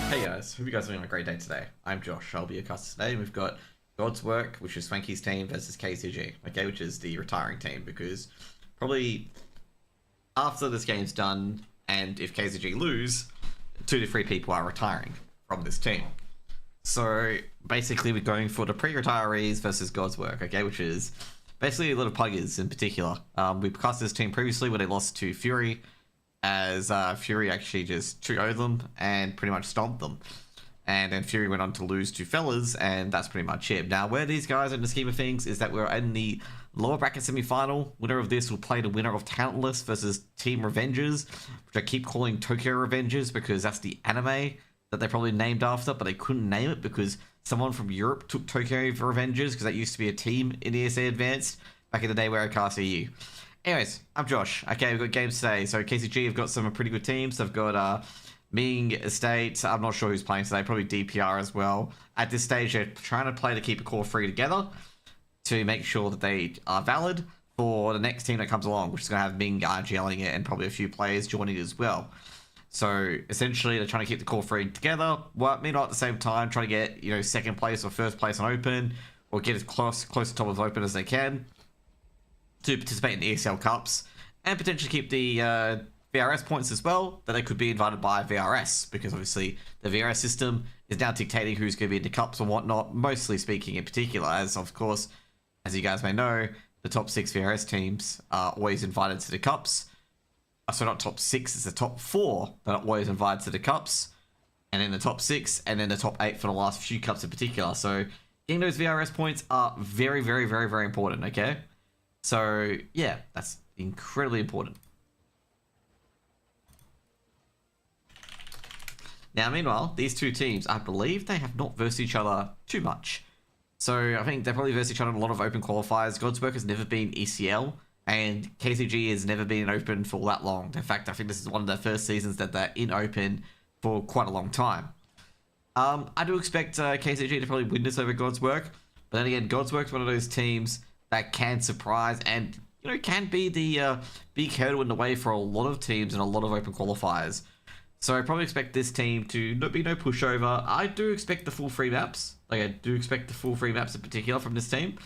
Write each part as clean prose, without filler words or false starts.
Hey guys, hope you guys are having a great day today. I'm Josh, I'll be your caster today, and we've got God's Work, which is Swanky's team, versus KZG, okay, which is the retiring team, because probably after this game's done, and if KZG lose, 2 to 3 people are retiring from this team. So basically we're going for the pre-retirees versus God's Work, okay, which is basically a lot of pluggers in particular. We cast this team previously when they lost to Fury, as Fury actually just 2-0'd them and pretty much stomped them. And then Fury went on to lose to Fellas, and that's pretty much it. Now, where these guys are in the scheme of things is that we're in the lower bracket semi-final. Winner of this will play the winner of Talentless versus Team Revengers, which I keep calling Tokyo Revengers because that's the anime that they probably named after, but they couldn't name it because someone from Europe took Tokyo Revengers because that used to be a team in ESEA Advanced back in the day where I cast EU. Anyways, I'm Josh. Okay, we've got games today. So KZG have got some pretty good teams. They've got Ming, Estate. I'm not sure who's playing today. Probably DPR as well. At this stage, they're trying to play to keep a core 3 together to make sure that they are valid for the next team that comes along, which is going to have Ming RGLing it and probably a few players joining as well. So essentially, they're trying to keep the core 3 together. Well, meanwhile, at the same time, trying to get, you know, second place or first place on Open, or get as close to top of Open as they can to participate in the ESL Cups, and potentially keep the VRS points as well, that they could be invited by VRS, because obviously the VRS system is now dictating who's going to be in the Cups and whatnot, mostly speaking in particular, as of course, as you guys may know, the top 6 VRS teams are always invited to the Cups. So not top 6, it's the top 4 that are always invited to the Cups, and then the top 6, and then the top 8 for the last few Cups in particular. So getting those VRS points are very, very, very, very important, okay? So, yeah, that's incredibly important. Now, meanwhile, these two teams, I believe they have not versed each other too much. So, I think they probably versed each other in a lot of open qualifiers. God's Work has never been ECL, and KZG has never been in open for that long. In fact, I think this is one of their first seasons that they're in open for quite a long time. I do expect KZG to probably win this over God's Work, but then again, God's Work is one of those teams that can surprise and, you know, can be the big hurdle in the way for a lot of teams and a lot of open qualifiers. So I probably expect this team to be no pushover. I do expect the full free maps. Like, I do expect the full free maps in particular from this team.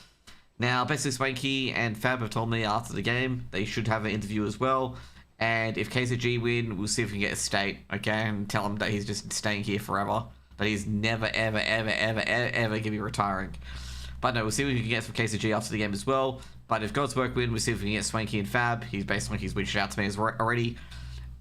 Now, basically, Swanky and Fab have told me after the game they should have an interview as well. And if KZG win, we'll see if we can get a state, okay? And tell him that he's just staying here forever. That he's never, ever, ever, ever, ever, ever going to be retiring. But no, we'll see what we can get from KZG after the game as well. But if God's Work win, we'll see if we can get Swanky and Fab. He's basically he's reached out to me already.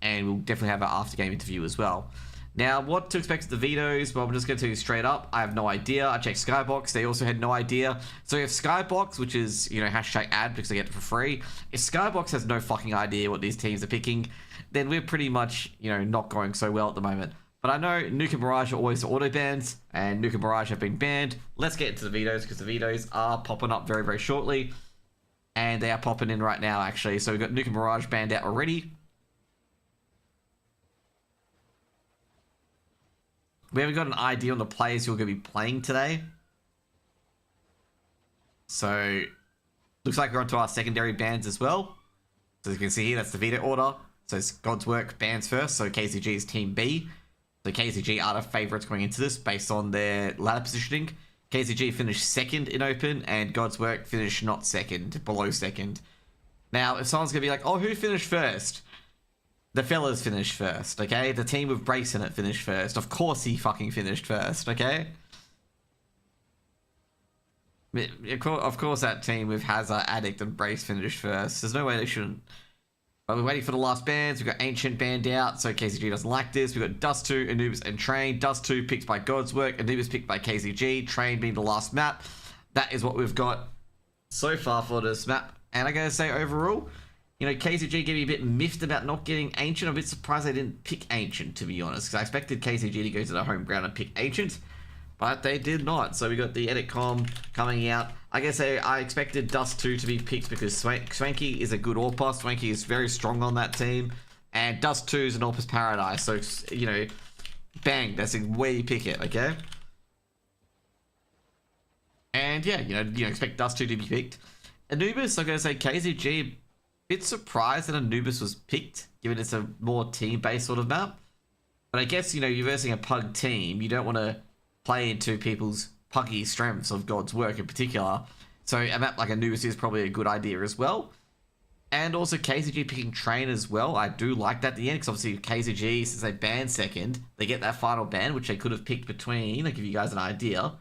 And we'll definitely have an after-game interview as well. Now, what to expect of the vetoes? Well, I'm just going to tell you straight up. I have no idea. I checked Skybox. They also had no idea. So if Skybox, which is, you know, hashtag ad because they get it for free. If Skybox has no fucking idea what these teams are picking, then we're pretty much, you know, not going so well at the moment. But I know Nuke and Mirage are always auto bans, and Nuke and Mirage have been banned. Let's get into the vetoes, because the vetoes are popping up very, very shortly. And they are popping in right now, actually. So we've got Nuke and Mirage banned out already. We haven't got an idea on the players who are going to be playing today. So, looks like we're onto our secondary bans as well. So as you can see here, that's the veto order. So it's God's Work bans first, so KZG is Team B. So KZG are the favourites going into this based on their ladder positioning. KZG finished second in Open, and God's Work finished not second, below second. Now, if someone's going to be like, oh, who finished first? The Fellas finished first, okay? The team with Brace in it finished first. Of course he fucking finished first, okay? Of course that team with Hazard, Addict, and Brace finished first. There's no way they shouldn't. But we're waiting for the last bans. We've got Ancient banned out, so KZG doesn't like this. We've got Dust 2, Anubis, and Train. Dust 2 picked by God's Work. Anubis picked by KZG. Train being the last map. That is what we've got so far for this map. And I gotta say, overall, you know, KZG gave me a bit miffed about not getting Ancient. I'm a bit surprised they didn't pick Ancient, to be honest, because I expected KZG to go to the home ground and pick Ancient. But they did not. So we got the edit com coming out. I guess I expected Dust 2 to be picked because Swanky is a good AWPer. Swanky is very strong on that team. And Dust 2 is an AWPer's paradise. So, you know, bang, that's where you pick it, okay? And yeah, you know, expect Dust 2 to be picked. Anubis, I'm going to say KZG, a bit surprised that Anubis was picked, given it's a more team-based sort of map. But I guess, you're versing a pug team. You don't want to play into people's puggy strengths of God's work in particular. So a map like Anubis is probably a good idea as well. And also KZG picking Train as well. I do like that at the end, because obviously KZG, since they banned second, they get that final ban, which they could have picked between. I'll give you guys an idea.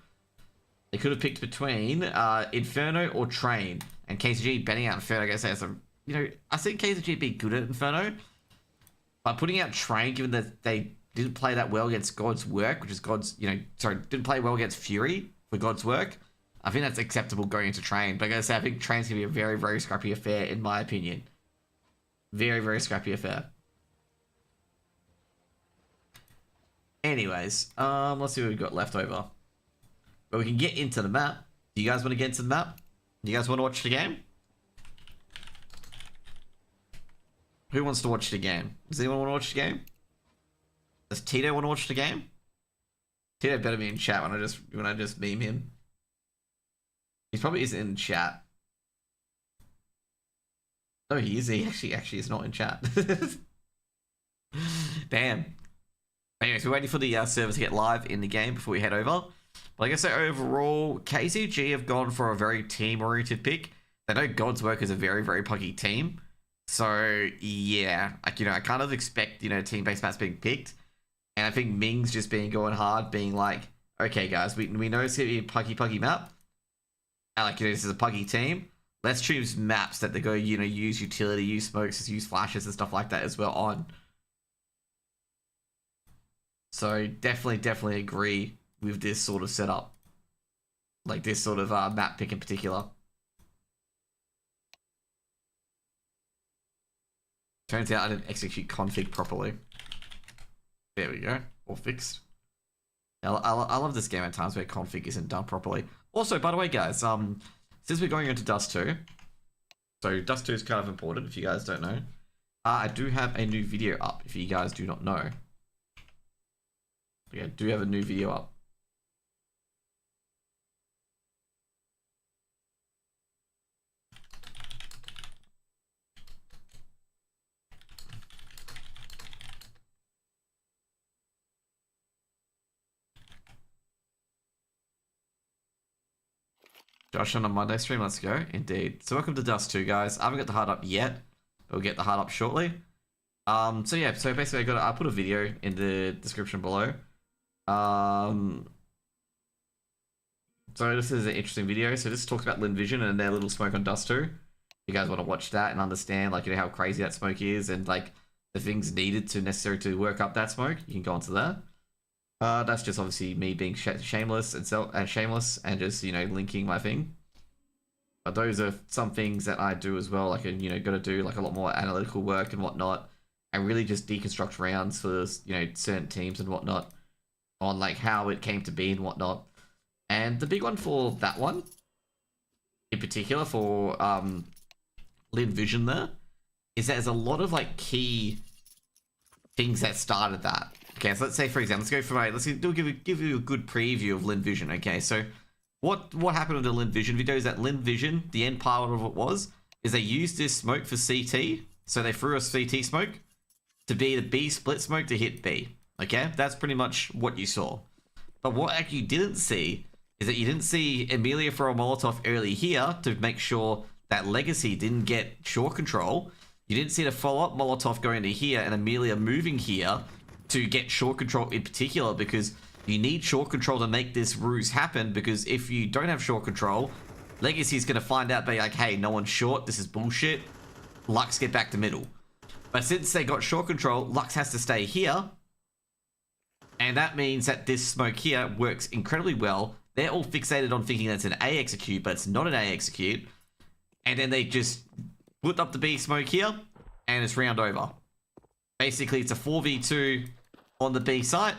They could have picked between Inferno or Train. And KZG banning out Inferno, I guess that's a... I think KZG be good at Inferno. But putting out Train, given that they didn't play that well against God's work, which is God's, didn't play well against Fury for God's work, I think that's acceptable going into Train. But I gotta say, I think Train's gonna be a very, very scrappy affair, in my opinion. Very, very scrappy affair. Anyways, let's see what we've got left over. But we can get into the map. Do you guys want to get into the map? Do you guys want to watch the game? Who wants to watch the game? Does anyone want to watch the game? Does Tito want to watch the game? Tito better be in chat when I just meme him. He probably isn't in chat. No, he is. He actually is not in chat. Damn. Anyways, we're waiting for the server to get live in the game before we head over. But like I say, overall, KZG have gone for a very team-oriented pick. They know God's Work is a very, very puggy team. So, yeah. I kind of expect, team-based maps being picked. And I think Ming's just going hard, being like, okay, guys, we know it's going to be a puggy map. And this is a puggy team. Let's choose maps that they go, use utility, use smokes, use flashes and stuff like that as well on. So definitely agree with this sort of setup. Like this sort of map pick in particular. Turns out I didn't execute config properly. There we go. All fixed. I love this game at times where config isn't done properly. Also, by the way, guys, since we're going into Dust 2, so Dust 2 is kind of important if you guys don't know. I do have a new video up if you guys do not know. I do have a new video up. Josh on a Monday stream, let's go. Indeed. So welcome to Dust 2, guys. I haven't got the HUD up yet, but we'll get the HUD up shortly. So yeah, so basically I put a video in the description below. So this is an interesting video. So this talks about Lin Vision and their little smoke on Dust 2. If you guys want to watch that and understand how crazy that smoke is and the things needed to work up that smoke, you can go onto that. That's just obviously me being shameless and just linking my thing. But those are some things that I do as well. Got to do a lot more analytical work and whatnot, and really just deconstruct rounds for certain teams and whatnot on how it came to be and whatnot. And the big one for that one, in particular for Lin Vision, there is that there's a lot of key things that started that. Okay, so let's say, for example, let's give you a good preview of Lin Vision. Okay, so what happened with the Lin Vision video is that Lin Vision, the end part of it is they used this smoke for CT. So they threw a CT smoke to be the B split smoke to hit B. Okay, that's pretty much what you saw. But what actually you didn't see is that you didn't see Emilia throw a Molotov early here to make sure that Legacy didn't get shore control. You didn't see the follow-up Molotov going to here and Emilia moving here to get shore control in particular, because you need shore control to make this ruse happen, because if you don't have shore control, Legacy's going to find out, be like, hey, no one's short, this is bullshit, Lux get back to middle. But since they got shore control, Lux has to stay here, and that means that this smoke here works incredibly well. They're all fixated on thinking that's an A execute, but it's not an A execute, and then they just put up the B smoke here, and it's round over. Basically, it's a 4v2 on the B site,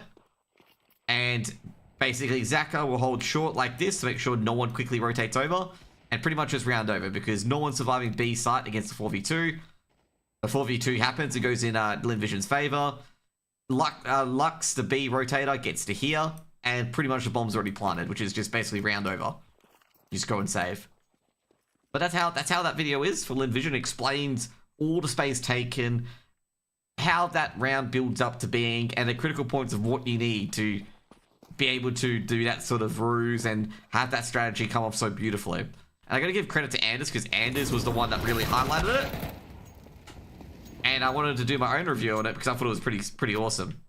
and basically Zaka will hold short like this to make sure no one quickly rotates over, and pretty much just round over, because no one's surviving B site against the 4v2. The 4v2 happens, it goes in Lin Vision's favor. Lux, the B rotator, gets to here, and pretty much the bomb's already planted, which is just basically round over. You just go and save. But that's how that video is for Lin Vision. It explains all the space taken, how that round builds up to being and the critical points of what you need to be able to do that sort of ruse and have that strategy come off so beautifully. And I gotta give credit to Anders because Anders was the one that really highlighted it. And I wanted to do my own review on it because I thought it was pretty awesome.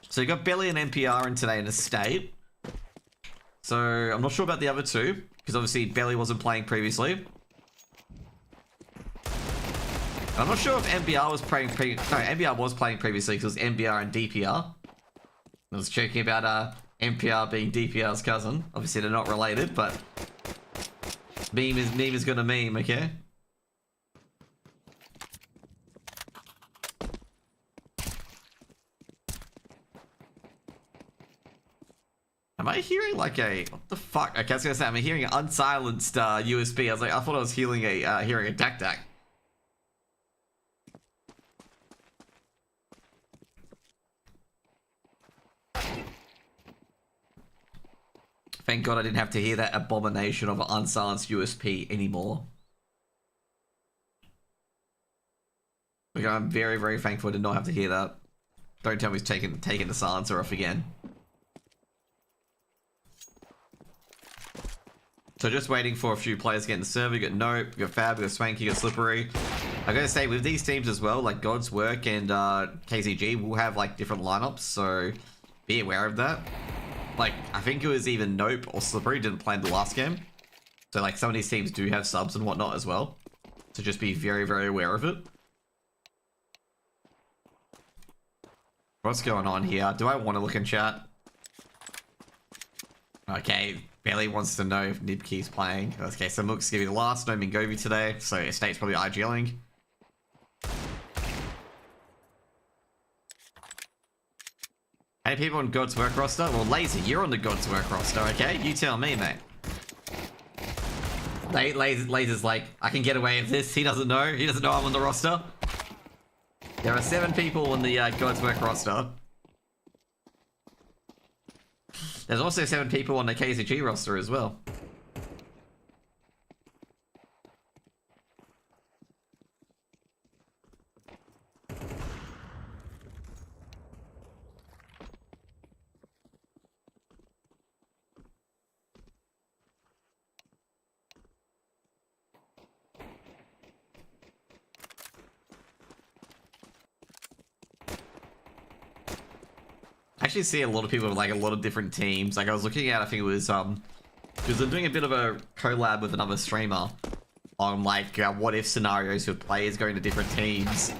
So you got Belly and NPR in today in a state. So I'm not sure about the other two because obviously Belly wasn't playing previously. I'm not sure if NBR was playing NBR was playing previously because it was NBR and DPR. I was joking about NPR being DPR's cousin. Obviously they're not related, but meme is gonna meme, okay? Am I hearing like a what the fuck? Okay, I was gonna say I'm hearing an unsilenced USB. I was like, I thought I was hearing a tac. Thank God I didn't have to hear that abomination of an unsilenced USP anymore. Like, I'm very, very thankful I did not have to hear that. Don't tell me he's taking the silencer off again. So just waiting for a few players to get in the server. You got Nope, you got Fab, you got Swanky, you got Slippery. I gotta say, with these teams as well, like God's Work and KZG will have like different lineups, so be aware of that. Like, I think it was either Nope or Slippery didn't play in the last game. So, like, some of these teams do have subs and whatnot as well. So just be very, very aware of it. What's going on here? Do I want to look in chat? Okay, Belly wants to know if Nibkey's playing. Okay, so Mook's gonna be the last, no Mingovi today. So, Estate's probably IGLing. Hey, people on God's Work roster? Well, Laser, you're on the God's Work roster, okay? You tell me, mate. Laser's like, I can get away with this. He doesn't know. He doesn't know I'm on the roster. There are 7 people on the God's Work roster. There's also 7 people on the KZG roster as well. I actually see a lot of people with like a lot of different teams. Like I was looking at, I think it was because they're doing a bit of a collab with another streamer on like what if scenarios with players going to different teams.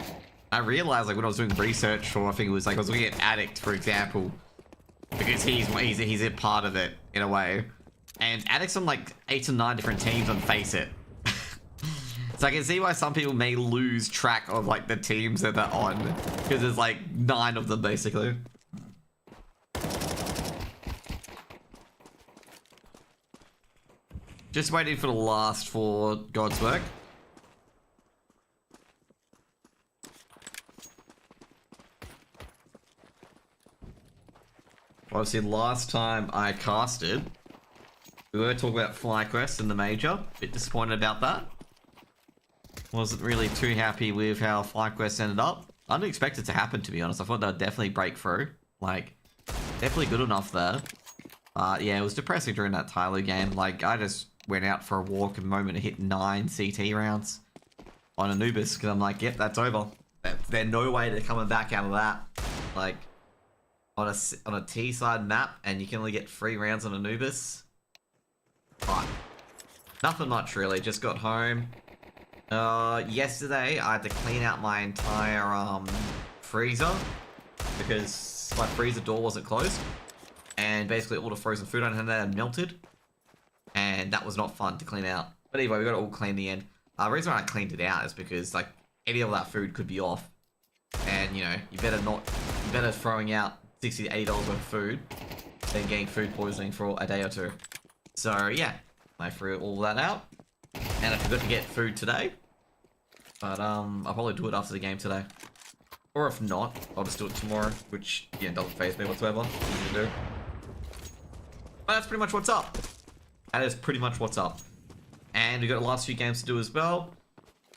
I realized like when I was doing research for, I think it was like I was looking at Addict for example, because he's a part of it in a way, and Addict's on like 8 or 9 different teams on Face It. So I can see why some people may lose track of like the teams that they're on because there's like 9 of them basically. Just waiting for the last for God's Work. Obviously, last time I casted, we were talking about FlyQuest in the major. Bit disappointed about that. Wasn't really too happy with how FlyQuest ended up. I didn't expect it to happen, to be honest. I thought they'd definitely break through. Like, definitely good enough there. Yeah, it was depressing during that Tyler game. Like, I just went out for a walk and moment to hit 9 CT rounds on Anubis because I'm like, yep, that's over. There's no way they're coming back out of that. Like, on a T side map, and you can only get 3 rounds on Anubis. But nothing much really. Just got home. Yesterday I had to clean out my entire freezer because my freezer door wasn't closed, and basically all the frozen food I had there had melted. And that was not fun to clean out. But anyway, we got it all clean in the end. The reason why I cleaned it out is because, like, any of that food could be off. And, you know, you better throwing out $60 to $80 worth of food than getting food poisoning for a day or 2. So, yeah, I threw all that out. And I forgot to get food today. But, I'll probably do it after the game today. Or if not, I'll just do it tomorrow, which, yeah, doesn't faze me whatsoever. Easy to do. But that's pretty much what's up. That is pretty much what's up. And we've got the last few games to do as well.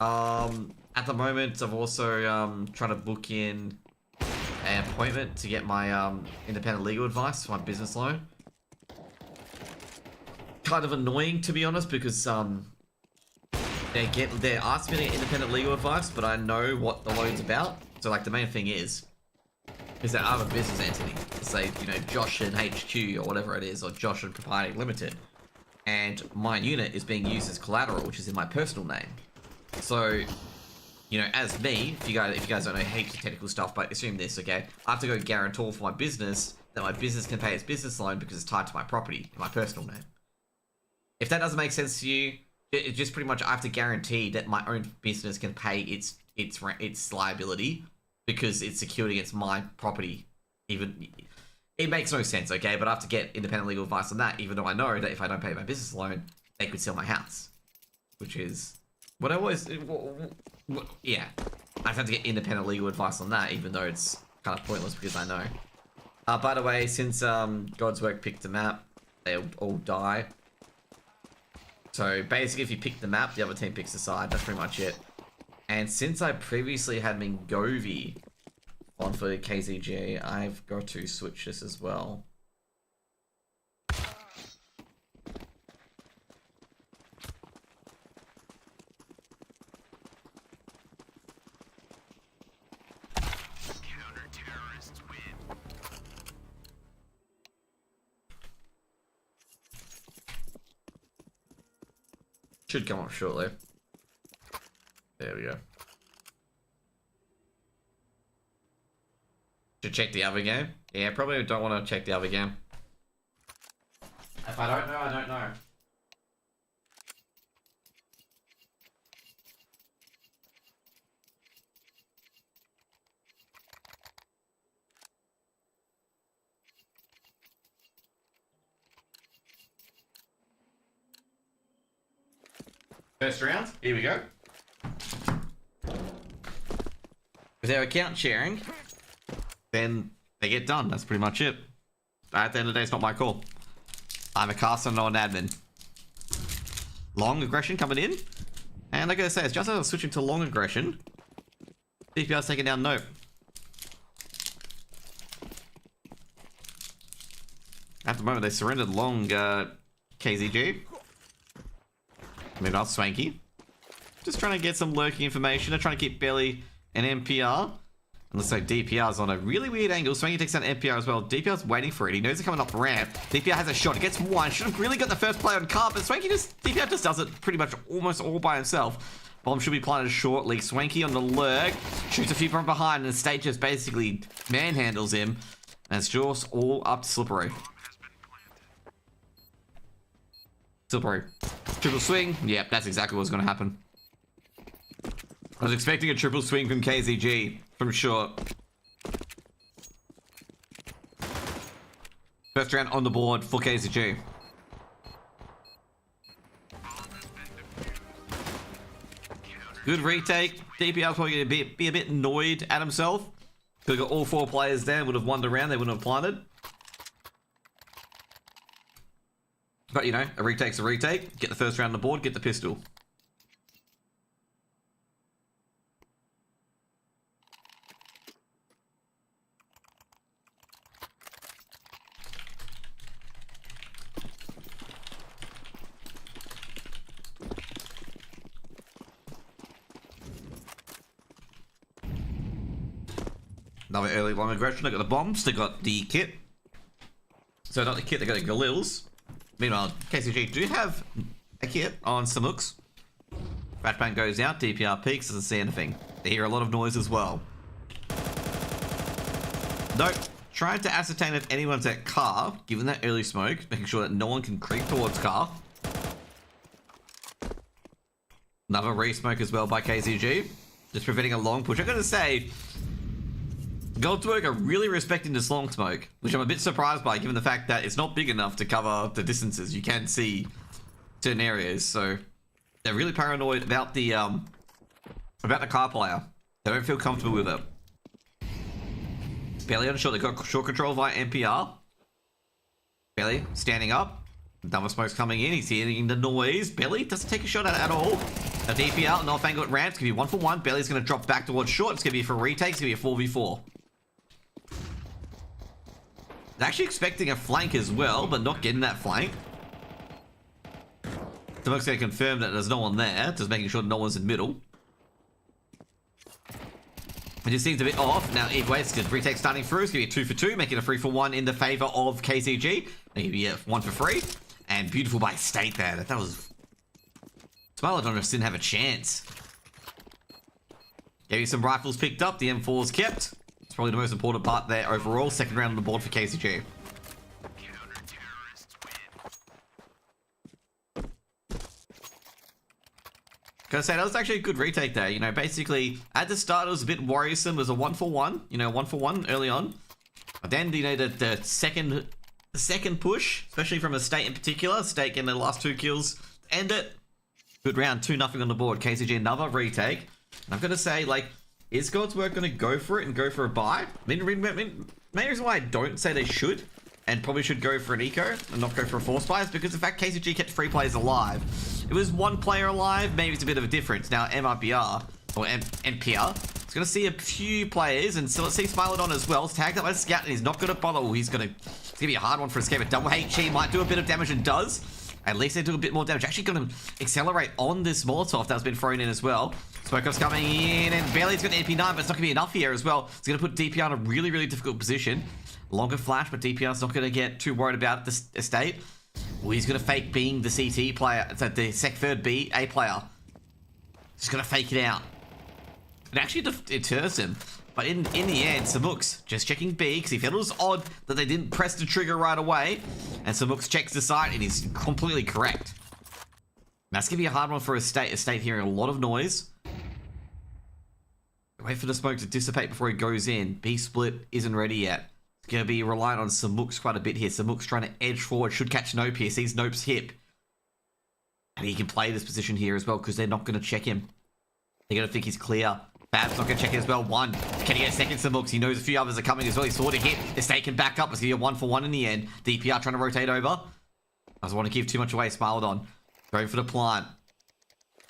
At the moment, I'm also trying to book in an appointment to get my independent legal advice for my business loan. Kind of annoying, to be honest, because they're asking me to get independent legal advice, but I know what the loan's about. So like the main thing is that I have a business entity, say, you know, Josh and HQ or whatever it is, or Josh and Propriety Limited, and my unit is being used as collateral, which is in my personal name. So, you know, as me, if you guys don't know heaps of technical stuff, but assume this, okay? I have to go guarantor for my business that my business can pay its business loan because it's tied to my property in my personal name. If that doesn't make sense to you, it just pretty much I have to guarantee that my own business can pay its liability because it's secured against my property. Even it makes no sense, okay? But I have to get independent legal advice on that, even though I know that if I don't pay my business loan, they could sell my house, which is what I always. Yeah, I have to get independent legal advice on that, even though it's kind of pointless because I know. By the way, since God's Work picked the map, they'll all die. So basically, if you pick the map, the other team picks the side. That's pretty much it. And since I previously had Mingovi on for KZG, I've got to switch this as well. Should come up shortly. There we go. Should check the other game. Yeah, probably don't want to check the other game. If I don't know, I don't know. First round, here we go. If they're account sharing, then they get done. That's pretty much it. At the end of the day, it's not my call. I'm a caster, not an admin. Long aggression coming in. And I gotta say, it's just as I was switching to long aggression, DPR's taking down Nope. At the moment, they surrendered long KZG. Moving on, Swanky. Just trying to get some lurking information. They're trying to keep Belly and NPR. And looks like DPR's on a really weird angle. Swanky takes down NPR as well. DPR's waiting for it. He knows they're coming up ramp. DPR has a shot. He gets one. Should have really got the first play on car, but DPR just does it pretty much almost all by himself. Bomb should be planted shortly. Swanky on the lurk. Shoots a few from behind, and the state just basically manhandles him. And it's just all up to Slippery. Slippery. Triple swing. Yep, that's exactly what was going to happen. I was expecting a triple swing from KZG, from short. First round on the board for KZG. Good retake. DPR's probably going to be a bit annoyed at himself. Could have got all four players there, would have won the round, they wouldn't have planted. But, you know, a retake's a retake. Get the first round on the board, get the pistol. Another early long aggression. They got the bombs, they got the kit. So not the kit, they got the Galils. Meanwhile, KCG do have a kit on Samux. Fatbank goes out, DPR peaks, doesn't see anything. They hear a lot of noise as well. Nope. Trying to ascertain if anyone's at car, given that early smoke, making sure that no one can creep towards car. Another re-smoke as well by KZG. Just preventing a long push. I'm going to say, Goldberg are really respecting this long smoke, which I'm a bit surprised by, given the fact that it's not big enough to cover the distances. You can see certain areas, so they're really paranoid about the car player. They don't feel comfortable with it. Belly on short. They got short control via NPR. Belly standing up. Double smoke's coming in. He's hearing the noise. Belly doesn't take a shot at it at all. A DPR, North angle at ramp. It's going to be 1-for-1. Belly's going to drop back towards short. It's going to be for retake. It's going to be a 4v4. They're actually expecting a flank as well, but not getting that flank. Smoke's going to confirm that there's no one there. Just making sure no one's in middle. It just seems a bit off. Now, either way, it's good. Retake starting through. It's going to be a 2-for-2, making a 3-for-1 in the favor of KZG. Maybe a 1-for-3. And beautiful by State there. That was... Smilodon just didn't have a chance. Gave you some rifles picked up. The M4's kept. It's probably the most important part there overall. Second round on the board for KZG. Gotta say, that was actually a good retake there. You know, basically, at the start, it was a bit worrisome. It was a 1-for-1. You know, 1-for-1 early on. But then, you know, the second push, especially from a State in particular, State getting the last 2 kills, end it. Good round, 2-0 on the board. KZG another retake. And I'm gonna say, like, is God's Work gonna go for it and go for a buy? Main reason why I don't say they should, and probably should go for an eco and not go for a force buy, is because the fact KZG kept 3 players alive. If it was 1 player alive, maybe it's a bit of a difference. Now MRPR or MPR, it's gonna see a few players, and so let's see Smilodon as well. It's tagged up by Scout, and he's not gonna bother. It's gonna be a hard one for Escape. A double HE might do a bit of damage, and does. At least they do a bit more damage. Actually gonna accelerate on this Molotov that's been thrown in as well. Smokeup's coming in, and Bailey's got an MP9, but it's not gonna be enough here as well. It's gonna put DPR in a really, really difficult position. Longer flash, but DPR's not gonna get too worried about this estate. Well, he's gonna fake being the CT player. It's like the Sec 3rd B A player. He's gonna fake it out. It actually deters him. But in the end, Samux just checking B, because he felt it was odd that they didn't press the trigger right away. And Samux checks the site, and he's completely correct. That's gonna be a hard one for Estate. Estate hearing a lot of noise. Wait for the smoke to dissipate before he goes in. B split isn't ready yet. It's gonna be reliant on Samux quite a bit here. Samux trying to edge forward, should catch Nope here. Sees Nope's hip. And he can play this position here as well, because they're not gonna check him. They're gonna think he's clear. Bab's not going to check it as well. 1. Can he get a second Samux? He knows a few others are coming as well. He saw the hit. Estate can back up. It's going to be a 1-for-1 in the end. DPR trying to rotate over. I don't want to give too much away. Smilodon going for the plant.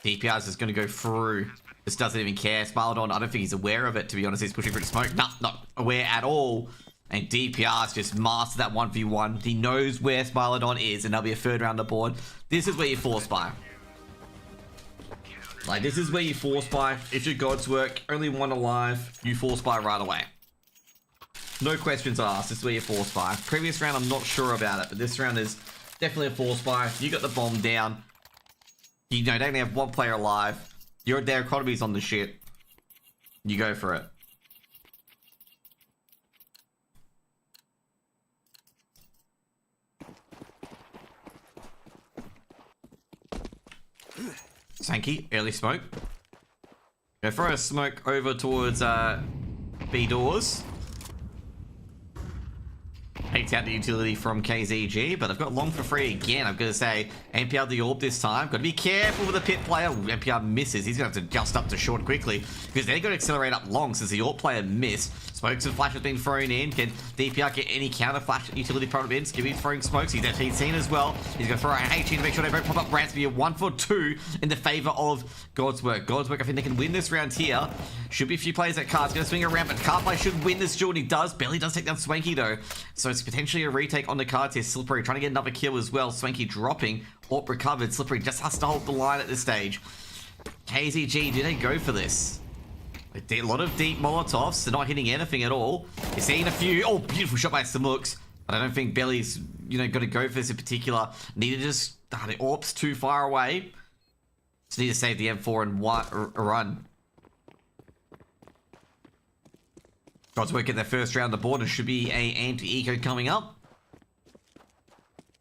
DPR is just going to go through. Just doesn't even care. Smilodon, I don't think he's aware of it, to be honest. He's pushing for the smoke. Not aware at all. And DPR's just mastered that 1v1. He knows where Smilodon is, and there'll be a 3rd round aboard. This is where you force buy. Like, this is where you force buy. If your God's Work, only 1 alive, you force buy right away. No questions asked. This is where you force buy. Previous round, I'm not sure about it, but this round is definitely a force buy. You got the bomb down. You know, they only have 1 player alive. Their economy's on the shit. You go for it. Sankey, early smoke. Go for a smoke over towards B doors. Takes out the utility from KZG, but I've got long for free again. I'm going to say NPR the AWP this time. Got to be careful with the pit player. NPR misses. He's going to have to adjust up to short quickly, because they're going to accelerate up long since the AWP player missed. Smokes and flash has been thrown in. Can DPR get any counter flash utility problem in? Skibby's throwing smokes. He's actually seen as well. He's going to throw a HE to make sure they don't pop up. Rants be a 1-for-2 in the favor of God's Work. God's Work, I think they can win this round here. Should be a few players at Car's going to swing around, but Carplay should win this duel, and he does. Barely does take down Swanky though. So it's potentially a retake on the cards here. Slippery trying to get another kill as well. Swanky dropping. AWP recovered. Slippery just has to hold the line at this stage. KZG, do they go for this? A lot of deep Molotovs. They're not hitting anything at all. You're seeing a few. Oh, beautiful shot by Samux. But I don't think Belly's, you know, got to go for this in particular. Need to just... the AWP's too far away. Just need to save the M4 and run. God's Work at their first round on the board, and should be a anti-eco coming up.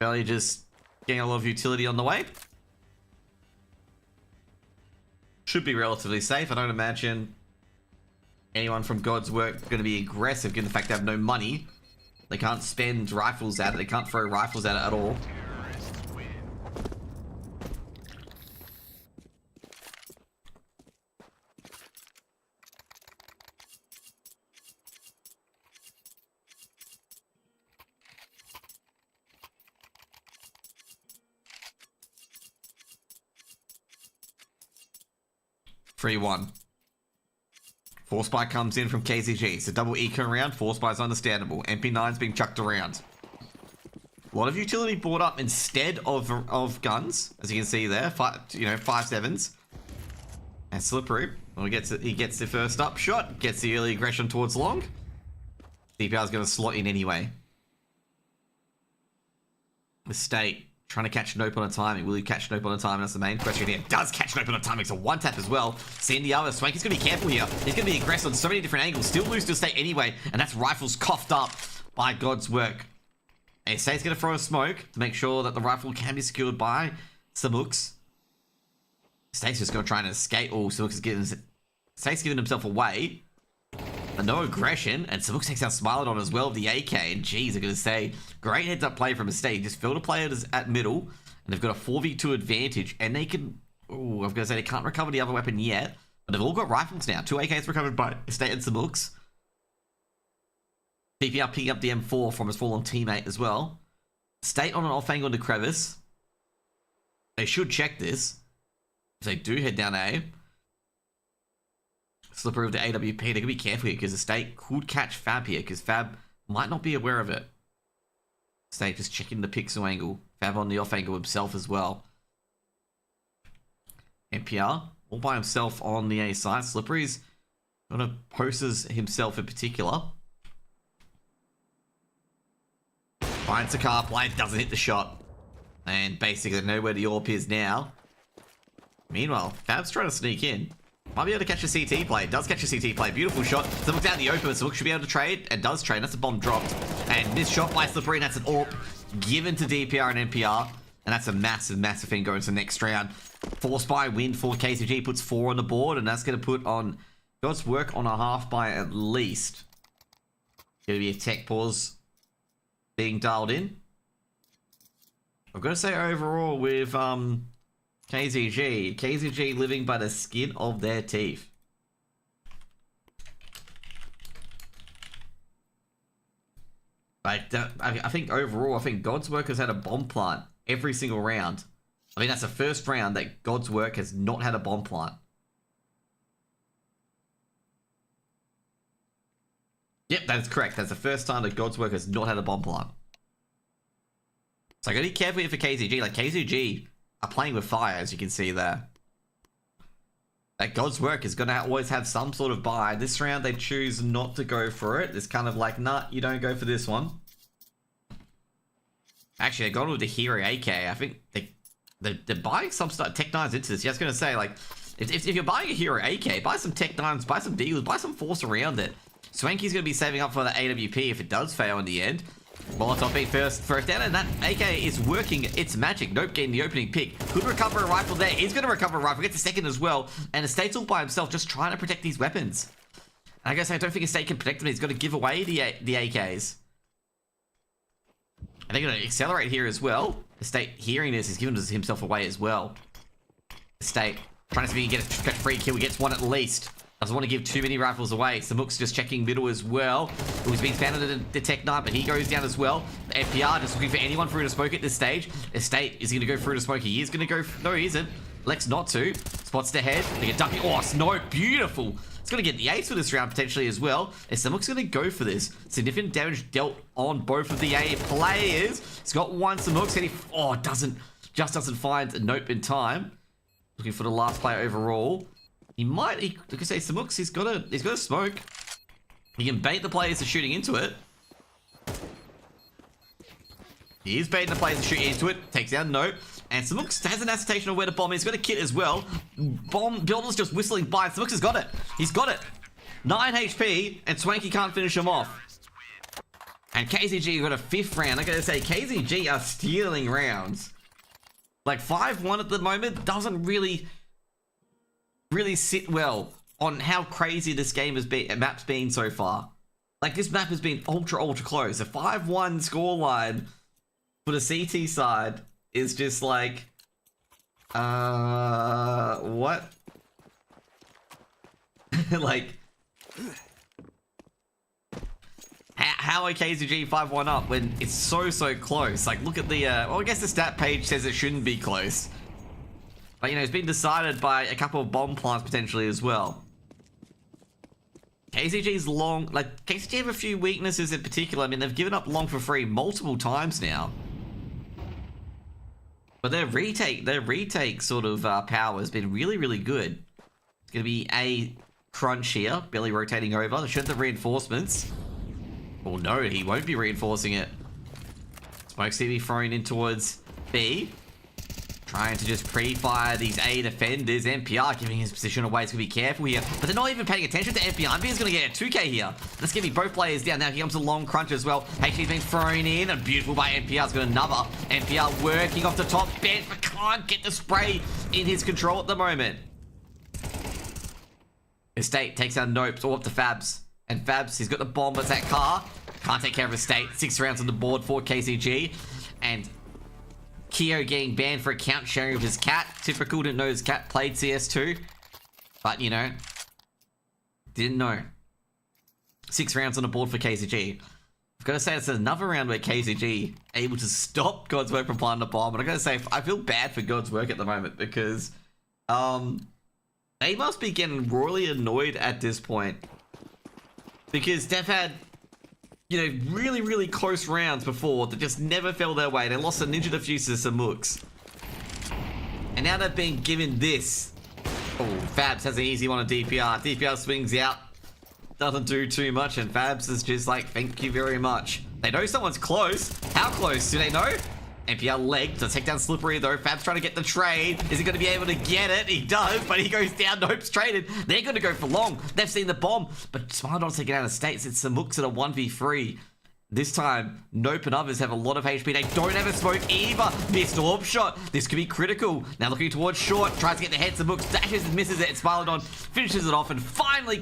Belly just getting a lot of utility on the way. Should be relatively safe. I don't imagine anyone from God's Work going to be aggressive, given the fact they have no money. They can't spend rifles at it. They can't throw rifles at it at all. 3-1. Force Spy comes in from KZG. It's a double eco round. Force Spy is understandable. MP9's being chucked around. A lot of utility brought up instead of guns, as you can see there. 5.7s. And Slippery, well, he gets the first up shot, gets the early aggression towards long. DPR is going to slot in anyway. The State trying to catch Nope on a timing. Will he catch Nope on a timing? That's the main question here. Does catch Nope on a timing. It's a one tap as well. Seeing the other, Swanky's going to be careful here. He's going to be aggressive on so many different angles. Still lose to State anyway, and that's Rifles coughed up by God's work. And State's going to throw a smoke to make sure that the rifle can be secured by Samux. State's just going to try and escape. Oh, Samux is State's giving himself away. But no aggression. And Samux takes out Smilodon as well with the AK. And geez, I'm going to say, great heads up play from a State. Just failed to play it at middle. And they've got a 4v2 advantage. And they can... Oh, I was going to say they can't recover the other weapon yet. But they've all got rifles now. 2 AKs recovered by State and Samux. PPR picking up the M4 from his fallen teammate as well. State on an off angle into crevice. They should check this. If they do head down A. Slippery with the AWP. They're going to be careful here because the State could catch Fab here because Fab might not be aware of it. State just checking the pixel angle. Fab on the off angle himself as well. NPR all by himself on the A side. Slippery's going to poses himself in particular. Finds the car plate, doesn't hit the shot. And basically nowhere the AWP is now. Meanwhile, Fab's trying to sneak in. Might be able to catch a CT play. Does catch a CT play. Beautiful shot. So looks out in the open. So should be able to trade. And does trade. That's a bomb dropped. And this shot by Slippery. And that's an AWP given to DPR and NPR. And that's a massive, massive thing going to the next round. Force Spy win for KZG. Puts 4 on the board. And that's going to put on God's work on a half by at least. Going to be a tech pause being dialed in. I've got to say overall with KZG living by the skin of their teeth. I think overall, I think God's work has had a bomb plant every single round. I mean, that's the first round that God's work has not had a bomb plant. Yep, that is correct. That's the first time that God's work has not had a bomb plant. So I gotta be careful here for KZG. Like, KZG are playing with fire, as you can see there. That God's work is gonna always have some sort of buy. This round, they choose not to go for it. It's kind of like, nah, you don't go for this one. Actually, they've gone with the Hero AK. I think they're buying some stuff. Tech 9's into this. Yeah, I was gonna say, like, if you're buying a Hero AK, buy some Tech 9s, buy some Deagles, buy some Force around it. Swanky's going to be saving up for the AWP if it does fail in the end. Molotov being first down, and that AK is working its magic. Nope, getting the opening pick. Could recover a rifle there. He's going to recover a rifle. Gets a second as well. And Estate's all by himself, just trying to protect these weapons. And I guess I don't think Estate can protect them. He's got to give away the AKs. And they're going to accelerate here as well. Estate, hearing this, is giving himself away as well. Estate trying to see if he can get a free kill. He gets one at least. Doesn't want to give too many rifles away. Samuk's just checking middle as well. Who's being found at the Tech 9, but he goes down as well. The FPR just looking for anyone through to smoke at this stage. Estate is going to go through to smoke. He is going to go... No, he isn't. Lex not to. Spots the head. They get ducking. Oh, Snow. Beautiful. It's going to get the ace for this round potentially as well. And Samuk's going to go for this. Significant damage dealt on both of the A players. He's got one Samuk's. Oh, just doesn't find a nope in time. Looking for the last player overall. He might, like I say, Samux, he's got a smoke. He can bait the players to shooting into it. He is baiting the players to shoot into it. Takes down Nope. And Samux has an assertion of where the bomb is. He's got a kit as well. Bomb builder's just whistling by. Samux has got it. He's got it. 9 HP, and Swanky can't finish him off. And KZG got a 5th round. I gotta say, KZG are stealing rounds. Like 5-1 at the moment doesn't really sit well on how crazy this game has been, map's been so far. Like, this map has been ultra close. A 5-1 scoreline for the CT side is just like, what? Like, how are KZG 5-1 up when it's so close? Like, look at the, well, I guess the stat page says it shouldn't be close. But, you know, it's been decided by a couple of bomb plants potentially as well. KZG's long, like, KZG have a few weaknesses in particular. I mean, they've given up long for free multiple times now. But their retake sort of power has been really, really good. It's going to be a crunch here. Billy rotating over. They should have reinforcements. Well, no, he won't be reinforcing it. Smoke's going to be thrown in towards B. Trying to just pre-fire these A defenders. NPR giving his position away. He's going to be careful here. But they're not even paying attention to NPR. NPR's going to get a 2K here. That's going to be both players down. Now here comes a long crunch as well. HG's been thrown in. And beautiful by NPR's got another. NPR working off the top bench, but can't get the spray in his control at the moment. Estate takes out Nopes all up to Fabs. And Fabs, he's got the bomb, but that car can't take care of Estate. 6 rounds on the board for KZG. And Keo getting banned for account sharing with his cat. Typical, didn't know his cat played CS2. But, you know, didn't know. 6 rounds on the board for KZG. I've got to say, it's another round where KZG able to stop God's Work from planting a bomb. And I've got to say, I feel bad for God's Work at the moment because they must be getting royally annoyed at this point. Because they've had, you know, really, really close rounds before that just never fell their way. They lost a Ninja Diffuser to some Mooks. And now they've been given this. Oh, Fabs has an easy one on DPR. DPR swings out. Doesn't do too much. And Fabs is just like, thank you very much. They know someone's close. How close? Do they know? NPR leg to take down Slippery though. Fab's trying to get the trade. Is he going to be able to get it? He does, but he goes down. Nope's traded. They're going to go for long. They've seen the bomb, but Smile taking out of states. It's some Mooks at a 1v3. This time, Nope and others have a lot of HP. They don't have a smoke either. Missed orb shot. This could be critical. Now looking towards short. Tries to get the head to Mooks. Dashes and misses it. Smilodon finishes it off. And finally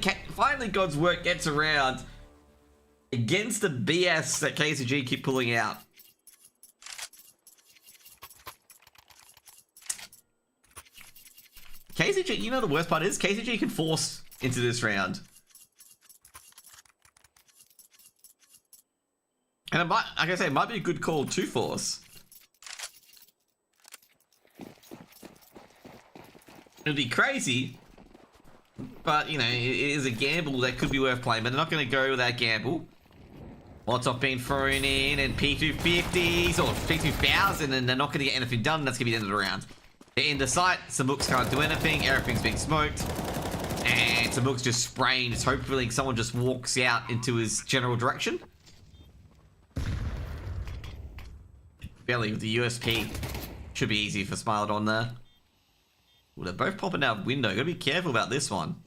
God's Work gets around against the BS that KZG keep pulling out. KZG, you know the worst part is KZG can force into this round. And it might, like I say, it might be a good call to force. It'd be crazy, but, you know, it is a gamble that could be worth playing, but they're not going to go with that gamble. Lots of being thrown in, and P250s, or P2000, and they're not going to get anything done. That's going to be the end of the round. They're in the site, Samooks can't do anything, everything's being smoked, and Samooks just spraying, just hopefully someone just walks out into his general direction. Belly with the USP. Should be easy for Smilodon there. Well, they're both popping out window. Gotta be careful about this one.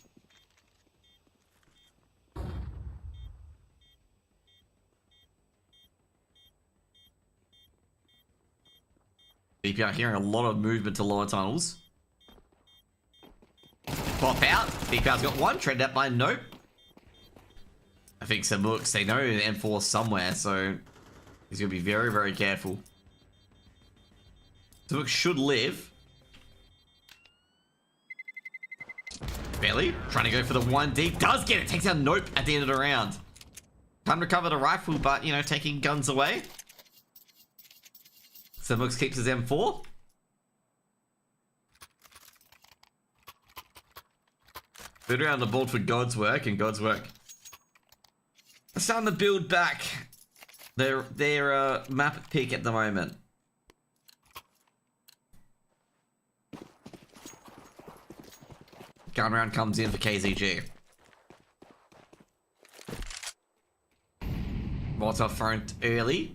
DPR hearing a lot of movement to lower tunnels. Pop out. DPR's got one. Tread out by Nope. I think some Mooks, they know the M4 somewhere, so he's gonna be very, very careful. Samooks should live. Belly trying to go for the 1D. Does get it. Takes out Nope at the end of the round. Can't recover the rifle, but, you know, taking guns away. Samooks keeps his M4. Third round the board for God's Work, and God's Work are starting to build back their map pick at the moment. Gun round comes in for KZG. Molotov front early.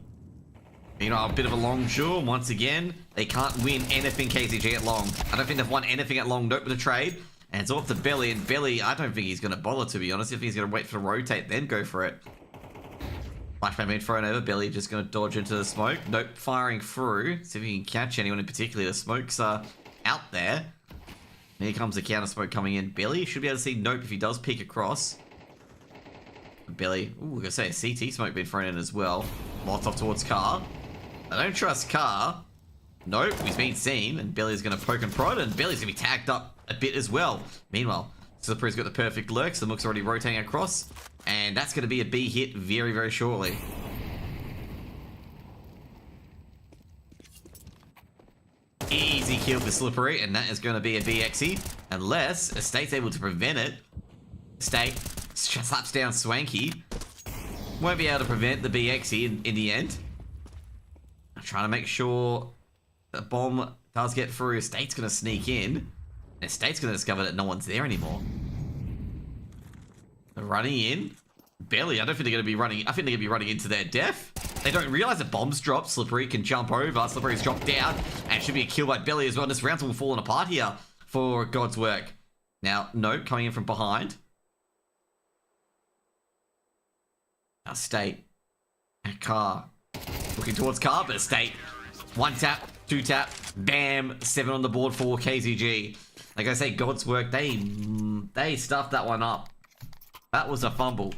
You know, a bit of a long show. Once again, they can't win anything KZG at long. I don't think they've won anything at long. Nope with a trade. And it's off to Belly. And Belly, I don't think he's going to bother, to be honest. If he's going to wait for rotate, then go for it. Flashbang being thrown over. Belly just going to dodge into the smoke. Nope firing through. See if he can catch anyone in particular. The smokes are out there. Here comes the counter smoke coming in. Belly should be able to see Nope if he does peek across. Belly. Ooh, we're going to say a CT smoke being thrown in as well. Molotov towards Car. I don't trust Car. Nope, he's been seen, and Belly's going to poke and prod, and Belly's going to be tagged up a bit as well. Meanwhile, Slippery's got the perfect lurk, so the Mook's already rotating across, and that's going to be a B hit very, very shortly. Easy kill for Slippery, and that is going to be a BXE. Unless Estate's able to prevent it. Estate slaps down Swanky. Won't be able to prevent the BXE in the end. I'm trying to make sure the bomb does get through. Estate's going to sneak in. And Estate's going to discover that no one's there anymore. They're running in. Barely. I don't think they're going to be running. I think they're going to be running into their death. They don't realize the bomb's dropped. Slippery can jump over. Slippery's dropped down. And should be a kill by Belly as well. This round's all falling apart here for God's work. Now, Note coming in from behind. Now, State. And Car. Looking towards Car, but State. 1 tap, 2 tap. Bam. 7 on the board for KZG. Like I say, God's work. They stuffed that one up. That was a fumble.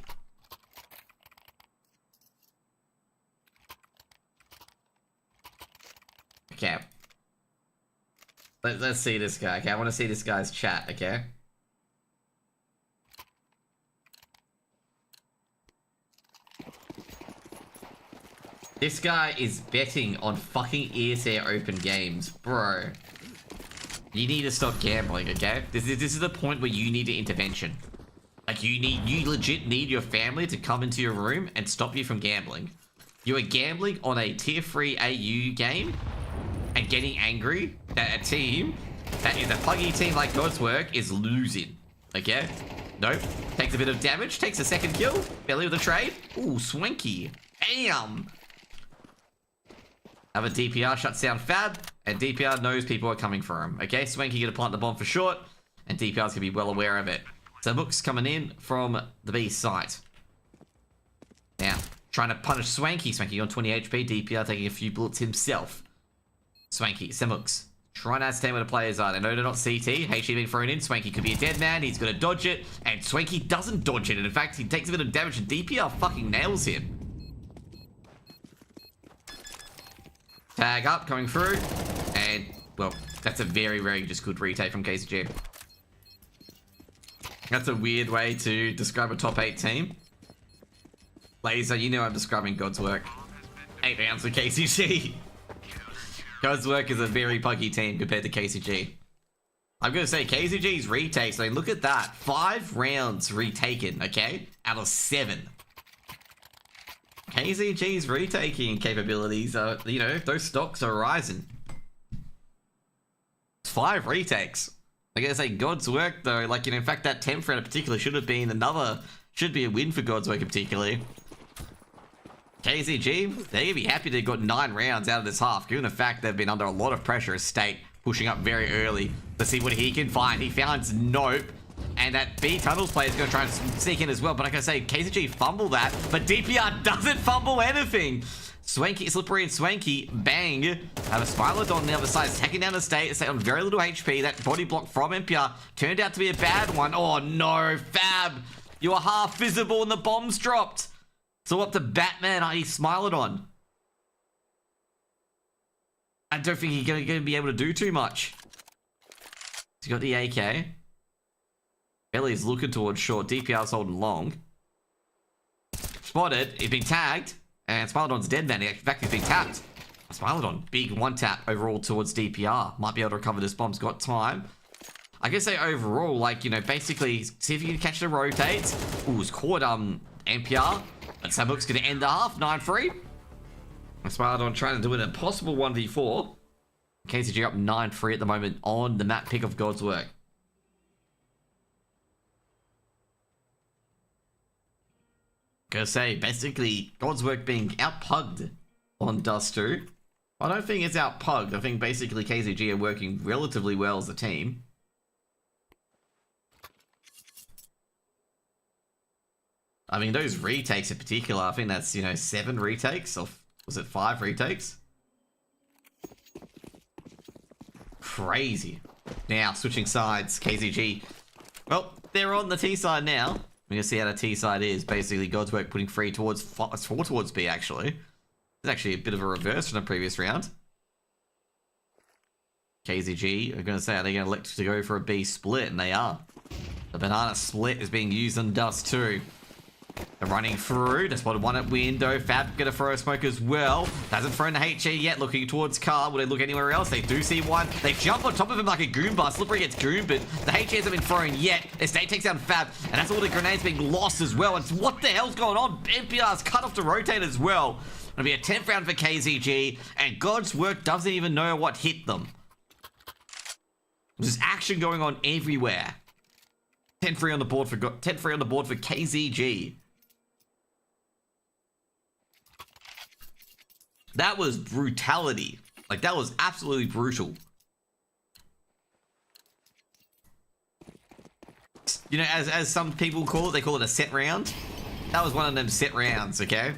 Okay. Let's see this guy, okay? I want to see this guy's chat, okay? This guy is betting on fucking ESEA open games. Bro. You need to stop gambling, okay? This is the point where you need an intervention. Like, you legit need your family to come into your room and stop you from gambling. You are gambling on a tier 3 AU game and getting angry that a team that is a puggy team like God's work is losing. Okay? Nope. Takes a bit of damage. Takes a second kill. Belly with a trade. Ooh, Swanky. Damn. Have a DPR shuts down Fab, and DPR knows people are coming for him. Okay? Swanky gonna plant the bomb for short, and DPR's gonna be well aware of it. So Mook's coming in from the B site. Now, trying to punish Swanky. Swanky on 20 HP. DPR taking a few bullets himself. Swanky, Semooks. Trying to understand where the players are. They know they're not CT. HG being thrown in. Swanky could be a dead man. He's going to dodge it. And Swanky doesn't dodge it. And in fact, he takes a bit of damage and DPR fucking nails him. Tag up, coming through. And, well, that's a very, very just good retake from KZG. That's a weird way to describe a top 8 team. Laser, you know I'm describing God's work. 8 rounds for KZG. God's work is a very puggy team compared to KZG. I'm going to say KZG's retakes, I mean, look at that. 5 rounds retaken, okay? Out of 7. KZG's retaking capabilities are, you know, those stocks are rising. 5 retakes. I'm going to say God's work, though, like, you know, in fact, that 10th round in particular should be a win for God's work in particular. KZG, they're going to be happy they got 9 rounds out of this half, given the fact they've been under a lot of pressure as State, pushing up very early to see what he can find. He found Nope, and that B Tunnels player is going to try and sneak in as well, but like I say, KZG fumble that, but DPR doesn't fumble anything. Swanky, Slippery and Swanky, bang, have a Smilodon on the other side, attacking down the State on very little HP. That body block from NPR turned out to be a bad one. Oh no, Fab, you are half visible and the bomb's dropped. So up to Batman, i.e. Smilodon. I don't think he's going to be able to do too much. He's got the AK. Belly's looking towards short. DPR's holding long. Spotted. He's been tagged. And Smilodon's dead man. In fact, he's been tapped. Smilodon, big 1 tap overall towards DPR. Might be able to recover this bomb's got time. I guess say overall, like, you know, basically, see if you can catch the rotates. Ooh, it's caught NPR. But Samook's going to end the half, 9-3. Smilodon trying to do an impossible 1v4. KZG up 9-3 at the moment on the map pick of God's work. Gonna say, basically, God's work being outpugged on Dust 2. I don't think it's outpugged. I think basically KZG are working relatively well as a team. I mean, those retakes in particular, I think that's, you know, 7 retakes, or was it 5 retakes? Crazy. Now, switching sides, KZG. Well, they're on the T side now. We're going to see how the T side is. Basically, God's work putting 4 towards B, actually. It's actually a bit of a reverse from the previous round. KZG are going to say, are they going to elect to go for a B split? And they are. The banana split is being used on Dust 2. They're running through. They spotted one at window. Fab gonna throw a smoke as well. Hasn't thrown the HE yet. Looking towards car. Will they look anywhere else? They do see one. They jump on top of him like a Goomba. Slippery gets Goom, but the HE hasn't been thrown yet. Estate takes down Fab, and that's all the grenades being lost as well. And what the hell's going on? NPR's cut off to rotate as well. It'll be a 10th round for KZG, and God's Work doesn't even know what hit them. There's action going on everywhere. 10-3 on the board for 10-3 on the board for KZG. That was brutality. Like, that was absolutely brutal. You know, as some people call it, they call it a set round. That was one of them set rounds, okay?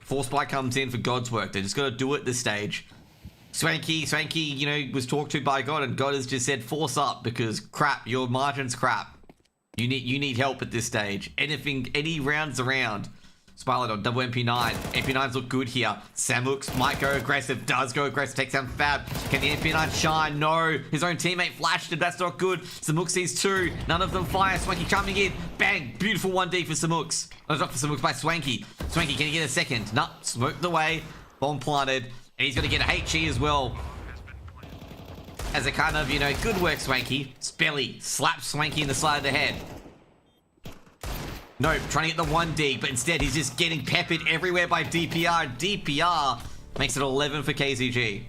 Force Spike comes in for God's Work. They just got to do it at this stage. Swanky, you know, was talked to by God, and God has just said, force up, because crap, your margin's crap. You need help at this stage. Anything, any rounds around. Spiled on double MP9. MP9s look good here. Samux might go aggressive. Does go aggressive. Takes down Fab. Can the MP9 shine? No. His own teammate flashed him. That's not good. Samux sees two. None of them fire. Swanky coming in. Bang. Beautiful 1D for Samux. Oh, not for Samux, by Swanky. Swanky, can he get a second? No. Smoked away. Bomb planted. And he's going to get a HE as well. As a kind of, you know, good work, Swanky. Spelly slaps Swanky in the side of the head. Nope, trying to get the 1D, but instead he's just getting peppered everywhere by DPR. DPR makes it 11 for KZG.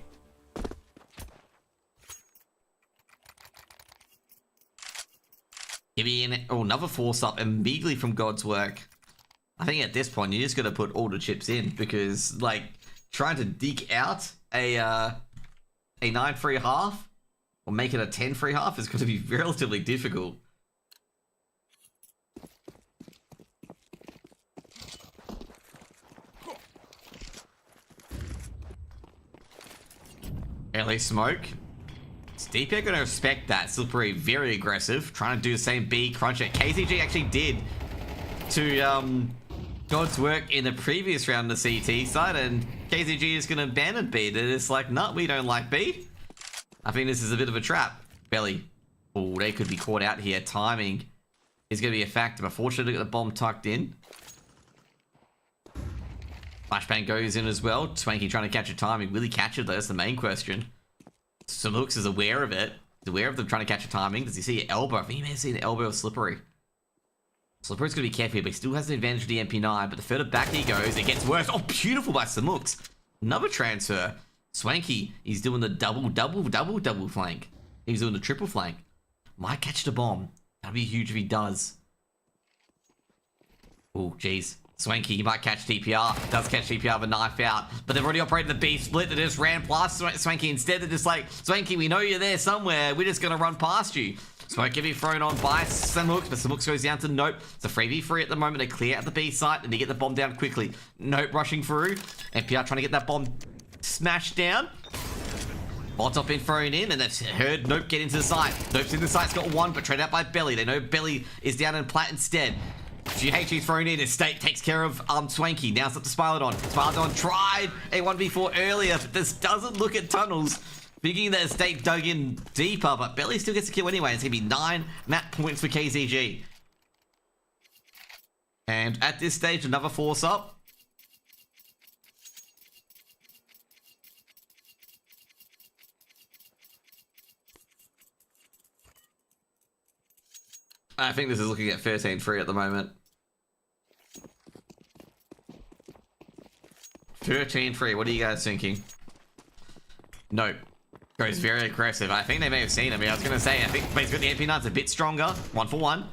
Give me another force up immediately from God's Work. I think at this point you just got to put all the chips in, because like trying to dig out a 9-3 half or make it a 10-3 half is going to be relatively difficult. Early smoke. DPR gonna respect that. Slippery, very aggressive. Trying to do the same B cruncher. KZG actually did to God's Work in the previous round of the CT side, and KZG is gonna abandon B. They're just like, no, we don't like B. I think this is a bit of a trap. Belly. Oh, they could be caught out here. Timing is gonna be a factor, but fortunately to get the bomb tucked in. Flashbang goes in as well. Swanky trying to catch a timing. Will he catch it? That's the main question. Samux is aware of it. He's aware of them trying to catch a timing. Does he see an elbow? I think he may have seen an elbow of Slippery. Slippery's going to be careful, but he still has the advantage of the MP9. But the further back he goes, it gets worse. Oh, beautiful by Samux. Another transfer. Swanky, he's doing the double flank. He's doing the triple flank. Might catch the bomb. That'd be huge if he does. Oh, jeez. Swanky, he might catch TPR. Does catch TPR with a knife out. But they've already operated the B split. They just ran past Swanky instead. They're just like, Swanky, we know you're there somewhere. We're just going to run past you. Smoke can be thrown on by Samux, but Samux goes down to Nope. It's a 3v3 at the moment. They clear out the B site and they get the bomb down quickly. Nope rushing through. NPR trying to get that bomb smashed down. Bot up been thrown in, and they've heard Nope get into the site. Nope's in the site's got one, but traded out by Belly. They know Belly is down in plat instead. GHE thrown in. Estate takes care of Swanky. Now it's up to Spilodon. Spilodon tried a 1v4 earlier, but this doesn't look at tunnels. Thinking that Estate dug in deeper, but Belly still gets a kill anyway. It's going to be 9 map points for KZG. And at this stage, another force up. I think this is looking at 13-3 at the moment. 13-3, what are you guys thinking? Nope. Goes very aggressive. I think they may have seen him. I was going to say, I think he's got the MP9s a bit stronger. 1 for 1.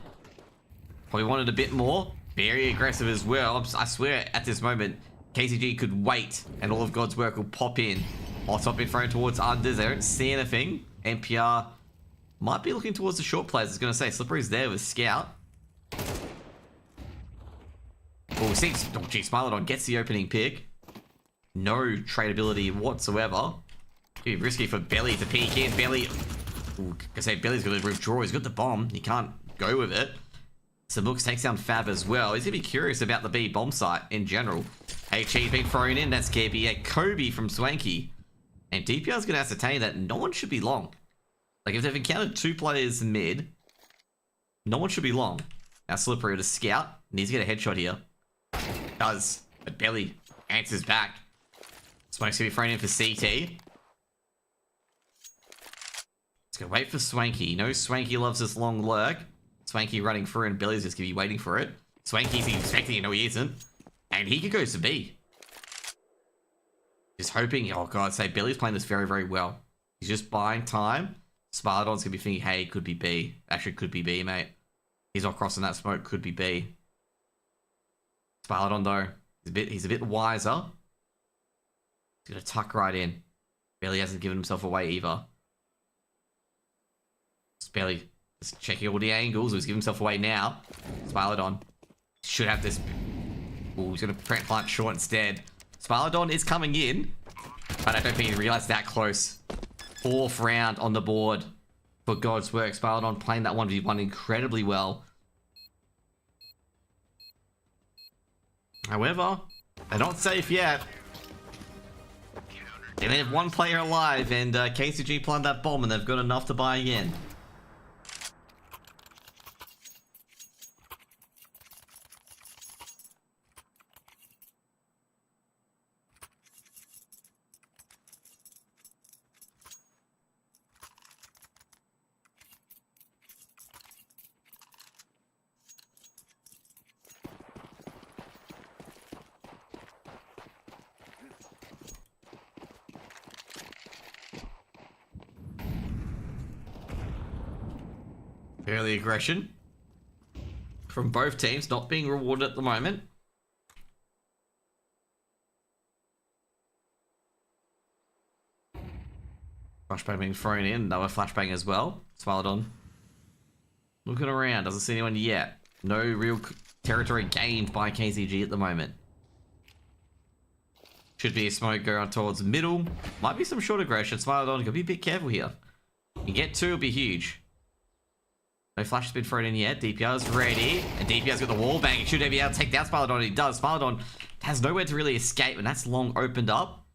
Probably wanted a bit more. Very aggressive as well. I swear, at this moment, KZG could wait and all of God's Work will pop in. Hot top been thrown towards unders. They don't see anything. NPR might be looking towards the short players. I was going to say, Slippery's there with Scout. Oh, seems... Oh, gee, Smilodon gets the opening pick. No tradability whatsoever. It'd be risky for Belly to peek in. Belly... Ooh, I say Belly's got to withdraw. He's got the bomb. He can't go with it. Samux takes down Fab as well. He's going to be curious about the B bomb site in general. HE's been thrown in. That's going to be a Kobe from Swanky. And DPR's going to ascertain that no one should be long. Like, if they've encountered 2 players mid, no one should be long. Now Slippery with a scout. Needs to get a headshot here. Does. But Belly answers back. Smoke's gonna be thrown in for CT. Let's go wait for Swanky. You know Swanky loves this long lurk. Swanky running through and Billy's just gonna be waiting for it. Swanky's expecting it, no he isn't. And he could go to B. Just hoping, oh god, say Billy's playing this very, very well. He's just buying time. Spartodon's gonna be thinking, hey, could be B. Actually, could be B, mate. He's not crossing that smoke, could be B. Spartodon, though, he's a bit wiser. He's gonna tuck right in. Billy hasn't given himself away either. Billy just checking all the angles. He's giving himself away now. Spilodon should have this. Ooh, he's gonna plant short instead. Spilodon is coming in, but I don't think he realized that close. 4th round on the board for God's work. Spilodon playing that 1v1 incredibly well. However, they're not safe yet. They only have one player alive, and KZG planted that bomb, and they've got enough to buy again. Early aggression from both teams, not being rewarded at the moment. Flashbang being thrown in, another flashbang as well. Smilodon looking around, doesn't see anyone yet. No real territory gained by KZG at the moment. Should be a smoke going towards middle. Might be some short aggression. Smilodon, gotta be a bit careful here. You get 2, it'll be huge. No flash has been thrown in yet. DPR's ready. And DPR's got the wall bang. He should be able to take down Spilodon. He does. Spilodon has nowhere to really escape, and that's long opened up.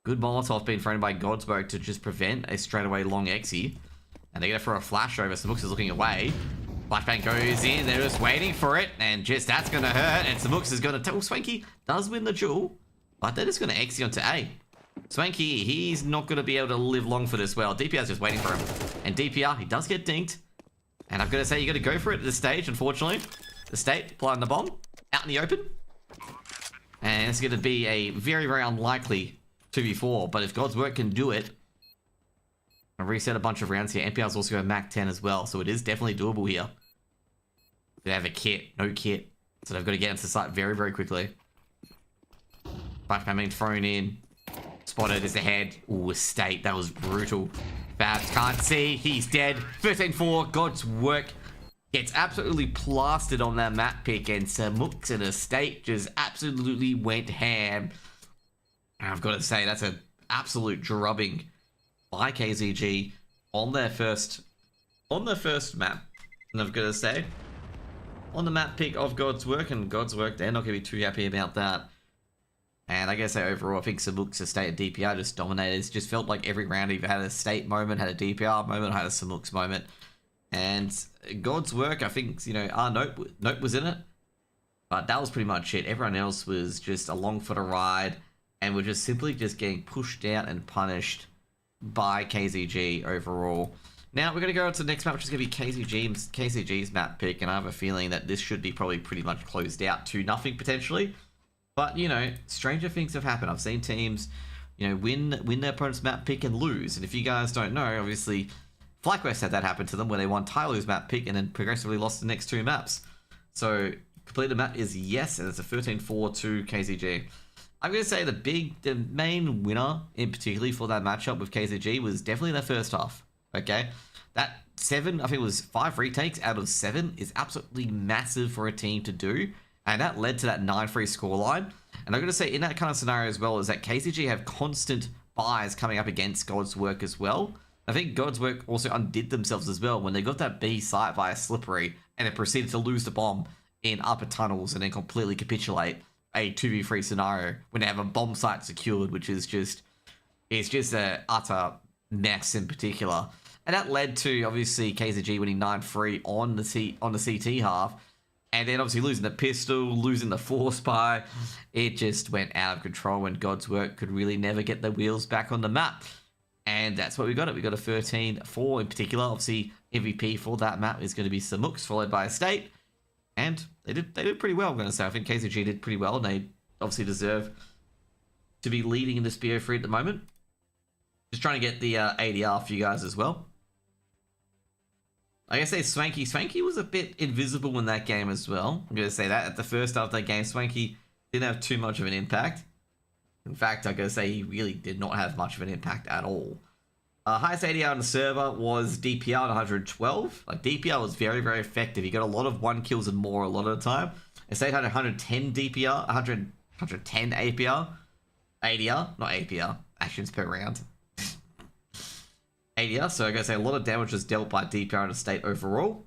Good Molotov being thrown by Godsberg to just prevent a straightaway long exie. And they're going to throw a flash over. Samux is looking away. Flashbang goes in. They're just waiting for it. And just that's going to hurt. And Samux is going to tell Swanky does win the duel. But they're just going to exie onto A. Swanky, he's not going to be able to live long for this well. DPR's just waiting for him. And DPR, he does get dinked. And I've got to say, you got to go for it at this stage, unfortunately. The state planting the bomb out in the open. And it's going to be a very, very unlikely 2v4. But if God's work can do it, I'll reset a bunch of rounds here. NPR's also got Mac 10 as well, so it is definitely doable here. They have a kit, no kit. So they've got to get into the site very, very quickly. Flashbang being thrown in. Spotted is ahead. Ooh, Estate, that was brutal. Babs can't see, he's dead. 13-4, God's work gets absolutely plastered on that map pick, and Samux and Estate just absolutely went ham. And I've got to say, that's an absolute drubbing by KZG on their first map. And I've got to say, on the map pick of God's work, and God's work, they're not going to be too happy about that. And I gotta say, overall, I think Samux, Estate, and DPR just dominated. It just felt like every round either had a State moment, had a DPR moment, had a Samux moment. And God's work, I think, you know, our Note was in it. But that was pretty much it. Everyone else was just along for the ride. And we're just simply just getting pushed out and punished by KZG overall. Now, we're going to go on to the next map, which is going to be KZG's map pick. And I have a feeling that this should be probably pretty much closed out 2-0 potentially. But, you know, stranger things have happened. I've seen teams, you know, win their opponent's map pick and lose. And if you guys don't know, obviously, FlyQuest had that happen to them where they won Tyler's map pick and then progressively lost the next 2 maps. So, completed map is yes, and it's a 13-4 to KZG. I'm going to say the main winner, in particularly for that matchup with KZG, was definitely their first half. Okay? That 7, I think it was 5 retakes out of 7 is absolutely massive for a team to do. And that led to that 9-3 scoreline. And I'm going to say in that kind of scenario as well is that KZG have constant buys coming up against God's work as well. I think God's work also undid themselves as well when they got that B site via Slippery and then proceeded to lose the bomb in upper tunnels and then completely capitulate a 2v3 scenario when they have a bomb site secured, which is just, it's just a utter mess in particular. And that led to obviously KZG winning 9-3 on the CT half. And then obviously losing the pistol, losing the force pie, it just went out of control and God's Work could really never get the wheels back on the map. And that's what we got. We got a 13-4 in particular. Obviously, MVP for that map is going to be Samux, followed by Estate. And they did pretty well, I'm going to say. I think KZG did pretty well, and they obviously deserve to be leading in this BO3 at the moment. Just trying to get the ADR for you guys as well. Like I say, Swanky. Swanky was a bit invisible in that game as well. I'm going to say that. At the first half of that game, Swanky didn't have too much of an impact. In fact, I'm going to say he really did not have much of an impact at all. Highest ADR on the server was DPR at 112. Like, DPR was very, very effective. He got a lot of 1 kills and more a lot of the time. Estate had 110 DPR, 110 APR. ADR, not APR. Actions per round. ADR, so I'm going to say a lot of damage was dealt by DPR and Estate overall.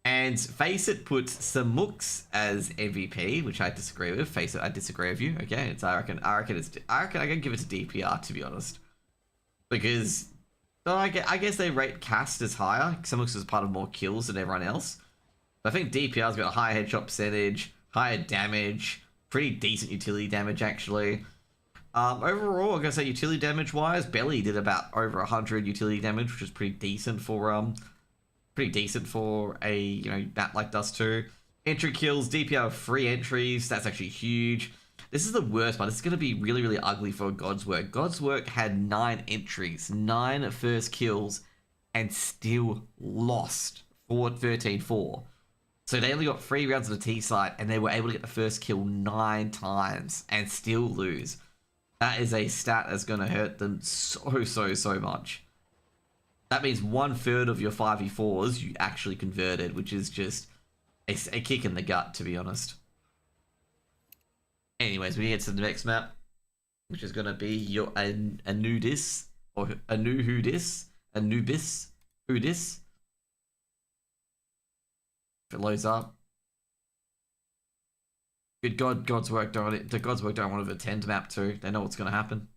And Face It puts Samux as MVP, which I disagree with. Face It, I disagree with you. Okay, I reckon I can give it to DPR, to be honest. Because, well, I guess they rate cast as higher. Samux is part of more kills than everyone else. But I think DPR's got a higher headshot percentage, higher damage, pretty decent utility damage, actually. Overall, I'm gonna say utility damage wise, Belly did about over 100 utility damage, which is pretty decent for a map like Dust 2. Entry kills, DPR 3 entries. That's actually huge. This is the worst part. This is gonna be really, really ugly for God's Work. God's Work had 9 entries, 9 first kills, and still lost for 13-4. So they only got 3 rounds of the T site, and they were able to get the first kill 9 times and still lose. That is a stat that's going to hurt them so much. That means 1/3 of your 5v4s you actually converted, which is just a kick in the gut, to be honest. Anyways, we get to the next map, which is going to be your Anubis, or Anubis. If it loads up. Good God, God's Work don't want to attend map 2. They know what's going to happen.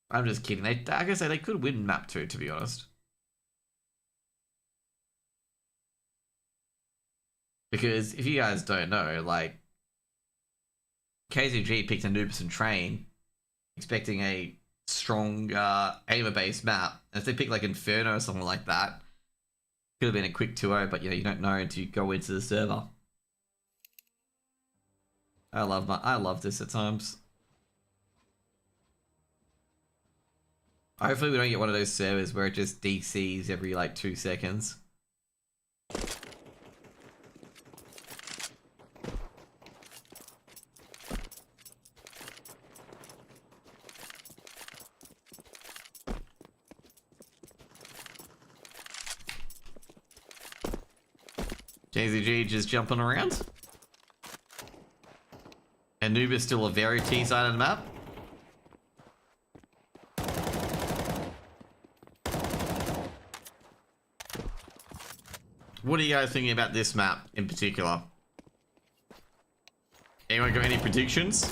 I'm just kidding. Like I say, they could win map 2, to be honest. Because if you guys don't know, like, KZG picked Anubis and Train, expecting a strong aimer-based map. And if they pick like Inferno or something like that, could have been a quick 2-0, but you don't know until you go into the server. I love this at times. Hopefully we don't get one of those servers where it just DCs every like 2 seconds. KZG just jumping around. Anubis still a very T-sided map. What are you guys thinking about this map in particular? Anyone got any predictions?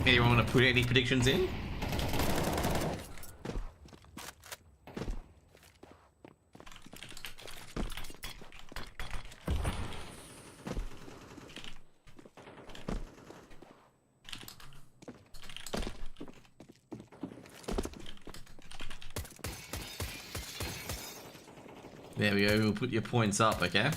Anyone want to put any predictions in? There we go, we'll put your points up, okay?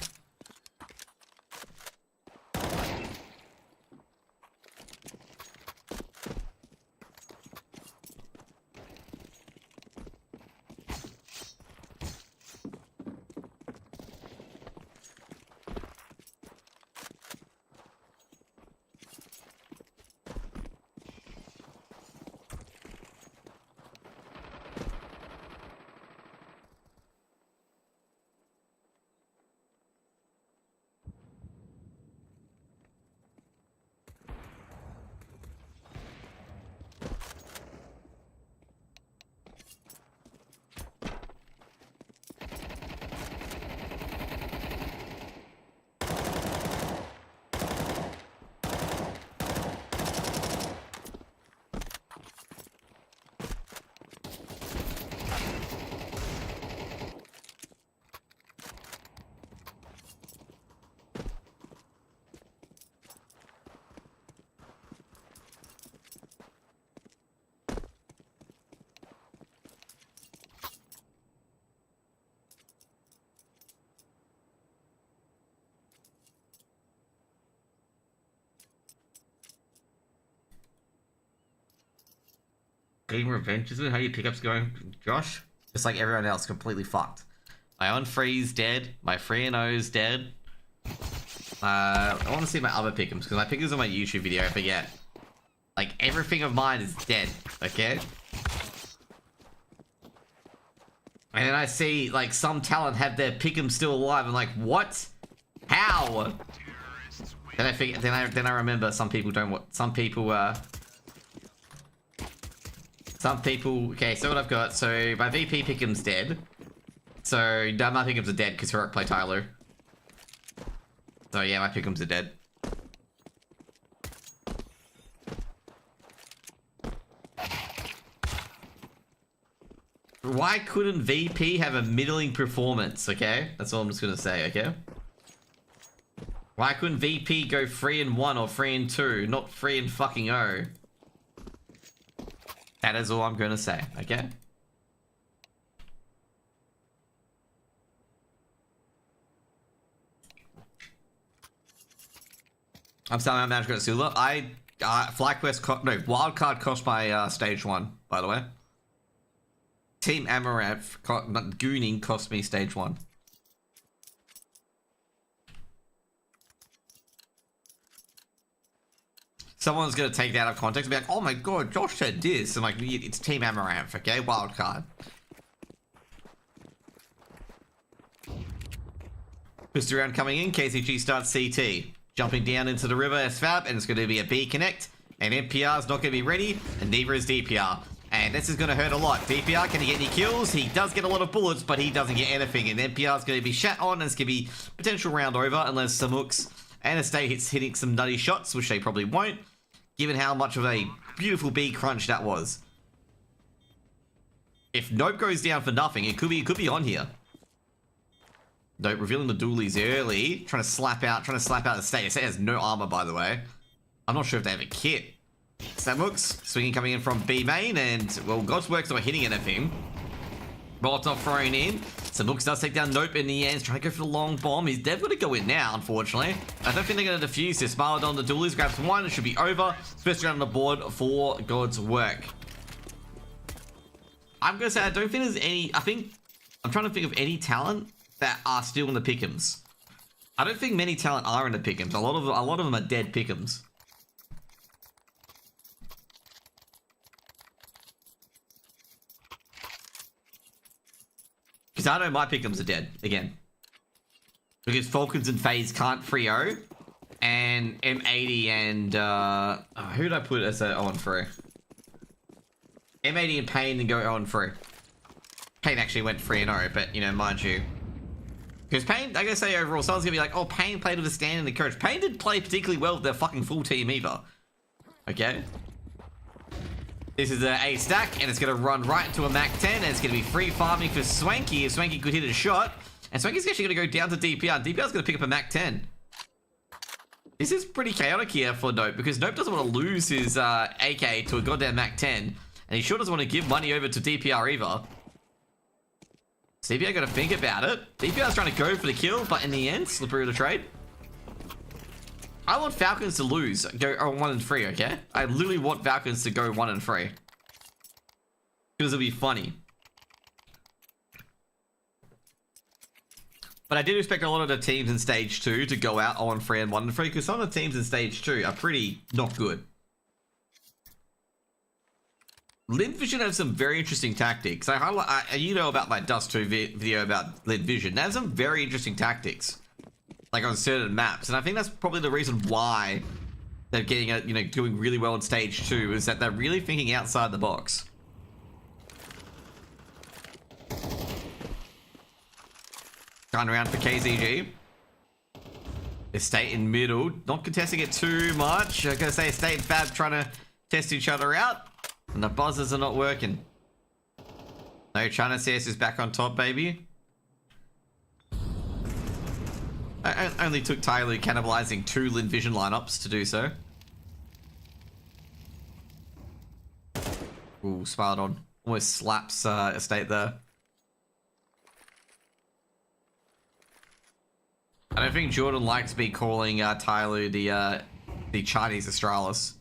Game revenge, isn't it? How your pickups going, Josh? Just like everyone else, completely fucked. My on free's dead. My 3-0's dead. I want to see my other pickums because my pickums on my YouTube video, I forget. Like everything of mine is dead. Okay. And then I see like some talent have their pick'em still alive. I'm like, what? How? Then I figure. Then I remember some people don't want. Some people. Okay, so what I've got. So my VP pick'em's dead. So no, my pick'ems are dead because Heroic play Tyler. So yeah, my pick'ems are dead. Why couldn't VP have a middling performance, okay? That's all I'm just gonna say, okay? Why couldn't VP go 3-1 or 3-2, not 3-0? That is all I'm gonna say, okay? I'm starting my Magic Sula. FlyQuest, no, Wildcard cost my stage 1, by the way. Team Amaranth, Gooning cost me stage 1. Someone's gonna take that out of context and be like, oh my god, Josh said this. I'm like, it's Team Amaranth, okay? Wildcard. First round coming in, KZG starts CT. Jumping down into the river SFAB, and it's going to be a B connect. And NPR is not going to be ready, and neither is DPR. And this is going to hurt a lot. DPR, can he get any kills? He does get a lot of bullets, but he doesn't get anything. And NPR is going to be shat on, and it's going to be potential round over, unless Samux and Estate hits hitting some nutty shots, which they probably won't, given how much of a beautiful B crunch that was. If Nope goes down for nothing, it could be on here. Nope, revealing the dualies early. Trying to slap out the state. Estate has no armor, by the way. I'm not sure if they have a kit. Samux, swinging coming in from B main, and, well, God's Work's not hitting anything. Molotov thrown in. Samux does take down Nope in the end. He's trying to go for the long bomb. He's dead going to go in now, unfortunately. I don't think they're going to defuse this. Marladon, the dualies, grabs one. It should be over. First round on the board for God's Work. I'm going to say I don't think there's any... I'm trying to think of any talent that are still in the pick'ems. I don't think many talent are in the pick'ems. A lot of them are dead pick'ems. Because I know my pick'ems are dead again. Because Falcons and FaZe can't 3-0, and M80 and who did I put as a 0-3? M80 and Pain and go 0-3. Pain actually went 3-0, but you know, mind you. Because Pain, I gotta say overall, someone's gonna be like, oh, Pain played with a stand and the coach. Pain didn't play particularly well with their fucking full team either. Okay? This is a stack, and it's gonna run right into a Mac 10, and it's gonna be free farming for Swanky if Swanky could hit a shot. And Swanky's actually gonna go down to DPR. DPR's gonna pick up a Mac 10. This is pretty chaotic here for Nope, because Nope doesn't want to lose his AK to a goddamn Mac 10, and he sure doesn't want to give money over to DPR either. So DPR got to think about it. DPR's trying to go for the kill, but in the end, slippery to trade. I want Falcons to lose, go 1-3, okay? I literally want Falcons to go 1-3. Because it'll be funny. But I did expect a lot of the teams in Stage 2 to go out 0-3 and 1-3, because some of the teams in Stage 2 are pretty not good. Lin Vision has some very interesting tactics. You know about my Dust 2 video about Lin Vision. They have some very interesting tactics, like on certain maps, and I think that's probably the reason why they're getting doing really well in Stage 2 is that they're really thinking outside the box. Going around for KZG. Estate in middle, not contesting it too much. I'm gonna say Estate and Fab trying to test each other out. And the buzzers are not working. No, China CS is back on top, baby. I only took Tyler cannibalizing 2 Lin Vision lineups to do so. Ooh, smiled on. Almost slaps Estate there. I don't think Jordan likes me calling Tyler the Chinese Astralis.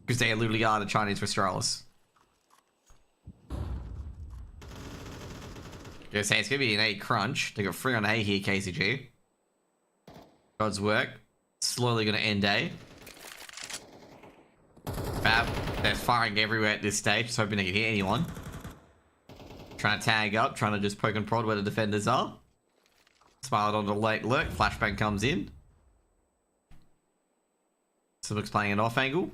Because they literally are the Chinese Astralis. Gonna say it's gonna be an A crunch. They got 3 on A here, KZG. God's work. Slowly gonna end A. Fab. They're firing everywhere at this stage, just hoping they can hit anyone. Trying to tag up, trying to just poke and prod where the defenders are. Smiled on the late lurk. Flashbang comes in. Silver's playing an off angle. And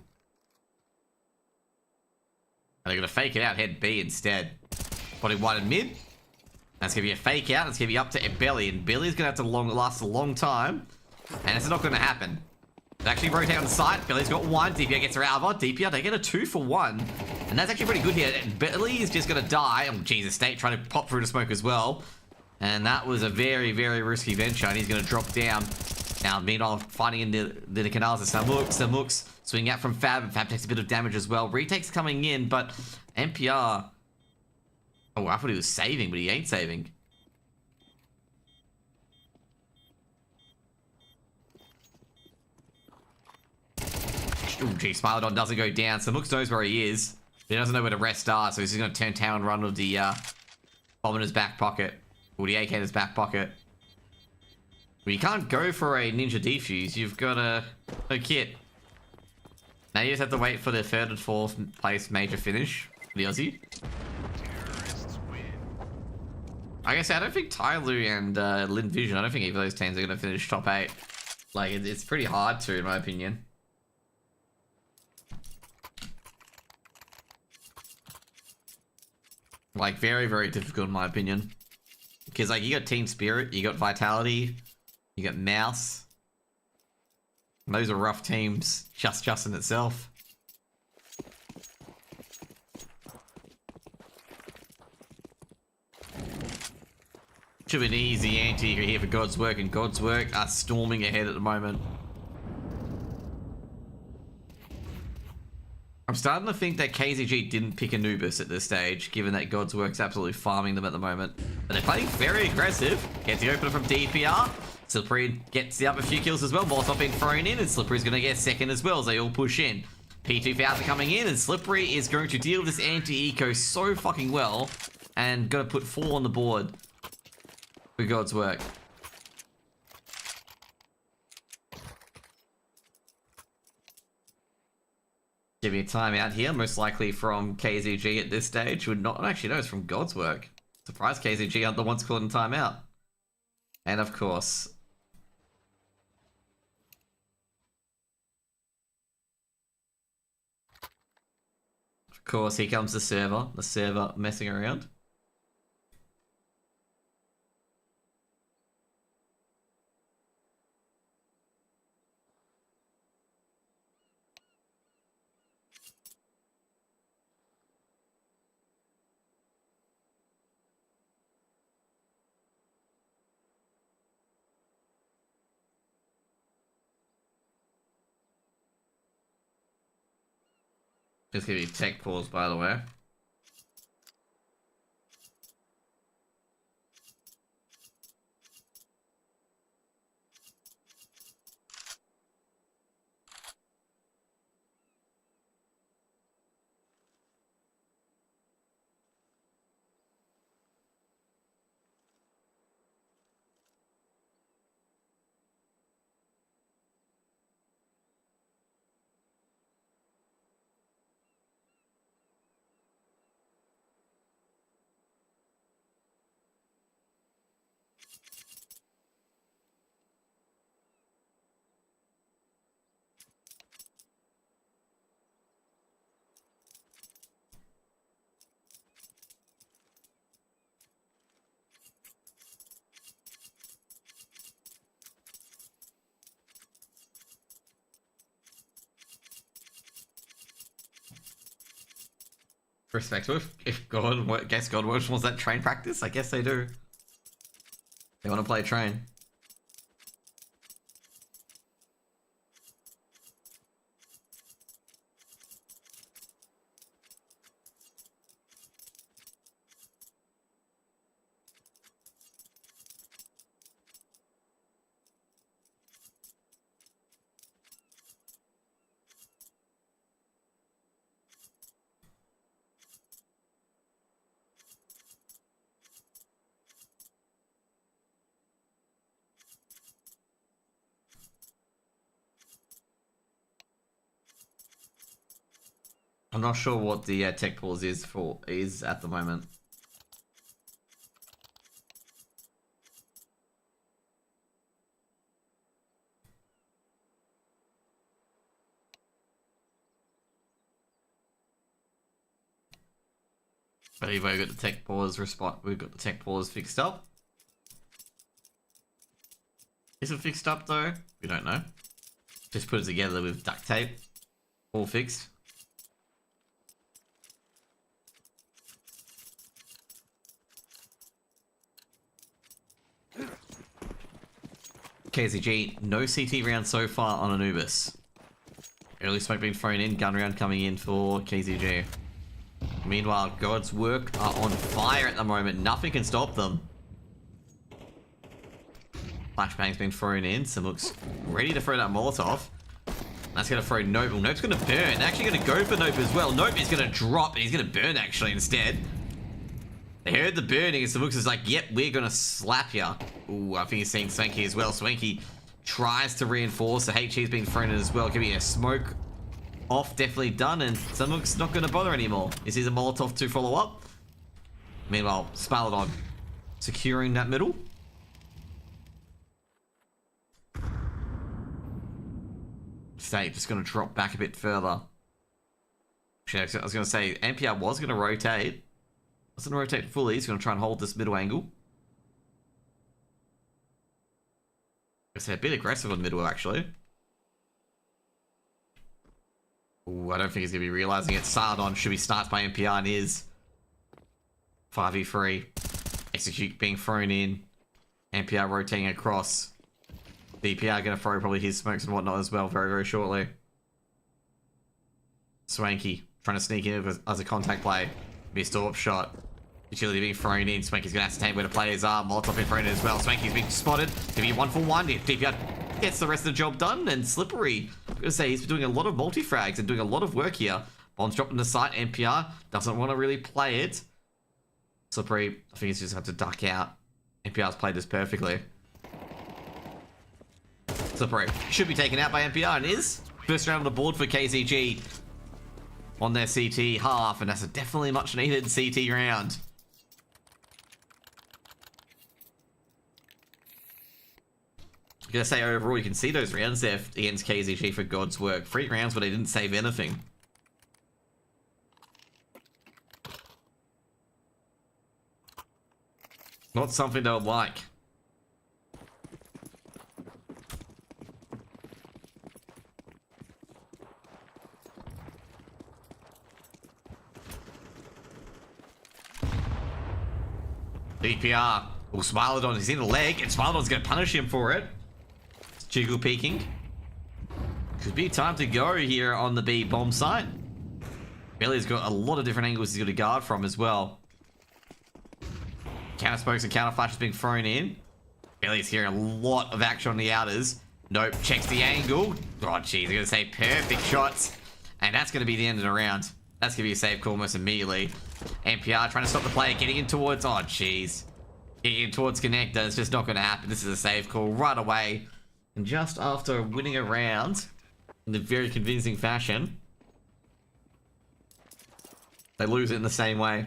they're going to fake it out, head B instead. Body one and mid. That's going to be a fake out. It's going to be up to Belly. And Belly's going to have to last a long time. And it's not going to happen. They actually rotate on the side. Belly's got 1. DPR gets her out of it. DPR, they get a 2 for 1. And that's actually pretty good here. Belly is just going to die. Oh, Jesus, State trying to pop through the smoke as well. And that was a very, very risky venture. And he's going to drop down. Now, meanwhile, fighting in the canals of Samux swinging out from Fab. And Fab takes a bit of damage as well. Retake's coming in, but NPR... Oh, I thought he was saving, but he ain't saving. Oh, gee, Smilodon doesn't go down. Samux knows where he is. He doesn't know where the rest are, so he's just going to turn tail and run with the bomb in his back pocket. Or the AK in his back pocket. But you can't go for a ninja defuse. You've got a kit. Now you just have to wait for the 3rd and 4th place major finish for the Aussie. Like I said, I don't think Tyloo and Lin Vision, I don't think either of those teams are going to finish top 8. Like, it's pretty hard to, in my opinion. Like, very, very difficult in my opinion. Because, like, you got Team Spirit, you got Vitality, you got Mouse. And those are rough teams, just in itself. Should be an easy anti here for God's Work, and God's Work are storming ahead at the moment. I'm starting to think that KZG didn't pick Anubis at this stage, given that God's Work's absolutely farming them at the moment. But they're playing very aggressive. Gets the opener from DPR. Slippery gets up a few kills as well. Ball's not being thrown in, and Slippery's going to get 2nd as well as they all push in. P2000 coming in, and Slippery is going to deal with this anti-eco so fucking well, and going to put 4 on the board for God's Work. Give me a timeout here, most likely from KZG at this stage. Would not actually know it's from God's Work. Surprised KZG aren't the ones calling a timeout. And of course, here comes the server messing around. Just give you tech pause, by the way. Respect if God, guess God wants that train practice. I guess they do. They want to play train. I'm not sure what the tech pause is at the moment. But anyway, we've got the tech pause we've got the tech pause fixed up. Is it fixed up though? We don't know. Just put it together with duct tape. All fixed. KZG, no CT round so far on Anubis. Early smoke being thrown in, gun round coming in for KZG. Meanwhile, God's work are on fire at the moment. Nothing can stop them. Flashbang's been thrown in. Samuk's ready to throw that Molotov. That's going to throw Nope. Well, Nope's going to burn. Actually going to go for Nope as well. Nope is going to drop, and he's going to burn actually instead. They heard the burning, and Samuk's is like, yep, we're going to slap ya. Ooh, I think he's seeing Swanky as well. Swanky tries to reinforce. The HE's been thrown in as well. Give me a smoke off, definitely done, and Samuk's not going to bother anymore. Is he a Molotov to follow up? Meanwhile, Spalladon securing that middle. State just going to drop back a bit further. Actually, I was going to say, NPR was going to rotate. Wasn't going to rotate fully. He's going to try and hold this middle angle. I say a bit aggressive on middle, actually. Ooh, I don't think he's going to be realizing it. Sardon should be started by NPR and is. 5v3. Execute being thrown in. NPR rotating across. DPR going to throw probably his smokes and whatnot as well very, very shortly. Swanky trying to sneak in as a contact play. Missed AWP shot. Utility being thrown in. Swanky's going to ascertain where the players are. Molotov being thrown in as well. Swanky's being spotted. Going to be 1-for-1. If DPR gets the rest of the job done, and Slippery, I'm going to say he's doing a lot of multi-frags and doing a lot of work here. Bombs dropped in the site. NPR doesn't want to really play it. Slippery, I think he's just had to duck out. NPR's played this perfectly. Slippery should be taken out by NPR and is. First round on the board for KZG on their CT half, and that's a definitely much needed CT round. I'm gonna say overall, you can see those rounds there against KZG for God's work. 3 rounds where they didn't save anything. Not something they would like. DPR will Smilodon. He's in the leg, and Smilodon's going to punish him for it. It's Jiggle peeking. Could be time to go here on the B bomb site. Billy's got a lot of different angles he's got to guard from as well. Counter smokes and counter flashes being thrown in. Billy's hearing a lot of action on the outers. Nope, checks the angle. Oh, jeez, I'm going to say perfect shots. And that's going to be the end of the round. That's going to be a save call almost immediately. NPR trying to stop the player, getting in towards... Oh, jeez. Getting in towards connector. It's just not going to happen. This is a save call right away. And just after winning a round in a very convincing fashion, they lose it in the same way.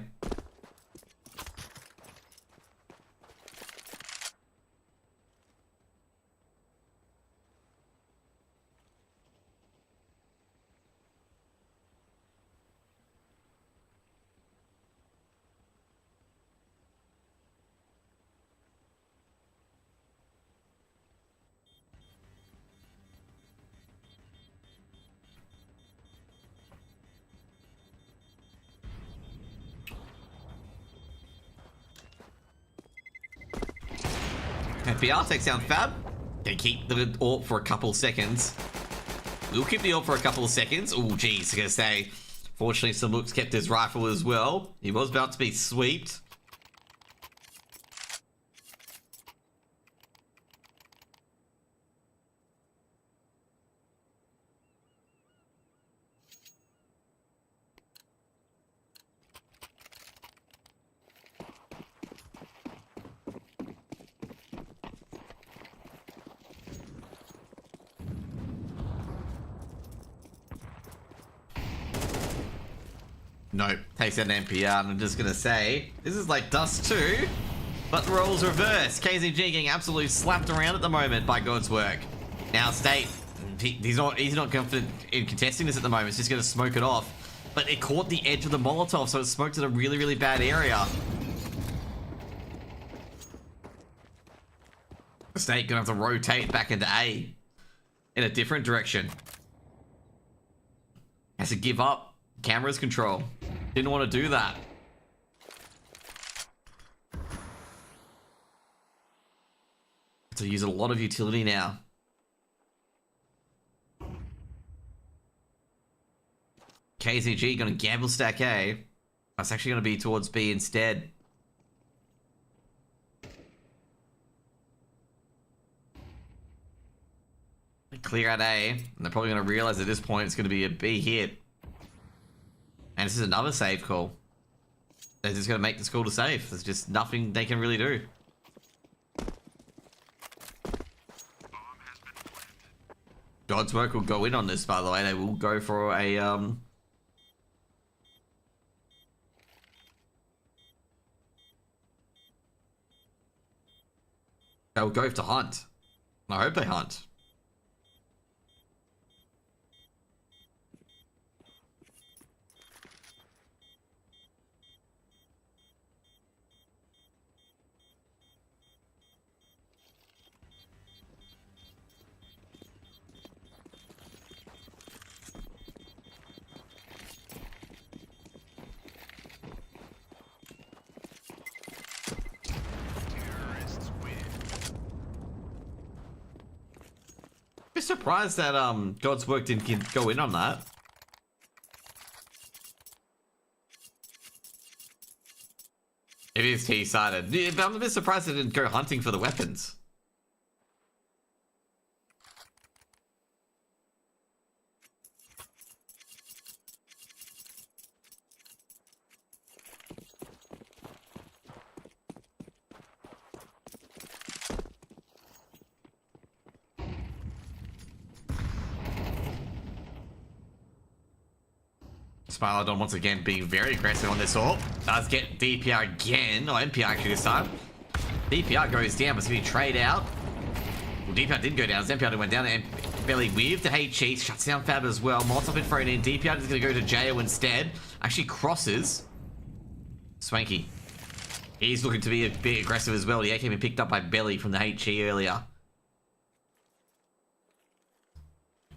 FBR takes down Fab. They keep the AWP for a couple seconds. We'll keep the AWP for a couple of seconds. Oh, geez, I'm going to say. Fortunately, Samuk's kept his rifle as well. He was about to be sweeped. Nope. Takes out an NPR, and I'm just gonna say, this is like Dust 2, but the roles reversed. KZG getting absolutely slapped around at the moment by God's work. Now State, he's not confident in contesting this at the moment. He's just gonna smoke it off. But it caught the edge of the Molotov, so it smoked at a really, really bad area. State gonna have to rotate back into A in a different direction. Has to give up camera's control. Didn't want to do that. To use a lot of utility now. KZG gonna gamble stack A. That's actually gonna be towards B instead. They clear out A, and they're probably gonna realize at this point it's gonna be a B hit. And this is another save call. They're just gonna make this call to save. There's just nothing they can really do. God's work will go in on this, by the way. They will go for a they'll go to hunt. I hope they hunt. Surprised that God's work didn't go in on that. It is T-sided. Yeah, but I'm a bit surprised they didn't go hunting for the weapons. Smilodon once again being very aggressive on this ult. Does get DPR again, or NPR actually this time. DPR goes down, but it's going to trade out. Well, DPR didn't go down, NPR went down and Belly with the HE, shuts down Fab as well. Molotov been thrown in, DPR is going to go to JO instead. Actually crosses. Swanky. He's looking to be a bit aggressive as well. The AK been picked up by Belly from the HE earlier.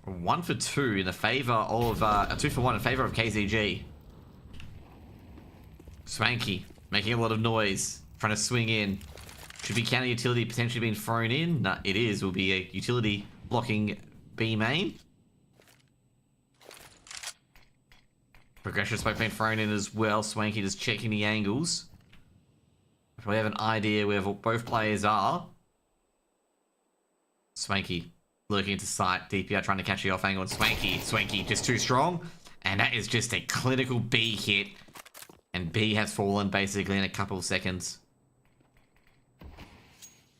1 for 2 in the favor of, 2 for 1 in favor of KZG. Swanky, making a lot of noise, trying to swing in. Should be counter utility potentially being thrown in. No, it is. Will be a utility blocking B main. Progression smoke being thrown in as well. Swanky just checking the angles. Probably have an idea where both players are. Swanky looking into sight. DPR trying to catch the off angle. And Swanky just too strong. And that is just a clinical B hit. And B has fallen basically in a couple of seconds.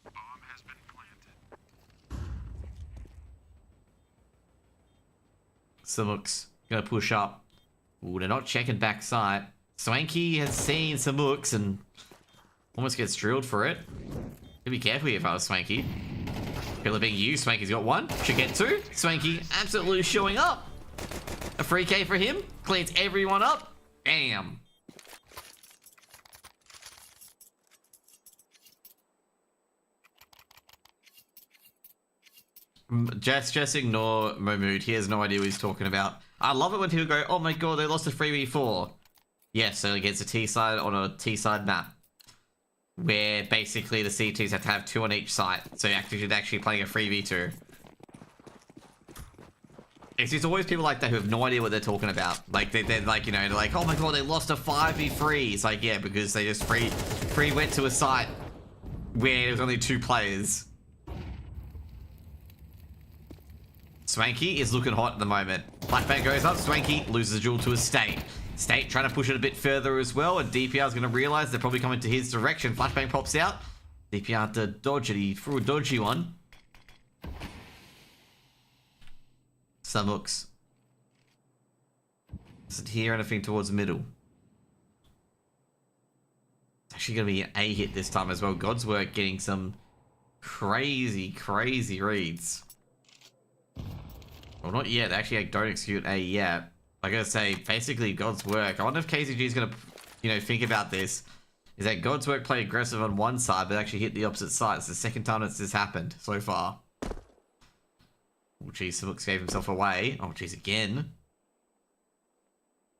Bomb has been planted. Samuk's gonna push up. Ooh, they're not checking backside. Swanky has seen Samuk's and almost gets drilled for it. Gotta be careful here if I was Swanky. People are being used. Swanky's got one. Should get two. Swanky absolutely showing up. A free K for him. Cleans everyone up. Bam. Just ignore Momood. He has no idea what he's talking about. I love it when people go, oh my god, they lost a 3v4. Yes, so against a T-side on a T-side map. Where basically the C2s have to have 2 on each side. So you're actually playing a 3v2. It's just always people like that who have no idea what they're talking about. Like, they're like, you know, they're like, oh my god, they lost a 5v3. It's like, yeah, because they just free went to a site where there was only 2 players. Swanky is looking hot at the moment. Flashbang goes up, Swanky loses a duel to a State. State trying to push it a bit further as well, and DPR is going to realize they're probably coming to his direction. Flashbang pops out. DPR had to dodge it. He threw a dodgy one. Some hooks. Doesn't hear anything towards middle. It's actually going to be an A hit this time as well. God's Work getting some crazy reads. Well, not yet. They actually don't execute A yet. I gotta say, basically, God's Work. I wonder if KZG is going to, you know, think about this. Is that God's Work play aggressive on one side, but actually hit the opposite side. It's the second time that's this happened so far. Oh, geez, Simux gave himself away. Oh, geez, again.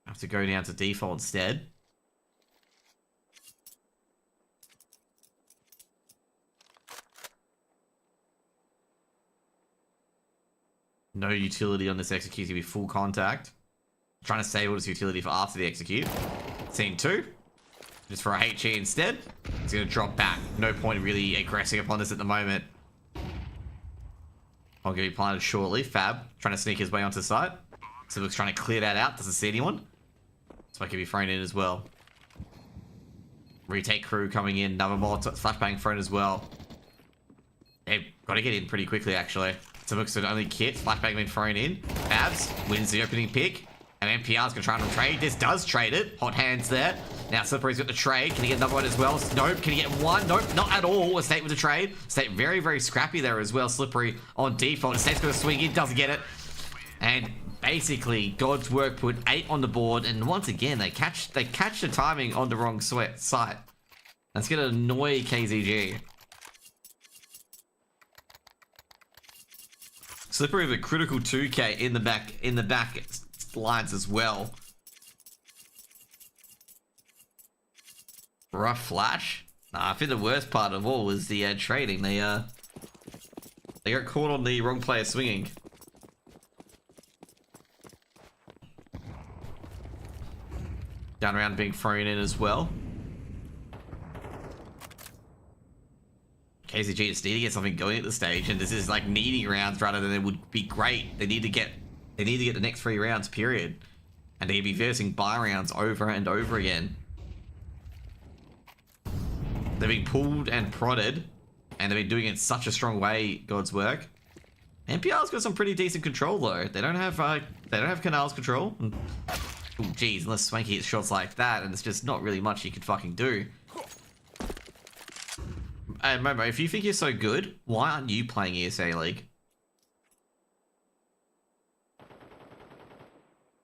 Have to go down to default instead. No utility on this execute to be full contact. Trying to save all this utility for after the execute. Scene 2. Just for a HE instead. It's going to drop back. No point really aggressing upon this at the moment. I'll get you planted shortly. Fab. Trying to sneak his way onto site. Simux trying to clear that out. Doesn't see anyone. So I can be thrown in as well. Retake crew coming in. Another more flashbang thrown as well. They've got to get in pretty quickly actually. Simux would only kit. Flashbang being thrown in. Fabs wins the opening pick. And MPR's going to try and trade. This does trade it. Hot hands there. Now Slippery's got the trade. Can he get another one as well? Nope. Can he get one? Nope. Not at all. Estate with the trade. Estate very scrappy there as well. Slippery on default. Estate's going to swing in. Doesn't get it. And basically, God's Work put 8 on the board. And once again, they catch the timing on the wrong site. That's going to annoy KZG. Slippery with a critical 2k in the back lines as well. Rough flash. Nah, I think the worst part of all was the trading. They got caught on the wrong player swinging. Down around being thrown in as well. KZG just need to get something going at the stage, and this is like needing rounds rather than it would be great. They need to get the next 3 rounds, period. And they'd be versing buy rounds over and over again. They're being pulled and prodded, and they've been doing it in such a strong way, God's Work. NPR's got some pretty decent control though. They don't have Canal's control. Oh geez, unless Swanky hits shots like that, and it's just not really much he could fucking do. And Momo, if you think you're so good, why aren't you playing ESEA League?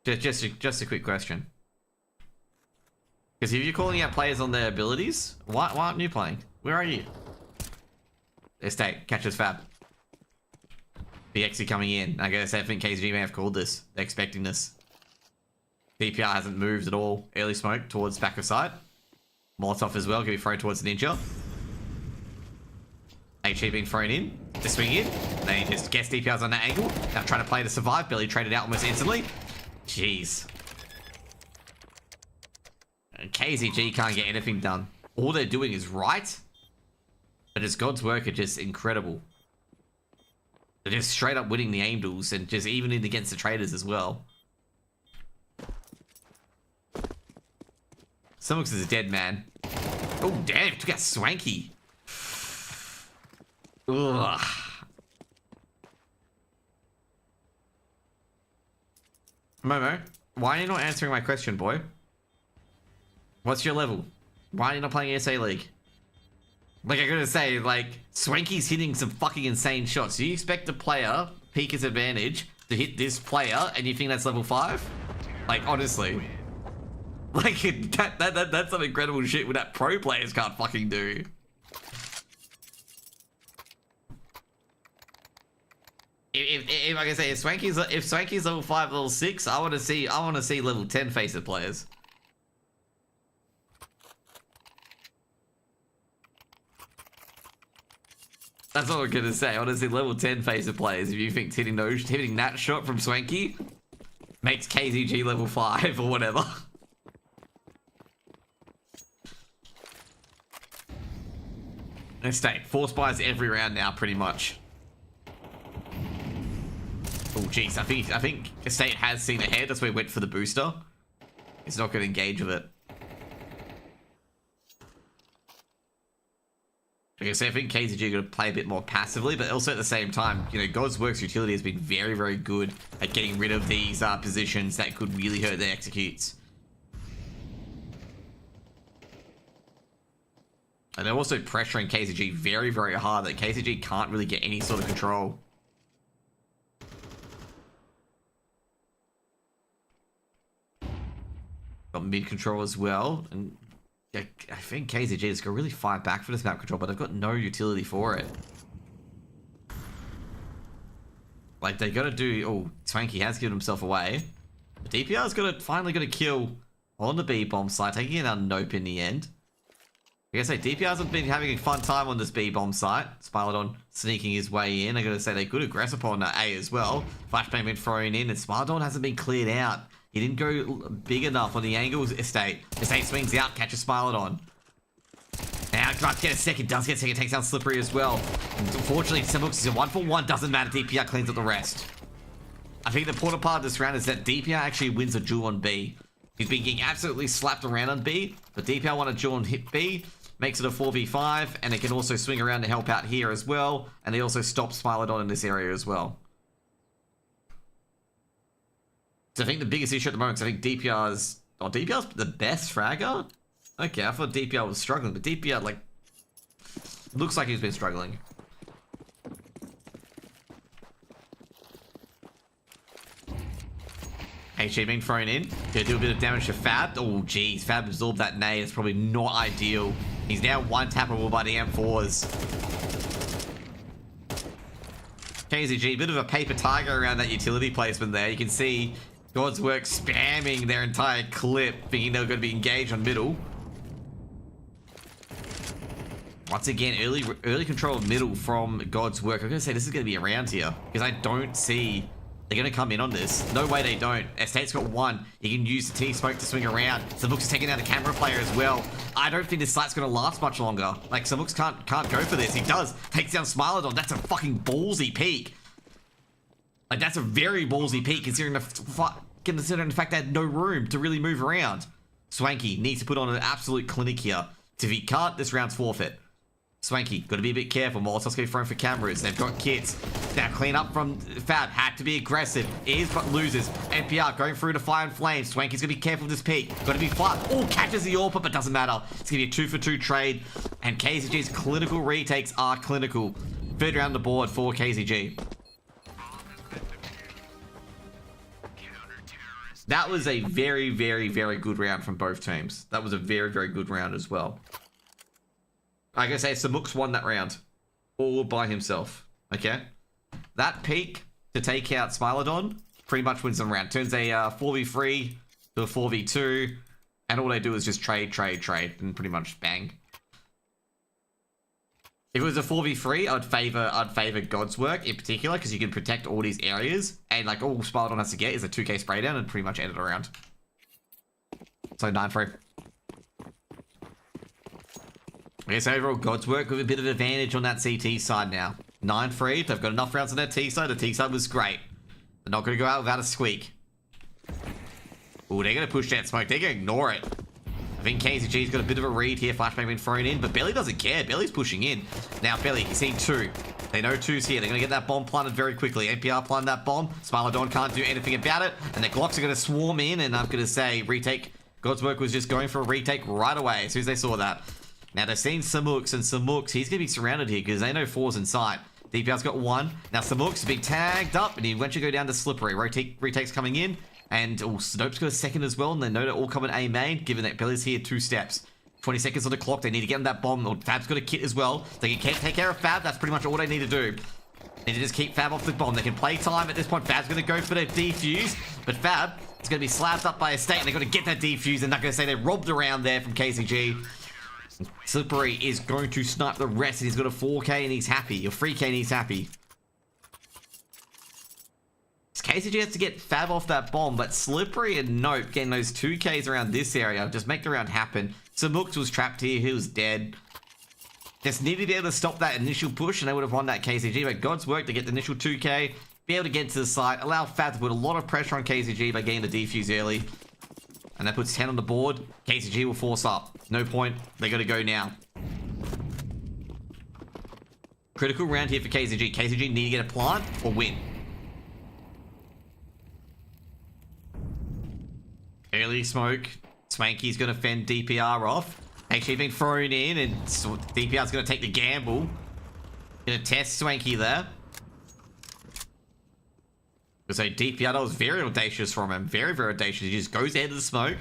Just a quick question. Because if you're calling out players on their abilities, why aren't you playing? Where are you? Estate catches Fab. BXC coming in. I guess I think KZG may have called this. They're expecting this. DPR hasn't moved at all. Early smoke towards back of site. Molotov as well can be thrown towards Ninja. HE being thrown in. To swing in. They just guess DPR's on that angle. Now trying to play to survive. Billy traded out almost instantly. Jeez. And KZG can't get anything done. All they're doing is right. But it's God's Work are just incredible. They're just straight up winning the aim duels and just even in against the traders as well. Simux is a dead man. Oh damn, took out Swanky. Ugh. Momo, why are you not answering my question, boy? What's your level? Why are you not playing ESEA League? Like, I'm gonna say, like, Swanky's hitting some fucking insane shots. Do you expect a player, peak his advantage, to hit this player, and you think that's level 5? Like, honestly. Like, that's some incredible shit that pro players can't fucking do. If like I say, if Swanky's level 5, level 6, I wanna see level 10 face-it players. That's all I'm gonna say. Honestly, level 10 face-it players. If you think hitting that shot from Swanky makes KZG level 5 or whatever. Estate force buys every round now, pretty much. Oh jeez, I think Estate has seen ahead. That's why he went for the booster. He's not gonna engage with it. Like I say, I think KZG are going to play a bit more passively, but also at the same time, you know, God's Work's utility has been very, very good at getting rid of these positions that could really hurt their executes. And they're also pressuring KZG very, very hard that KZG can't really get any sort of control. Got mid control as well. And yeah, I think KZG is going to really fight back for this map control, but they've got no utility for it. Like, they got to do... Oh, Swanky has given himself away. But DPR's finally got to kill on the B bomb site, taking it out Nope in the end. I gotta say, DPR's have been having a fun time on this B bomb site. Smilodon sneaking his way in. I gotta say, they could aggress upon A as well. Flashbang been thrown in, and Smilodon hasn't been cleared out. He didn't go big enough on the angles estate. Estate swings out, catches Smilodon. Now, about to get a second, does get a second, takes down Slippery as well. Unfortunately, Simux is a 1-for-1, doesn't matter. DPR cleans up the rest. I think the important part of this round is that DPR actually wins a duel on B. He's been getting absolutely slapped around on B, but DPR won a duel on hit B, makes it a 4v5, and it can also swing around to help out here as well, and they also stop Smilodon in this area as well. So I think the biggest issue at the moment is I think DPR's the best fragger? Okay, I thought DPR was struggling, but DPR, like, looks like he's been struggling. HG being thrown in. Gonna do a bit of damage to Fab. Oh, geez. Fab absorbed that nade. It's probably not ideal. He's now one-tappable by the M4s. KZG, bit of a paper tiger around that utility placement there. You can see God's Work spamming their entire clip, thinking they're going to be engaged on middle. Once again, early control of middle from God's Work. I'm going to say this is going to be around here, because I don't see... They're going to come in on this. No way they don't. Estate's got one. He can use the T-Smoke to swing around. Samux is taking out a camera player as well. I don't think this site's going to last much longer. Like, Samux can't go for this. He does. Takes down Smilodon. That's a fucking ballsy peek. Like, that's a very ballsy peek considering the fact they had no room to really move around. Swanky needs to put on an absolute clinic here. If he can't, this round's forfeit. Swanky, got to be a bit careful. Molotov's going to be thrown for cameras. They've got kits. Now clean up from Fab. Had to be aggressive. Is but loses. NPR going through to Fire and Flame. Swanky's going to be careful with this peak. Got to be flat. Oh, catches the AWP, but doesn't matter. It's going to be a 2-for-2 trade. And KZG's clinical retakes are clinical. Third round the board for KZG. That was a very, very, very good round from both teams. That was a very, very good round as well. Like I say, Samux won that round. All by himself. Okay? That peak to take out Smilodon pretty much wins the round. Turns a 4v3 to a 4v2. And all they do is just trade, and pretty much bang. If it was a 4v3, I'd favor God's Work in particular, because you can protect all these areas. And like all Smilodon has to get is a 2k spray down and pretty much end it around. So 9-3. I guess overall, God's Work with a bit of advantage on that CT side now. 9-3, they've got enough rounds on their T side. The T side was great. They're not going to go out without a squeak. Oh, they're going to push that smoke. They're going to ignore it. I think KZG's got a bit of a read here. Flashbang been thrown in, but Belly doesn't care. Belly's pushing in. Now, Belly, he's seen two. They know two's here. They're going to get that bomb planted very quickly. NPR planted that bomb. Smilodon can't do anything about it. And the Glocks are going to swarm in, and I'm going to say retake. God's Work was just going for a retake right away as soon as they saw that. Now, they've seen Samux, and Samux, he's going to be surrounded here because they know four's in sight. DPR's got one. Now, Samux is being tagged up, and he eventually go down to Slippery. Retake's coming in, and Snope's got a second as well, and they know they're all coming A main, given that Belly's here 2 steps. 20 seconds on the clock. They need to get him that bomb. Fab's got a kit as well. They can take care of Fab. That's pretty much all they need to do. Need to just keep Fab off the bomb. They can play time at this point. Fab's going to go for their defuse, but Fab is going to be slapped up by Estate, and they're going to get that defuse, and they're going to say they're robbed around there from KZG. Slippery is going to snipe the rest, and he's got a 4k and he's happy. Or 3k and he's happy. KZG has to get Fab off that bomb, but Slippery and Nope getting those 2ks around this area just make the round happen. Samux was trapped here, he was dead. Just needed to be able to stop that initial push and they would have won that KZG, but God's Work to get the initial 2k, be able to get to the site, allow Fab to put a lot of pressure on KZG by getting the defuse early. And that puts 10 on the board. KZG will force up. No point. They got to go now. Critical round here for KZG. KZG need to get a plant or win. Early smoke. Swanky's going to fend DPR off. HG been thrown in, and DPR's going to take the gamble. Going to test Swanky there. So DPR, that was very audacious from him. Very, very audacious. He just goes ahead of the smoke.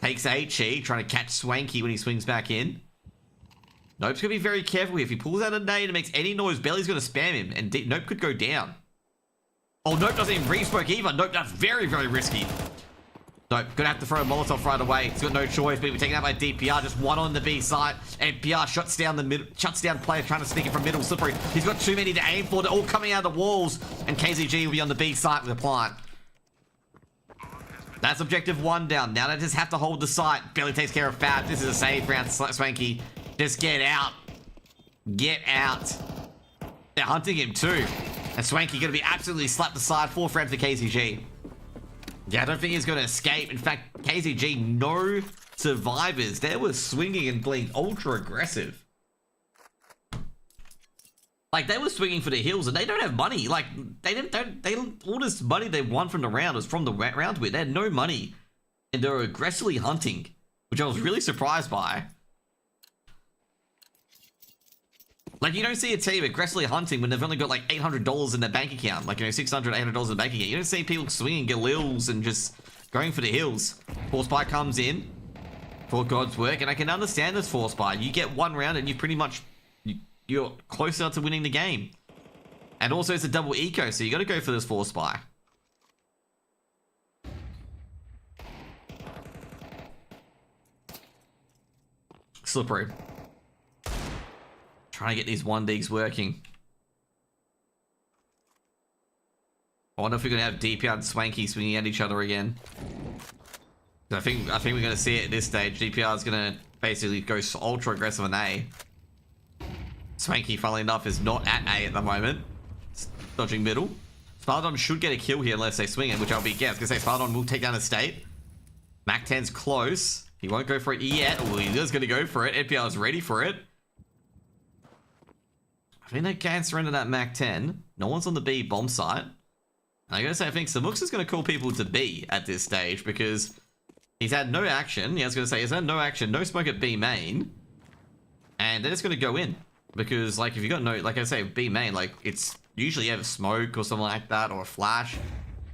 Takes HE, trying to catch Swanky when he swings back in. Nope's going to be very careful here. If he pulls out a nade and makes any noise, Belly's going to spam him, and Nope could go down. Oh, Nope doesn't even re-smoke either. Nope, that's very, very risky. Nope, gonna have to throw a Molotov right away. He's got no choice, but we're taken out by DPR. Just one on the B side. NPR shuts down the middle, shuts down player trying to sneak it from middle. Slippery. He's got too many to aim for. They're all coming out of the walls, and KZG will be on the B site with a plant. That's objective 1 down. Now they just have to hold the site. Belly takes care of Fab. This is a save round, Swanky. Just get out. Get out. They're hunting him too. And Swanky gonna be absolutely slapped aside. 4 frames for KZG. Yeah, I don't think he's gonna escape. In fact, KZG, no survivors. They were swinging and being ultra aggressive. Like, they were swinging for the hills, and they don't have money. Like, all this money they won from the round was from the round win. They had no money, and they were aggressively hunting, which I was really surprised by. Like, you don't see a team aggressively hunting when they've only got like $800 in their bank account. Like, you know, $600, $800 in the bank account. You don't see people swinging Galils and just going for the hills. Force buy comes in for God's work, and I can understand this force buy. You get 1 round and you pretty much, you're closer to winning the game. And also it's a double eco, so you got to go for this force buy. Slippery. Trying to get these 1Ds working. I wonder if we're going to have DPR and Swanky swinging at each other again. I think we're going to see it at this stage. DPR is going to basically go ultra aggressive on A. Swanky, funnily enough, is not at A at the moment. It's dodging middle. Spardon should get a kill here unless they swing it, which I'll be guessed. Because Spardon will take down a state. Mac 10's close. He won't go for it yet. Oh, he is going to go for it. NPR is ready for it. I think they can surrender that Mac 10. No one's on the B bomb site. And I gotta say, I think Samux is going to call people to B at this stage because he's had no action. Yeah, I was going to say, he's had no action, no smoke at B main. And they're just going to go in. Because, like, if you got no, like I say, B main, like, it's usually you have a smoke or something like that, or a flash. You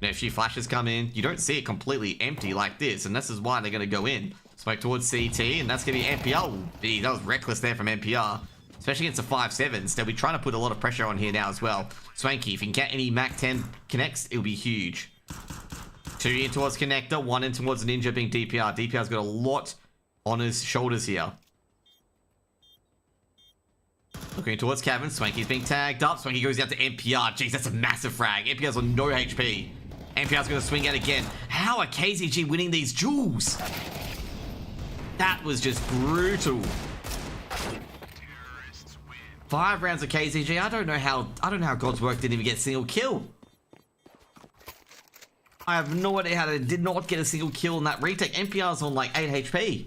know, if a few flashes come in, you don't see it completely empty like this. And this is why they're going to go in. Smoke towards CT, and that's going to be NPR. Oh, that was reckless there from NPR. Especially against the 5-7s. They'll be trying to put a lot of pressure on here now as well. Swanky, if you can get any Mac 10 connects, it'll be huge. 2 in towards connector, 1 in towards Ninja being DPR. DPR's got a lot on his shoulders here. Looking towards Kevin. Swanky's being tagged up. Swanky goes down to NPR. Jeez, that's a massive frag. NPR's on no HP. NPR's going to swing out again. How are KZG winning these duels? That was just brutal. 5 rounds of KZG. I don't know how God's work didn't even get a single kill. I have no idea how they did not get a single kill in that retake. NPR's on like 8 HP.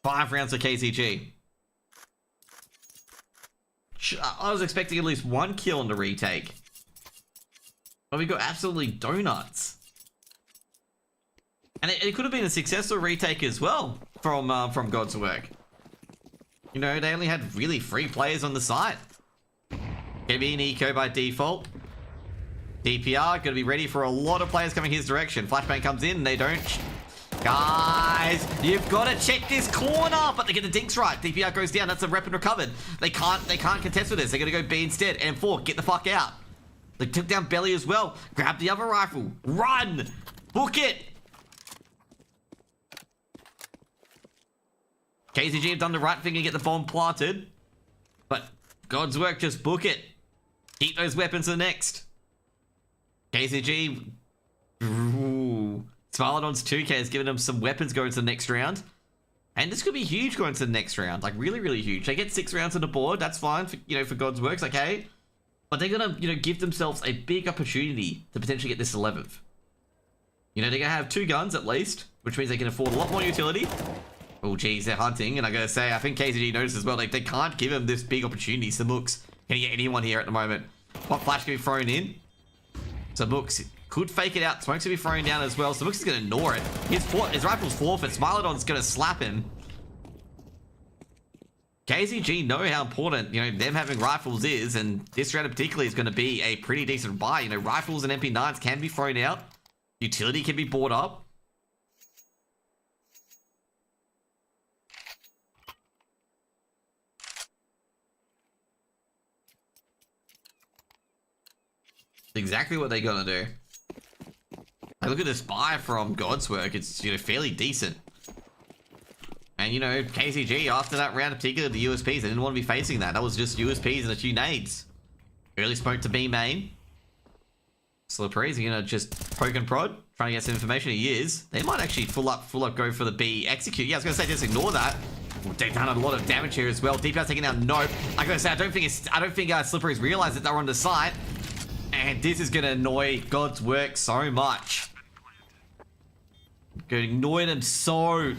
5 rounds of KZG. I was expecting at least 1 kill in the retake. But we got absolutely donuts. And it could have been a successful retake as well from God's work. You know, they only had really 3 players on the site. Gonna be an eco by default. DPR gonna be ready for a lot of players coming his direction. Flashbang comes in and they don't. Guys, you've got to check this corner, but they get the dinks right. DPR goes down. That's a rep and recovered. They can't contest with this. They're gonna go B instead. M4, get the fuck out. They took down Belly as well. Grab the other rifle. Run. Book it. KZG have done the right thing and get the bomb planted. But God's work, just book it. Keep those weapons to the next. KZG. Smilodon's 2K has given them some weapons going to the next round. And this could be huge going to the next round. Like, really, really huge. They get 6 rounds on the board. That's fine, for, you know, for God's works, okay? But they're going to, you know, give themselves a big opportunity to potentially get this 11th. You know, they're going to have 2 guns at least, which means they can afford a lot more utility. Oh, geez, they're hunting. And I gotta say, I think KZG noticed as well, like, they can't give him this big opportunity. Samux, can he get anyone here at the moment? What flash can be thrown in? Samux Could fake it out. Smoke's gonna be thrown down as well. Smoke's is gonna ignore it. His rifle's forfeit. Smilodon's gonna slap him. KZG know how important, them having rifles is, and this round in particular is going to be a pretty decent buy. Rifles and MP9s can be thrown out. Utility can be bought up. Exactly what they're going to do. Hey, look at this buy from God's Work. It's, fairly decent. And, KZG, after that round in particular, the USPs, they didn't want to be facing that. That was just USPs and a few nades. Early smoke to B main. Slippery's, just poke and prod, trying to get some information. He is. They might actually full up, go for the B execute. Yeah, I was going to say, just ignore that. Well, they've done a lot of damage here as well. DPR's taking down Nope. I gotta say, I don't think Slippery's realized that they were on the site. And this is going to annoy God's Work so much. Gonna annoy them so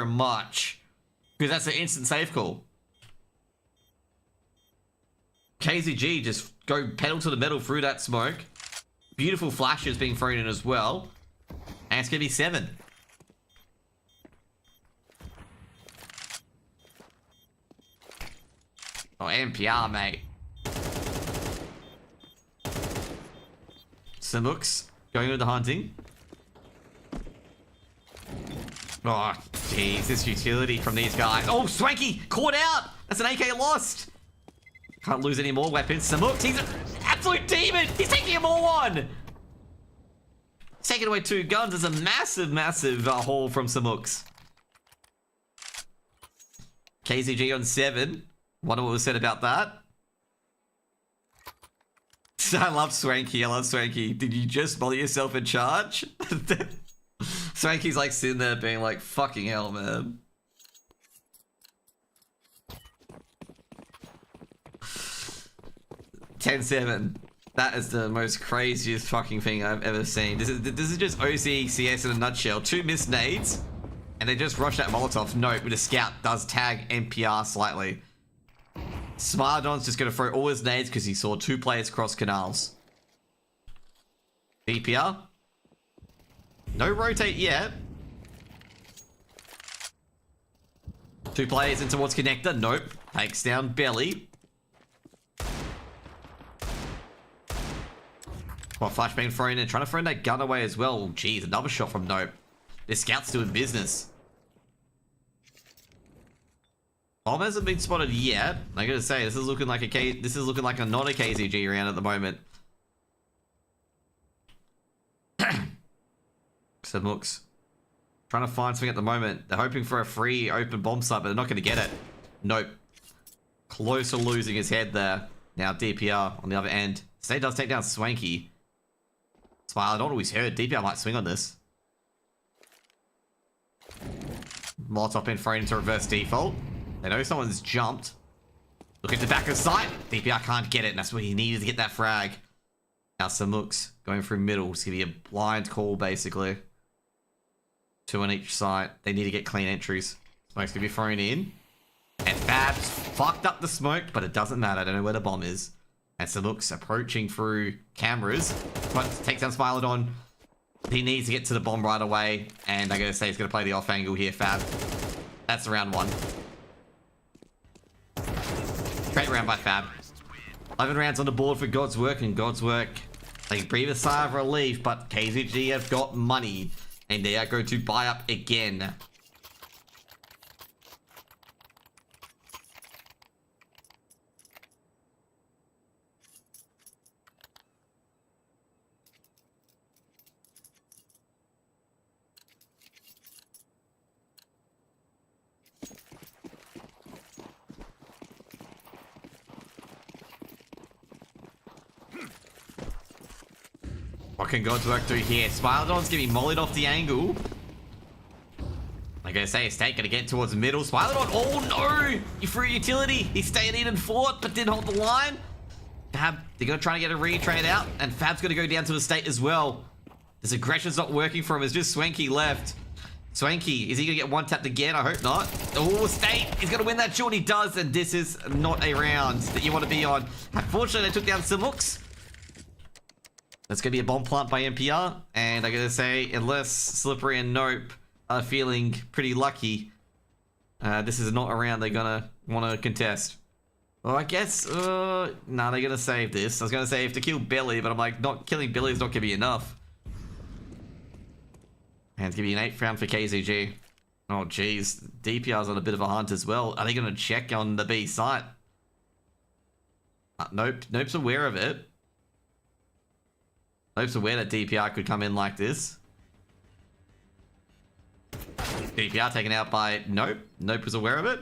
much. Because that's an instant safe call. KZG just go pedal to the metal through that smoke. Beautiful flashes being thrown in as well. And it's gonna be 7. Oh, NPR, mate. Samux going into the hunting. Oh, jeez, this utility from these guys. Oh, Swanky caught out. That's an AK lost. Can't lose any more weapons. Samux, he's an absolute demon. He's taking them all on. He's taking away 2 guns. There's a massive haul from Samux. KZG on 7. Wonder what was said about that. I love Swanky. Did you just molly yourself in charge? Swanky's like sitting there being like, fucking hell, man. $10-7. That is the most craziest fucking thing I've ever seen. This is just OCCS in a nutshell. 2 missed nades, and they just rush that Molotov. Nope, with a scout does tag NPR slightly. Smilodon's just going to throw all his nades because he saw 2 players cross canals. DPR. No rotate yet. 2 players in towards connector. Nope. Takes down Belly. Well, flash being thrown in. Trying to throw that gun away as well. Jeez, another shot from Nope. This scout's doing business. Bomb hasn't been spotted yet. I gotta say, this is looking like a not a KZG round at the moment. Samux trying to find something at the moment. They're hoping for a free open bomb site, but they're not going to get it. Nope. Close to losing his head there. Now DPR on the other end. State does take down Swanky. Smile, I don't always heard. DPR might swing on this. Molotov been thrown into reverse default. They know someone's jumped. Look at the back of sight. DPR can't get it, and that's what he needed to get that frag. Now Samux going through middle. It's going to be a blind call, basically. 2 on each side. They need to get clean entries. Smoke's going to be thrown in. And Fab's fucked up the smoke, but it doesn't matter. I don't know where the bomb is. And Samux approaching through cameras. But takes down Smilodon. He needs to get to the bomb right away. And I gotta say, he's going to play the off angle here, Fab. That's round 1. Great round by Fab. 11 rounds on the board for God's Work, and God's Work, they breathe a sigh of relief, but KZG have got money, and they are going to buy up again. What can God's Work do here? Smilodon's gonna be mollied off the angle. I gotta say, Estate gonna get towards the middle. Smilodon, oh no! He threw utility. He stayed in and fought, but didn't hold the line. Fab, they're gonna try to get a retrade out, and Fab's gonna go down to Estate as well. This aggression's not working for him. It's just Swanky left. Swanky, is he gonna get one tapped again? I hope not. Oh, Estate, he's gonna win that shot. He does, and this is not a round that you want to be on. Unfortunately, they took down Samux. That's going to be a bomb plant by NPR. And I gotta say, unless Slippery and Nope are feeling pretty lucky, this is not a round they're gonna want to contest. Well, I guess, nah, they're gonna save this. I was gonna say if to kill Billy, but I'm like, not killing Billy is not gonna be enough. And it's gonna be an 8th round for KZG. Oh, jeez. DPR's on a bit of a hunt as well. Are they gonna check on the B site? Nope. Nope's aware of it. Nope's aware that DPR could come in like this. DPR taken out by Nope. Nope was aware of it.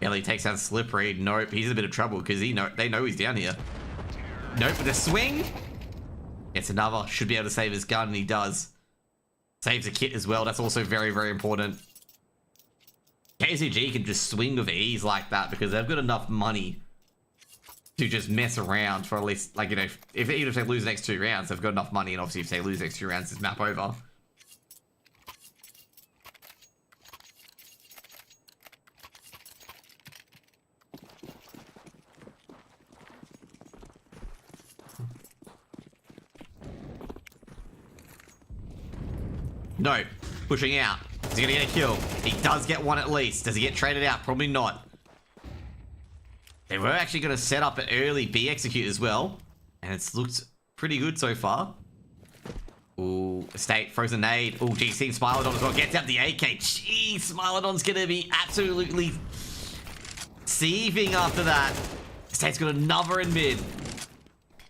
Ellie takes down Slippery. Nope, he's in a bit of trouble because they know he's down here. Nope with a swing. It's another. Should be able to save his gun, and he does. Saves a kit as well. That's also very, very important. KZG can just swing with ease like that because they've got enough money to just mess around for at least, like, you know, even if they lose the next 2 rounds, they've got enough money, and obviously if they lose the next 2 rounds, it's map over. No, pushing out. Is he gonna get a kill? He does get one at least. Does he get traded out? Probably not. They were actually gonna set up an early B execute as well, and it's looked pretty good so far. Ooh, Estate, frozen nade. Ooh, GC Smilodon as well. Gets out the AK. Jeez, Smilodon's gonna be absolutely seething after that. Estate's got another in mid.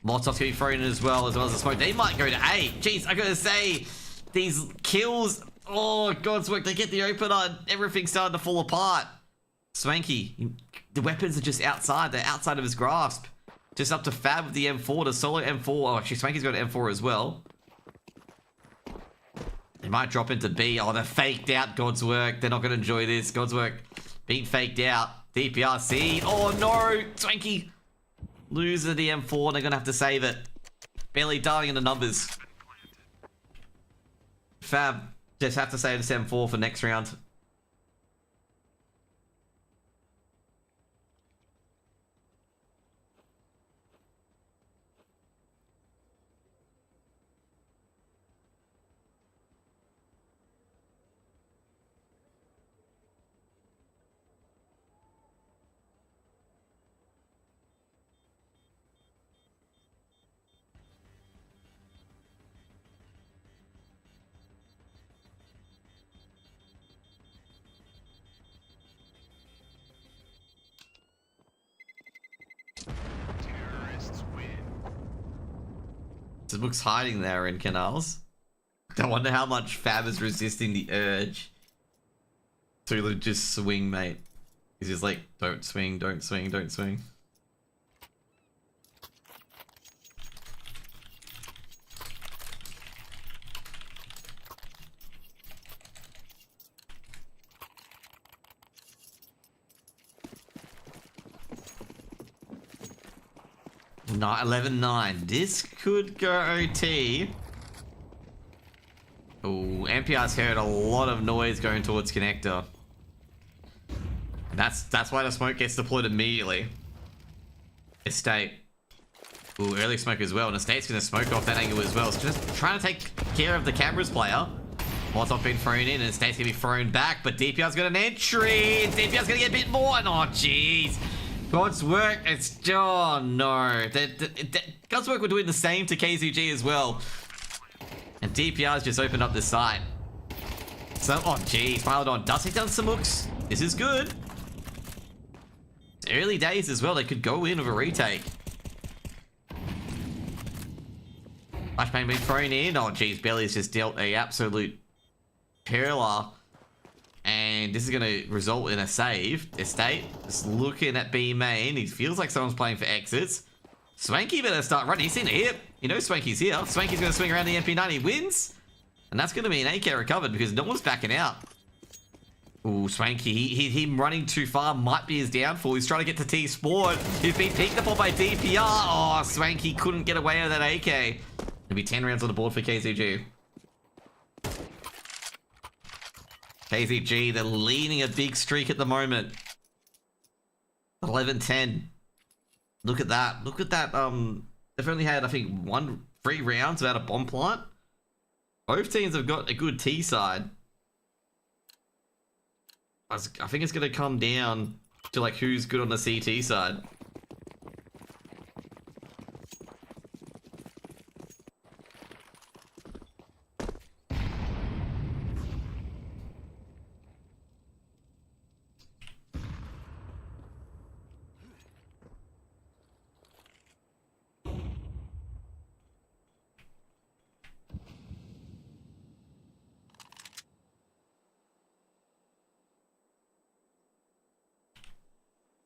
Molotov's gonna be thrown in as well as the smoke. They might go to A. Jeez, I gotta say, these kills, oh, God's work, they get the opener, everything's starting to fall apart. Swanky, the weapons are just outside, they're outside of his grasp. Just up to Fab with the M4, the solo M4, oh, actually Swanky's got an M4 as well. They might drop into B, oh, they're faked out, God's work, they're not gonna enjoy this. God's work being faked out, DPRC, oh no, Swanky loses the M4, they're gonna have to save it. Barely darting in the numbers. Fab, just have to save the 7-4 for next round. Book's hiding there in canals. I wonder how much Fab is resisting the urge to just swing, mate. He's just like, don't swing, don't swing, don't swing. Not 11-9. This could go OT. Oh, NPR's heard a lot of noise going towards connector. And that's why the smoke gets deployed immediately. Estate. Ooh, early smoke as well. And Estate's gonna smoke off that angle as well. So just trying to take care of the cameras player. Molotov being thrown in, and Estate's gonna be thrown back, but DPR's got an entry. DPR's gonna get a bit more. And oh, jeez. God's work, it's, oh no. God's work were doing the same to KZG as well. And DPR's just opened up the site. So, oh jeez, Smilodon does take down some hooks. This is good. It's early days as well, they could go in with a retake. Flashbang being thrown in. Oh jeez, Belly's just dealt a absolute perler. And this is going to result in a save. Estate just looking at B main. He feels like someone's playing for exits. Swanky better start running. He's seen a hit. You know Swanky's here. Swanky's going to swing around the MP9. He wins. And that's going to be an AK recovered because no one's backing out. Ooh, Swanky. Him running too far might be his downfall. He's trying to get to T-Sport. He's been picked up on by DPR. Oh, Swanky couldn't get away with that AK. There'll be 10 rounds on the board for KZG. KZG, they're leading a big streak at the moment. 11-10. Look at that. Look at that, They've only had, I think, 3 rounds without a bomb plant. Both teams have got a good T side. I think it's going to come down to like who's good on the CT side.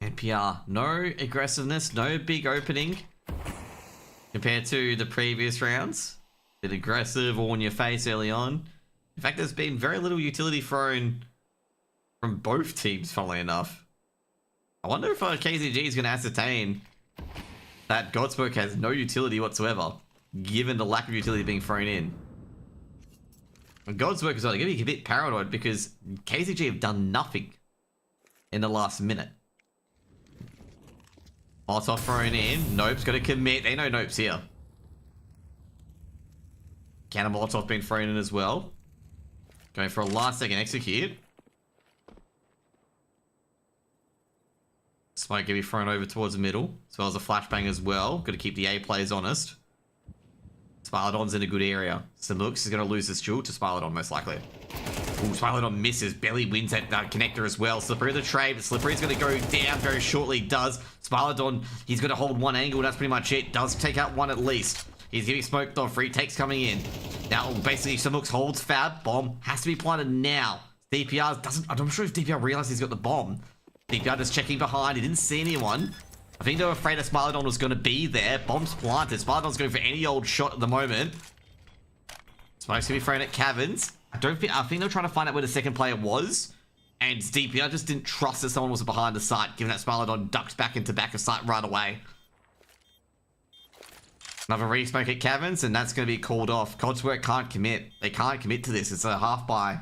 NPR, no aggressiveness, no big opening compared to the previous rounds. Bit aggressive, all in your face early on. In fact, there's been very little utility thrown from both teams, funnily enough. I wonder if KZG is going to ascertain that Godsmoke has no utility whatsoever, given the lack of utility being thrown in. And Godsmoke is going to be a bit paranoid because KZG have done nothing in the last minute. Molotov thrown in. Nope's got to commit. They know Nope's here. Counter Molotov been thrown in as well. Going for a last second execute. Smoke going to be thrown over towards the middle, as well as a flashbang as well. Got to keep the A players honest. Smilodon's in a good area. Samux is going to lose his jewel to Smilodon, most likely. Ooh, Smilodon misses. Barely wins that connector as well. Slippery the trade, but Slippery's going to go down very shortly. Does. Smilodon, he's going to hold one angle. That's pretty much it. Does take out one at least. He's getting smoked off. Retakes coming in. Now, basically, Samux holds Fab. Bomb has to be planted now. DPR doesn't... I'm not sure if DPR realized he's got the bomb. DPR just checking behind. He didn't see anyone. I think they were afraid that Smilodon was going to be there. Bomb's planted. Smilodon's going for any old shot at the moment. Smoke's going to be thrown at Caverns. I think they're trying to find out where the second player was. And DPR just didn't trust that someone was behind the site, given that Smilodon ducked back into back of sight right away. Another re-smoke at Caverns, and that's going to be called off. Codswork can't commit. They can't commit to this. It's a half buy.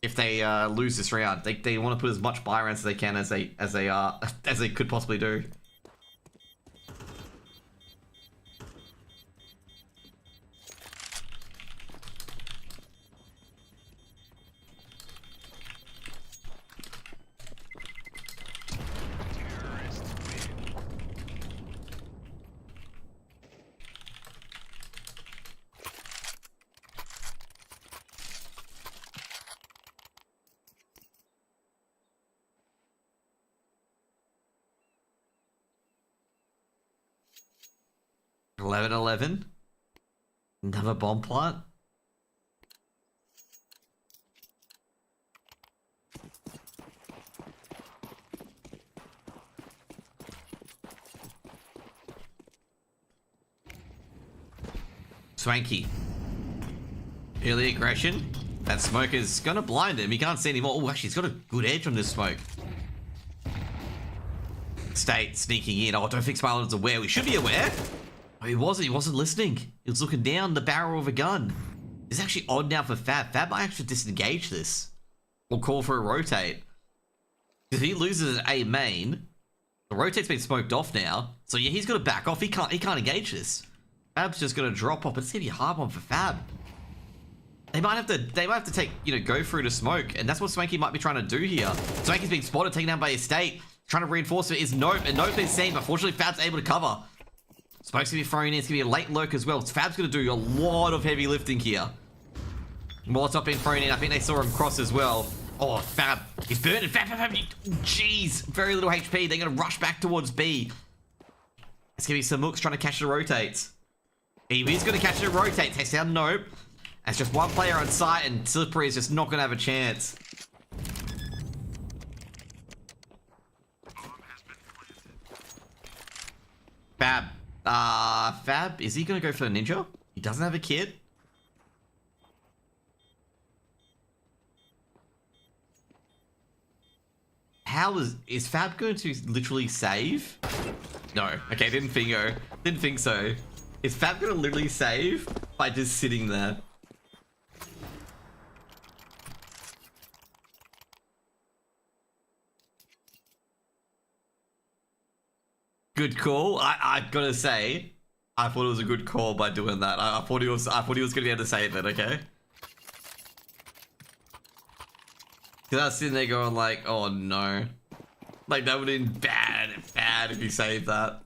If they lose this round, they want to put as much buy rounds as they can as they could possibly do. $11-11. Another bomb plant. Swanky. Early aggression. That smoke is gonna blind him. He can't see anymore. Oh, actually, he's got a good edge on this smoke. State sneaking in. Oh, I don't think Smilodon's aware. We should be aware. Oh, he wasn't listening. He was looking down the barrel of a gun. It's actually odd now for Fab. Fab might actually disengage this. Or call for a rotate. If he loses A main, the rotate's been smoked off now. So yeah, he's got to back off. He can't engage this. Fab's just gonna drop off. It's gonna be a hard one for Fab. They might have to take, go through the smoke, and that's what Swanky might be trying to do here. Swanky's being spotted, taken down by his state. Trying to reinforce it is Nope, and Nope is seen, but fortunately Fab's able to cover. Smoke's gonna be thrown in, it's gonna be a late lurk as well. Fab's gonna do a lot of heavy lifting here. Molotov being thrown in, I think they saw him cross as well. Oh, Fab, he's burning. Fab, jeez, very little HP. They're gonna rush back towards B. It's gonna be Samux trying to catch the rotates. He is gonna catch the rotate, takes down Nope. That's just one player on site, and Slippery is just not gonna have a chance. Fab. Fab, is he gonna go for the ninja? He doesn't have a kit. Is Fab going to literally save? No. Okay, didn't think so. Is Fab gonna literally save by just sitting there? Good call. I've got to say, I thought it was a good call by doing that. I thought he was gonna be able to save it, okay? Because I was sitting there going like, oh no. Like that would have been bad if he saved that.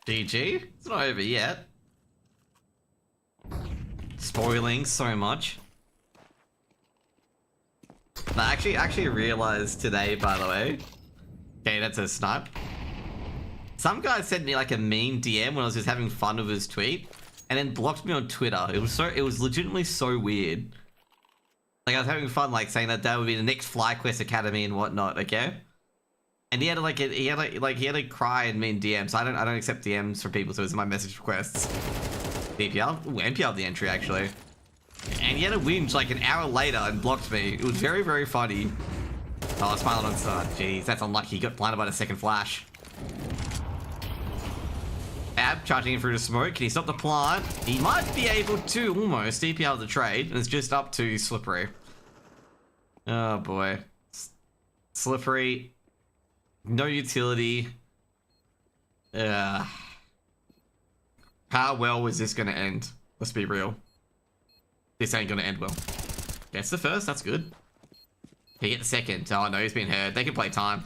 GG? It's not over yet. Spoiling so much. I actually realized today, by the way. Okay, that's a snipe. Some guy sent me like a mean DM when I was just having fun with his tweet, and then blocked me on Twitter. It was legitimately so weird. Like I was having fun, like saying that would be the next FlyQuest Academy and whatnot. Okay. And he had to cry and mean DMs. I don't accept DMs from people, so it's my message requests. DPL? Ooh, MPL the entry actually. And he had a whinge like an hour later and blocked me. It was very, very funny. Oh, smiling on start. Jeez, that's unlucky. He got blinded by the second flash. Ab charging in through the smoke. Can he stop the plant? He might be able to almost DPL the trade, and it's just up to Slippery. Oh boy. Slippery. No utility. How well is this gonna end? Let's be real. This ain't gonna end well. Gets the first, that's good. He get the second. Oh no, he's been hurt. They can play time.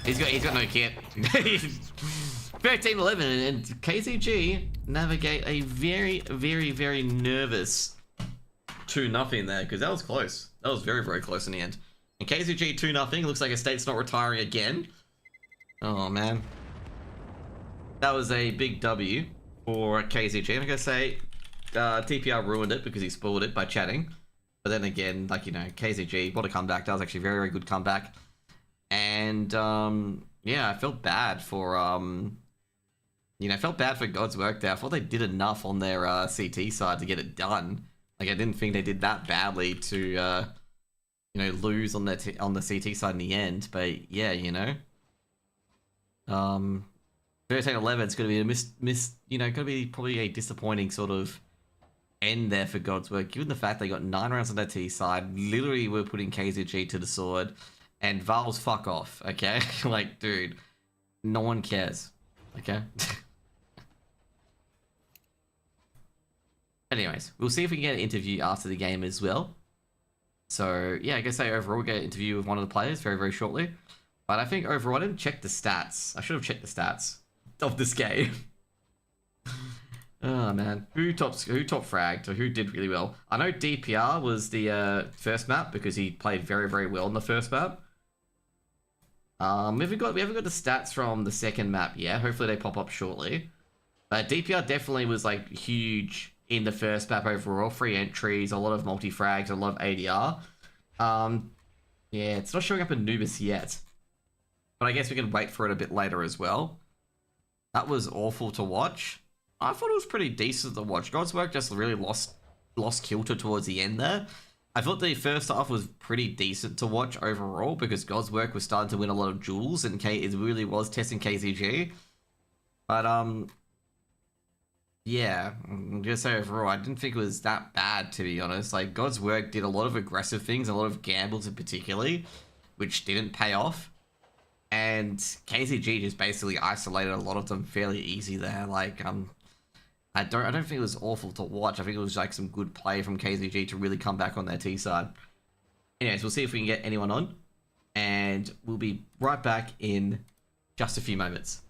He's got no kit. 13-11 and KZG navigate a very, very, very nervous 2-0 there, because that was close. That was very, very close in the end. And KZG 2-0, looks like Estate's not retiring again. Oh man. That was a big W for KZG. I'm gonna say TPR ruined it because he spoiled it by chatting. But then again, like, you know, KZG, what a comeback. That was actually a very, very good comeback. And yeah, I felt bad for you know, felt bad for God's work there. I thought they did enough on their CT side to get it done. Like I didn't think they did that badly to you know, lose on the CT side in the end. But yeah, you know, 13-11 is going to be a you know, going to be probably a disappointing sort of end there for God's work, given the fact they got 9 rounds on their T side. Literally, we're putting KZG to the sword, and Val's fuck off. Okay, like, dude, no one cares. Okay. Anyways, we'll see if we can get an interview after the game as well. So yeah, I guess overall we'll get an interview with one of the players very, very shortly. But I think overall I didn't check the stats. I should have checked the stats of this game. Oh man, who top fragged or who did really well? I know DPR was the first map because he played very, very well in the first map. We haven't got the stats from the second map yet. Hopefully they pop up shortly. But DPR definitely was like huge in the first map overall. 3 entries, a lot of multi-frags, a lot of ADR. Yeah, it's not showing up in Nubis yet. But I guess we can wait for it a bit later as well. That was awful to watch. I thought it was pretty decent to watch. God's work just really lost kilter towards the end there. I thought the first half was pretty decent to watch overall because God's work was starting to win a lot of duels and it really was testing KZG. But yeah, I'm gonna say overall, I didn't think it was that bad, to be honest. Like, God's work did a lot of aggressive things, a lot of gambles in particular, which didn't pay off. And KZG just basically isolated a lot of them fairly easy there. Like, I don't think it was awful to watch. I think it was like some good play from KZG to really come back on their T side. Anyways, we'll see if we can get anyone on, and we'll be right back in just a few moments.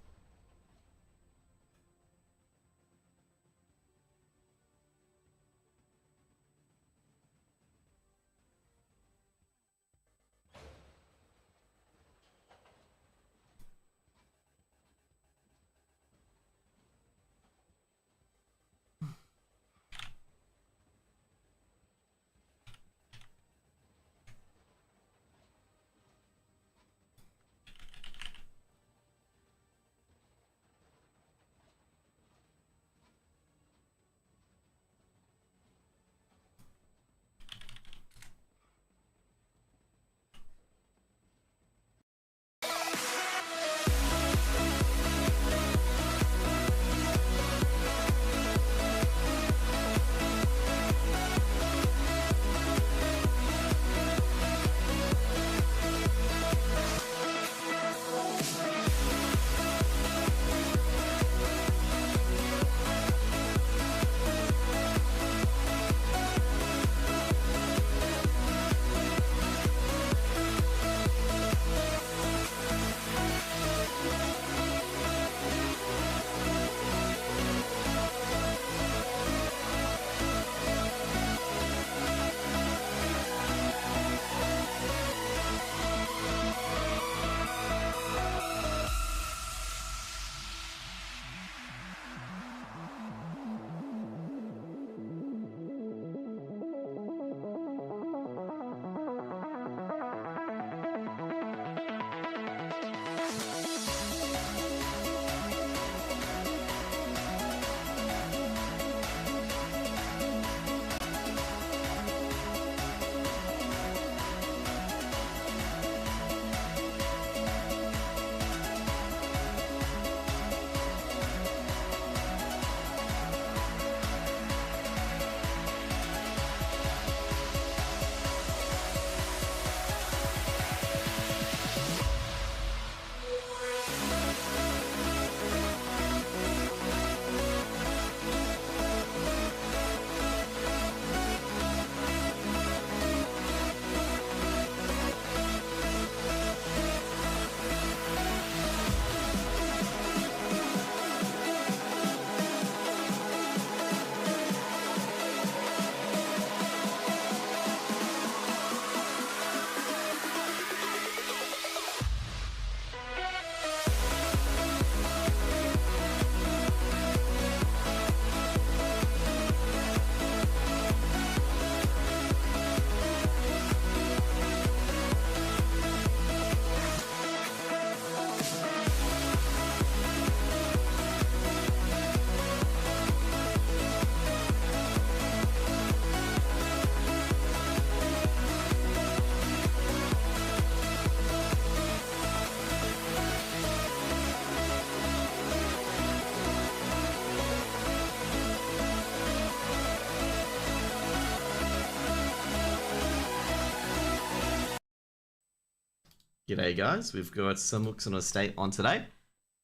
G'day guys, we've got some looks on a state on today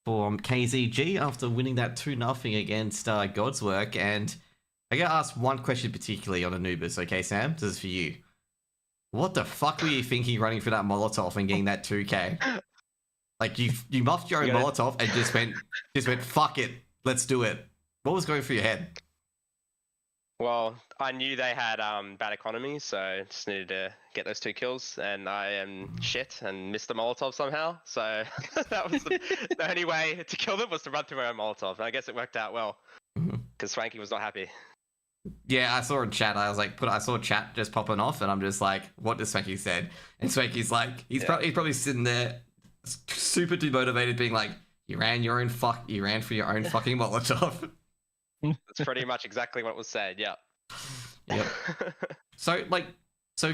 from KZG after winning that 2-0 against God's Work, and I gotta ask one question particularly on Anubis, okay Sam? This is for you. What the fuck were you thinking running for that Molotov and getting that 2k? Like you muffed your own Molotov and just went fuck it, let's do it. What was going through your head? Well, I knew they had bad economy, so just needed to get those 2 kills, and I am shit and missed the Molotov somehow. So that was the only way to kill them was to run through my own Molotov, and I guess it worked out well because Swanky was not happy. Yeah, I saw in chat. I was like, I saw chat just popping off, and I'm just like, what does Swanky said? And Swanky's like, he's probably sitting there, super demotivated, being like, you ran for your own fucking Molotov. That's pretty much exactly what was said. Yeah. Yep. So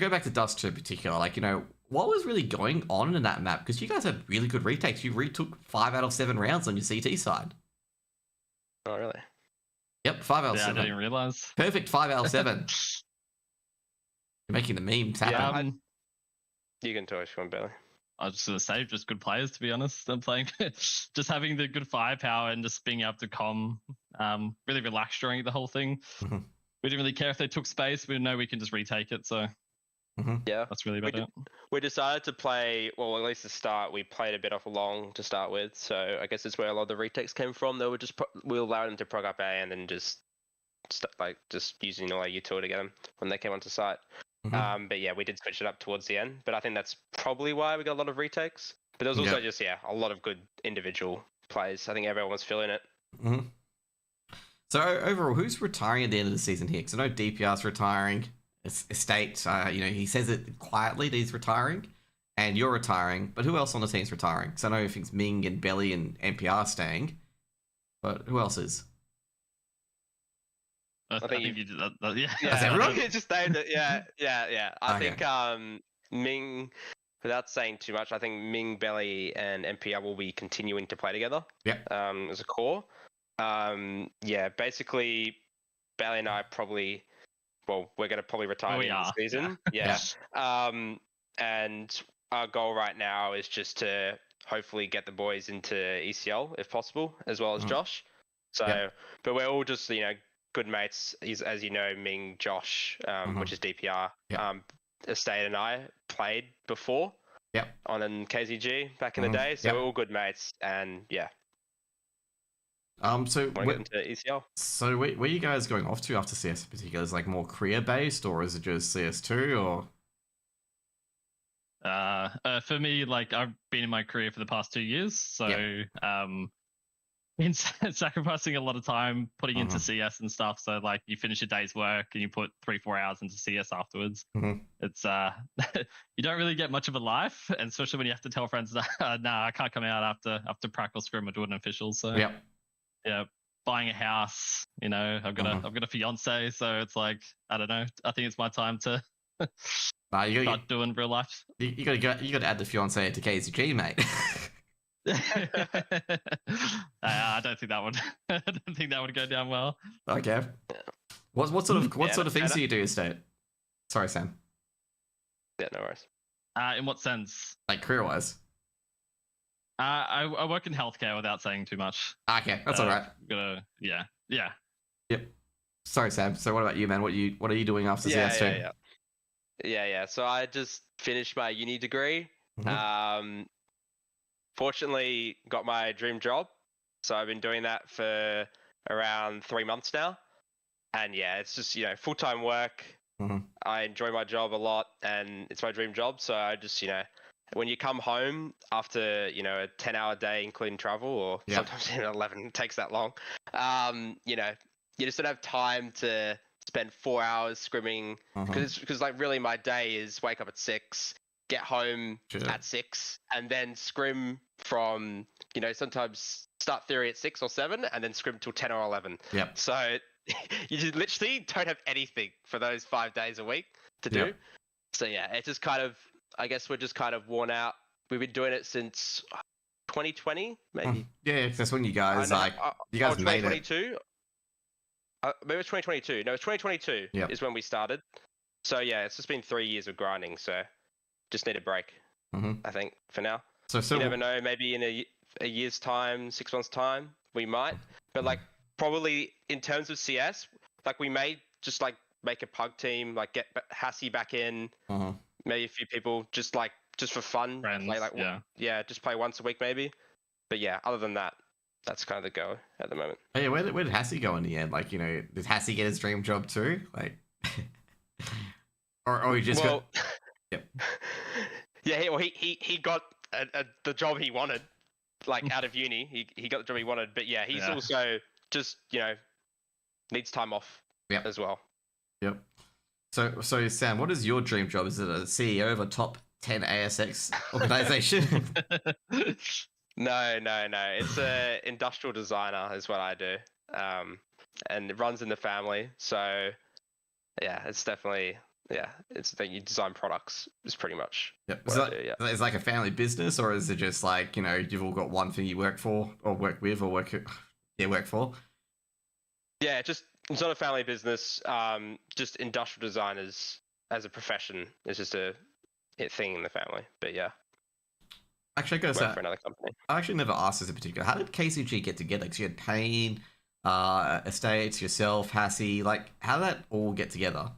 go back to Dust in particular. Like, you know, what was really going on in that map? Because you guys had really good retakes. You retook 5 out of 7 rounds on your CT side. Oh, really? Yep, 5 out of 7. I didn't realize. Perfect 5 out of 7. You're making the memes happen. Yeah, you can talk, Sean Bailey. I was just going to say, just good players, to be honest. I'm playing, just having the good firepower and just being able to really relax during the whole thing. We didn't really care if they took space. We know we can just retake it. So yeah, that's really about it. We decided to play, well, at least to start, we played a bit off long to start with. So I guess that's where a lot of the retakes came from. They were just, we allowed them to prog up A and then just using all our util to get them when they came onto site. But yeah, we did switch it up towards the end, but I think that's probably why we got a lot of retakes. But there was also just, a lot of good individual plays. I think everyone was feeling it. So overall, who's retiring at the end of the season here? Because I know DPR's retiring, Estate, he says it quietly that he's retiring, and you're retiring, but who else on the team's retiring? Because I know everything's Ming and Belly and NPR staying, but who else is? I think you did that. Yeah. That's everyone? Just named it. Yeah. I think Ming, without saying too much, I think Ming, Belly, and NPR will be continuing to play together. Yeah. As a core. Basically, Belly and I we're going to probably retire this season. Yeah. And our goal right now is just to hopefully get the boys into ECL if possible, as well as Josh. So, but we're all just, good mates. As you know, Ming, Josh, which is DPR, Estate and I played before on KZG back in the day, so we're all good mates, and so want to get into ECL. So where are you guys going off to after CS in particular? Is it like more career based, or is it just CS2, or? For me, like I've been in my career for the past 2 years, so been sacrificing a lot of time putting into CS and stuff. So like you finish your day's work and you put 3-4 hours into CS afterwards. It's you don't really get much of a life, and especially when you have to tell friends, nah, I can't come out after prac or scrim or do an official. So buying a house, I've got a fiance, so it's like, I don't know. I think it's my time to start doing real life. You gotta add the fiance to KZG, mate. I don't think that would. I don't think that would go down well. Okay. What sort of things do you do, Estate? Sorry, Sam. Yeah, no worries. In what sense? Like career wise. I work in healthcare without saying too much. Okay, that's all right. Yep. Sorry, Sam. So what about you, man? What are you doing after CS2? Yeah. So I just finished my uni degree. Fortunately, got my dream job. So I've been doing that for around 3 months now. And it's just, full-time work. I enjoy my job a lot, and it's my dream job. So I just, when you come home after, a 10-hour day, including travel, or sometimes even 11, it takes that long. You just don't have time to spend 4 hours scrimming, because like really my day is wake up at 6, get home at 6, and then scrim from, sometimes start theory at 6 or 7, and then scrim till 10 or 11. Yep. So you just literally don't have anything for those 5 days a week to do. So it's just kind of, I guess we're just kind of worn out. We've been doing it since 2020, maybe. Yeah, that's when you guys made it. 2022. Maybe it was 2022. No, it's 2022 is when we started. So it's just been 3 years of grinding. So just need a break. I think, for now. So You never know, maybe in a year's time, 6 months' time, we might. But like probably in terms of CS, like we may just like make a pug team, like get Hassie back in, maybe a few people just for fun. Friends, yeah, just play once a week maybe. But yeah, other than that, that's kind of the go at the moment. Oh, yeah, where did Hassie go in the end? Like, did Hassie get his dream job too? Like, or he just got... Yep. Yeah, he got the job he wanted, like out of uni. He got the job he wanted, but yeah, he's also just needs time off as well. Yep. So Sam, what is your dream job? Is it a CEO of a top 10 ASX organization? No. It's a industrial designer is what I do, and it runs in the family. So yeah, it's definitely it's that you design products is pretty much. Yep. Is it like a family business, or is it just like you've all got one thing you work for, or work with, or work for? Yeah, it's not a family business. Just industrial designers as a profession is just a thing in the family. But yeah. Actually, I gotta say, for another company. I actually never asked this in particular. How did KZG get together? Because you had Payne, Estates, yourself, Hassie. Like, how did that all get together?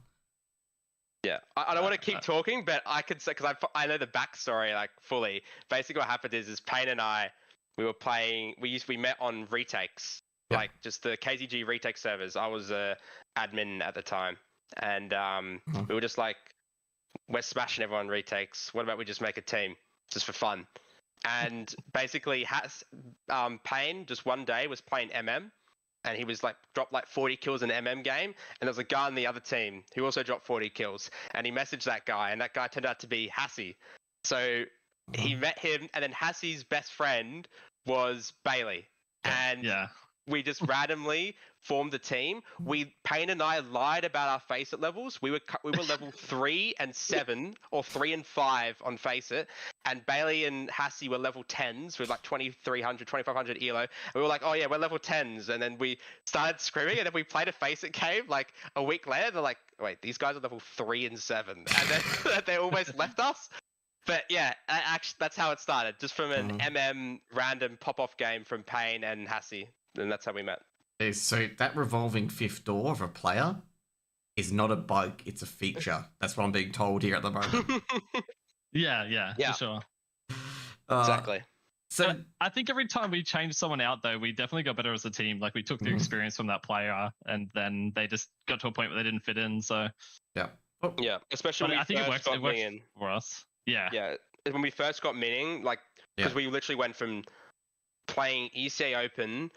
Yeah, I don't want to keep talking, but I could say, because I know the backstory like fully. Basically, what happened is Payne and I, we were playing. We met on retakes, like just the KZG retake servers. I was a admin at the time, and we were just like, we're smashing everyone retakes. What about we just make a team just for fun? And basically, Payne just one day was playing MM, and he was like dropped like 40 kills in an MM game, and there was a guy on the other team who also dropped 40 kills, and he messaged that guy, and that guy turned out to be Hassie. So he met him, and then Hassie's best friend was Bailey, and we just randomly formed a team. Payne and I lied about our Faceit levels. We were level 3 and 7 or 3 and 5 on Faceit, and Bailey and Hassie were level 10s with like 2300, 2500 elo. And we were like, oh yeah, we're level 10s, and then we started screaming, and then we played a Faceit game like a week later. They're like, wait, these guys are level 3 and 7, and then they almost left us. But yeah, actually, that's how it started, just from an MM random pop-off game from Payne and Hassie. And that's how we met. So that revolving fifth door of a player is not a bug, it's a feature. That's what I'm being told here at the moment. yeah, for sure. Exactly. So I think every time we changed someone out, though, we definitely got better as a team. Like we took the experience from that player, and then they just got to a point where they didn't fit in. So yeah, especially when I think it works for us. Yeah, when we first got Minning, like because we literally went from playing ESEA Open.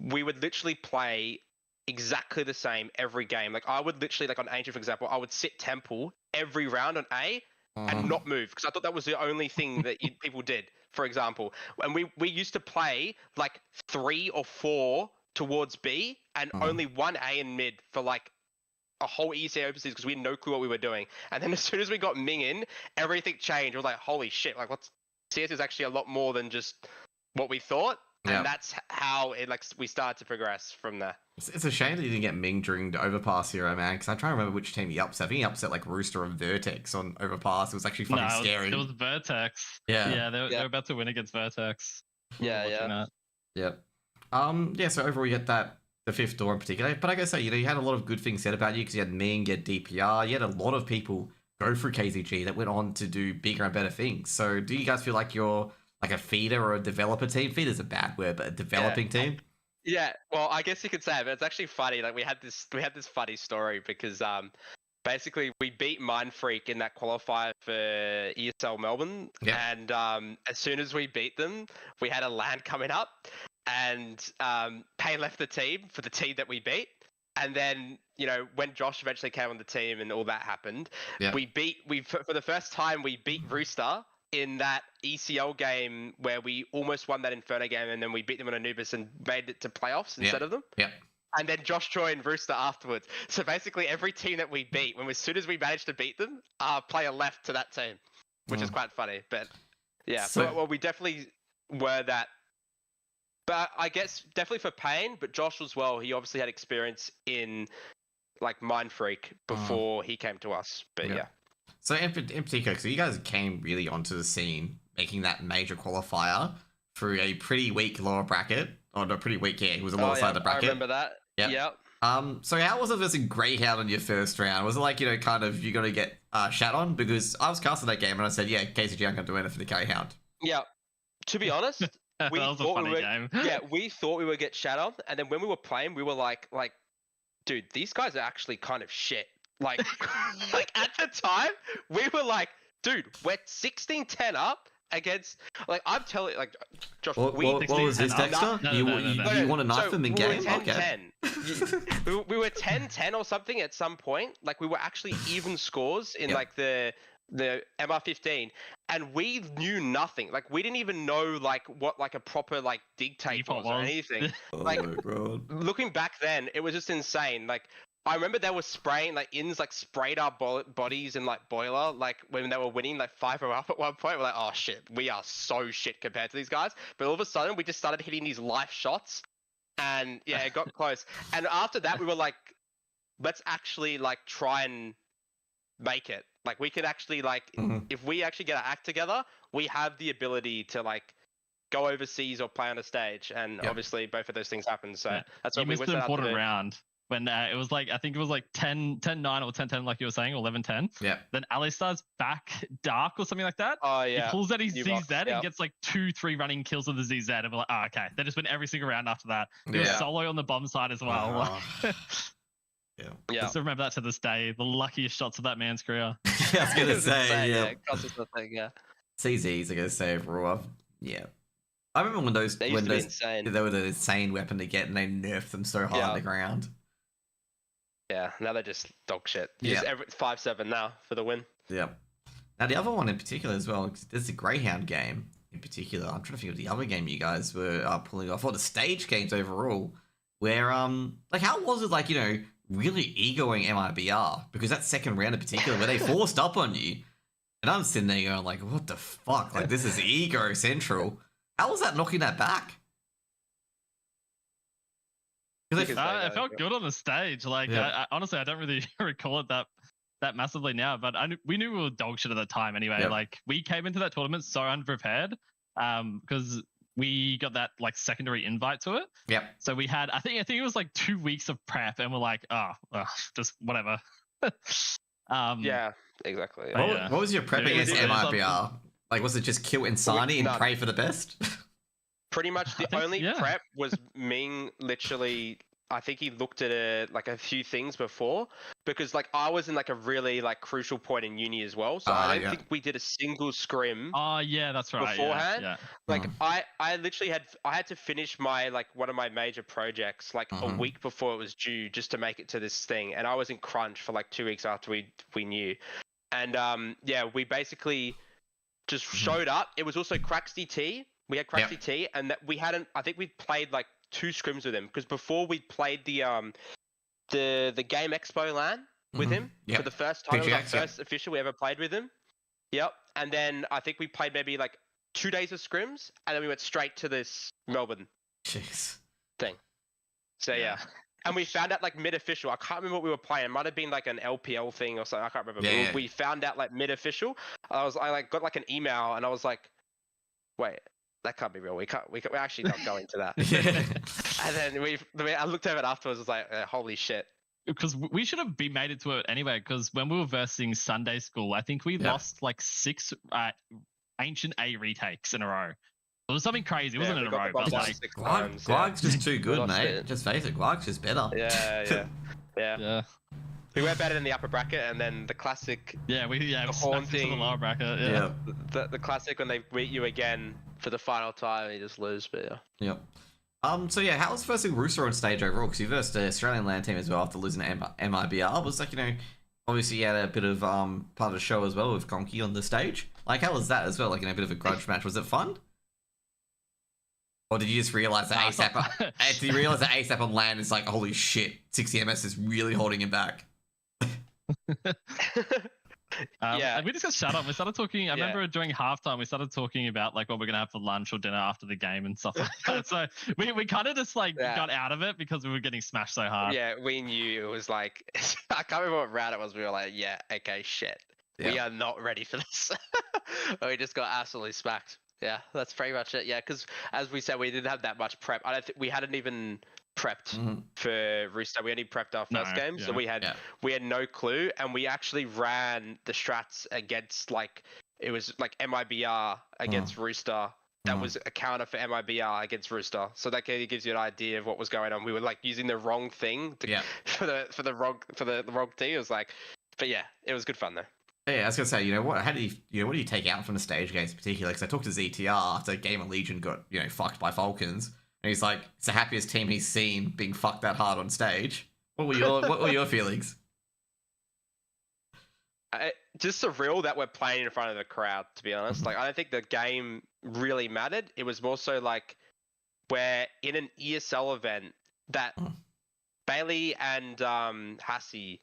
We would literally play exactly the same every game. Like I would literally, like on Ancient, for example, I would sit Temple every round on A and not move, because I thought that was the only thing that people did, for example. And we used to play like 3 or 4 towards B and only 1 A in mid for like a whole ESA Open season, because we had no clue what we were doing. And then as soon as we got Ming in, everything changed. We were like, holy shit, like CS is actually a lot more than just what we thought. And that's how we started to progress from there. It's a shame that you didn't get Ming during the Overpass era, man, because I'm trying to remember which team he upset. I think he upset like Rooster and Vertex on Overpass. It was actually fucking scary. It was Vertex. Yeah, they were about to win against Vertex. Yeah. So overall you had the fifth door in particular. But I gotta say, you had a lot of good things said about you, because you had Ming, you had DPR, you had a lot of people go through KZG that went on to do bigger and better things. So do you guys feel like you're like a feeder or a developer team? Feeder's a bad word, but a developing team? Yeah, well, I guess you could say it, but it's actually funny. Like we had this funny story, because basically we beat Mind Freak in that qualifier for ESL Melbourne, and as soon as we beat them, we had a LAN coming up, and Payne left the team for the team that we beat. And then, when Josh eventually came on the team and all that happened, for the first time we beat Rooster in that ECL game where we almost won that Inferno game, and then we beat them on Anubis and made it to playoffs instead of them. Yeah. And then Josh joined Rooster afterwards. So basically every team that we beat, as soon as we managed to beat them, our player left to that team, which is quite funny. But yeah, we definitely were that. But I guess definitely for Payne, but Josh as well, he obviously had experience in like Mind Freak before he came to us. But yeah. So in particular, so you guys came really onto the scene, making that major qualifier through a pretty weak lower bracket, or not pretty weak, yeah, it was a lower side of the bracket. I remember that. Yep. So how was it versus Greyhound in your first round? Was it like, kind of you got to get shat on? Because I was casting that game and I said, yeah, KZG, I'm going to win it for the Greyhound. Yeah. To be honest, that was a funny game. Yeah, we thought we would get shat on, and then when we were playing, we were like, dude, these guys are actually kind of shit. Like, like at the time, we were like, dude, we're 16-10 up against, like, I'm telling, like, Josh, what was this, Dexter? No. You want to knife them in game? Okay. We were 10-10 or something at some point. Like, we were actually even scores in like the MR15, and we knew nothing. Like, we didn't even know like what like a proper like dig tape was or anything. Like, looking back then, it was just insane. Like, I remember they were spraying, like, Inns like sprayed our bodies in like boiler, like when they were winning like 5-0 up at one point. We're like, oh shit, we are so shit compared to these guys. But all of a sudden, we just started hitting these life shots, and yeah, it got close. And after that, we were like, let's actually like try and make it. Like, we could actually like, if we actually get our act together, we have the ability to like go overseas or play on a stage. And obviously, both of those things happened. So that's what we missed an important round. When it was like, I think it was like 10-9 or 10-10, like you were saying, or 11-10. Yeah. Then Alistar's back dark or something like that. Oh, yeah. He pulls out his ZZ and gets like 2-3 running kills with the ZZ. And we're like, oh, okay. They just win every single round after that. He was solo on the bomb side as well. Yeah. I still remember that to this day. The luckiest shots of that man's career. I was going to say, yeah. CZs, I gotta say, overall. Yeah. I remember when those, they were the insane weapon to get, and they nerfed them so hard on the ground. Yeah, now they're just dog shit. Just 5-7 now for the win. Yeah. Now the other one in particular as well, there's the Greyhound game in particular. I'm trying to think of the other game you guys were pulling off, or the stage games overall, where like how was it like, really egoing MIBR? Because that second round in particular, where they forced up on you, and I'm sitting there going like, what the fuck? Like, this is ego central. How was that knocking that back? It felt good on the stage. Like, I honestly, I don't really recall it that massively now, but we knew we were dog shit at the time anyway. Like, we came into that tournament so unprepared because we got that like secondary invite to it. Yep. So we had, I think it was like 2 weeks of prep, and we're like, just whatever. Yeah, exactly. What was your prep against MIBR? Like, was it just kill Insani and pray for the best? Pretty much the only prep was Ming literally, I think he looked at a few things before, because like I was in like a really like crucial point in uni as well. So I don't think we did a single scrim. Oh yeah, that's right. Beforehand. Yeah. Like I literally had to finish my like one of my major projects like a week before it was due just to make it to this thing. And I was in crunch for like 2 weeks after we knew. And we basically just showed up. It was also Cracks DT. We had Craxy T, and that we hadn't. I think we played like 2 scrims with him, because before we played the Game Expo LAN with him for the first time. It was our first official we ever played with him. Yep. And then I think we played maybe like 2 days of scrims, and then we went straight to this Melbourne thing. So yeah. And we found out like mid-official. I can't remember what we were playing. It might have been like an LPL thing or something. I can't remember. Yeah. We found out like mid-official. I like got like an email, and I was like, wait. That can't be real. We're actually not going to that. And then I looked over it afterwards. I was like, holy shit. Because we should have made it to it anyway. Because when we were versing Sunday School, I think we lost like 6 Ancient A retakes in a row. It was something crazy. It wasn't in a row, but like Glarg's just too good, mate. Just face it, Glarg's just better. Yeah. We were better in the upper bracket, and then the classic. Yeah, we haunting the lower bracket. Yeah. The classic when they meet you again for the final time, and you just lose. But yeah. So yeah, how was versing Rooster on stage overall? Because you versed the Australian LAN team as well after losing to MIBR. Was like, obviously you had a bit of part of the show as well with Conky on the stage. Like, how was that as well? Like, a bit of a grudge match. Was it fun? Or did you just realize that ASAP? Did you realize that ASAP on LAN is like, holy shit, 60 MS is really holding him back? And we just got shut up. We started talking. I remember during halftime, we started talking about like what we're gonna have for lunch or dinner after the game and stuff like that. So we kind of just like got out of it because we were getting smashed so hard. Yeah, we knew it was like I can't remember what round it was. We were like, okay, shit. We are not ready for this. We just got absolutely smacked. Yeah, that's pretty much it. Yeah, because as we said, we didn't have that much prep. I don't think we hadn't even prepped for restart. We only prepped our first game, so we had no clue, and we actually ran the strats against it was like MIBR against Rooster. That was a counter for MIBR against Rooster. So that kind of gives you an idea of what was going on. We were like using the wrong thing for the wrong team. It was like, but yeah, it was good fun though. Yeah, I was gonna say, what? How do what do you take out from the stage games, particularly? Because I talked to ZTR after Game of Legion got fucked by Falcons, and he's like, it's the happiest team he's seen being fucked that hard on stage. What were your feelings? Just surreal that we're playing in front of the crowd. To be honest, I don't think the game really mattered. It was more so like we're in an ESL event that Bailey and Hassie.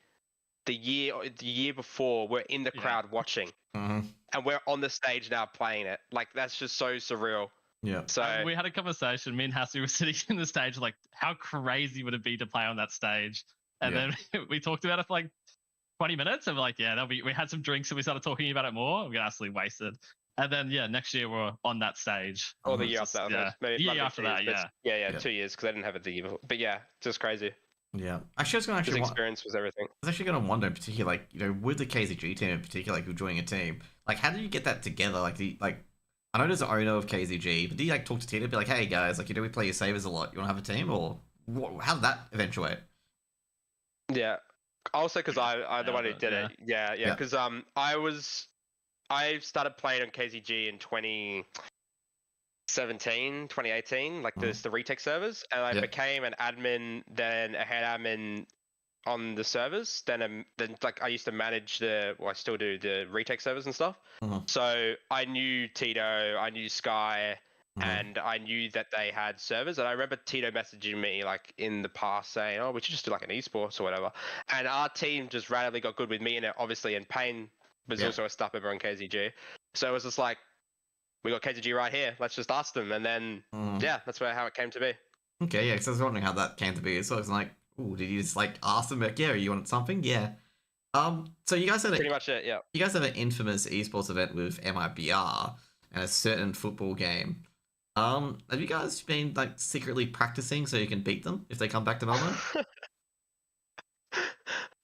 The year before, we're in the crowd watching, and we're on the stage now playing it. Like that's just so surreal. Yeah. So we had a conversation. Me and Hassie were sitting in the stage, like, how crazy would it be to play on that stage? And then we talked about it for like 20 minutes, and we're like, yeah, we had some drinks, and we started talking about it more. We got absolutely wasted. And then next year we're on that stage. Or the year after that. Maybe the year after that, yeah. 2 years because I didn't have it the year before. But yeah, just crazy. Yeah, actually, I was going to experience was everything. I was actually going to wonder in particular, with the KZG team in particular, you're joining a team. Like, how did you get that together? I know there's an owner of KZG, but do you talk to Tito, be like, hey guys, we play your savers a lot. You want to have a team, or how did that eventuate? Yeah, also because I'm the one who did it. Yeah, because I started playing on KZG in 2018, like the retake servers, and I became an admin, then a head admin on the servers. Then I used to manage I still do the retake servers and stuff. So I knew Tito, I knew Sky, and I knew that they had servers. And I remember Tito messaging me in the past saying, "Oh, we should just do an esports or whatever." And our team just randomly got good with me, and obviously, and Payne was also a staff member on KZG. So it was just like, we got KZG right here. Let's just ask them, and then that's how it came to be. Okay, yeah. Because I was wondering how that came to be. So I was like, "Oh, did you just ask them? Like, yeah, you want something? Yeah." So you guys had pretty much it. Yeah. You guys have an infamous esports event with MIBR and a certain football game. Have you guys been secretly practicing so you can beat them if they come back to Melbourne?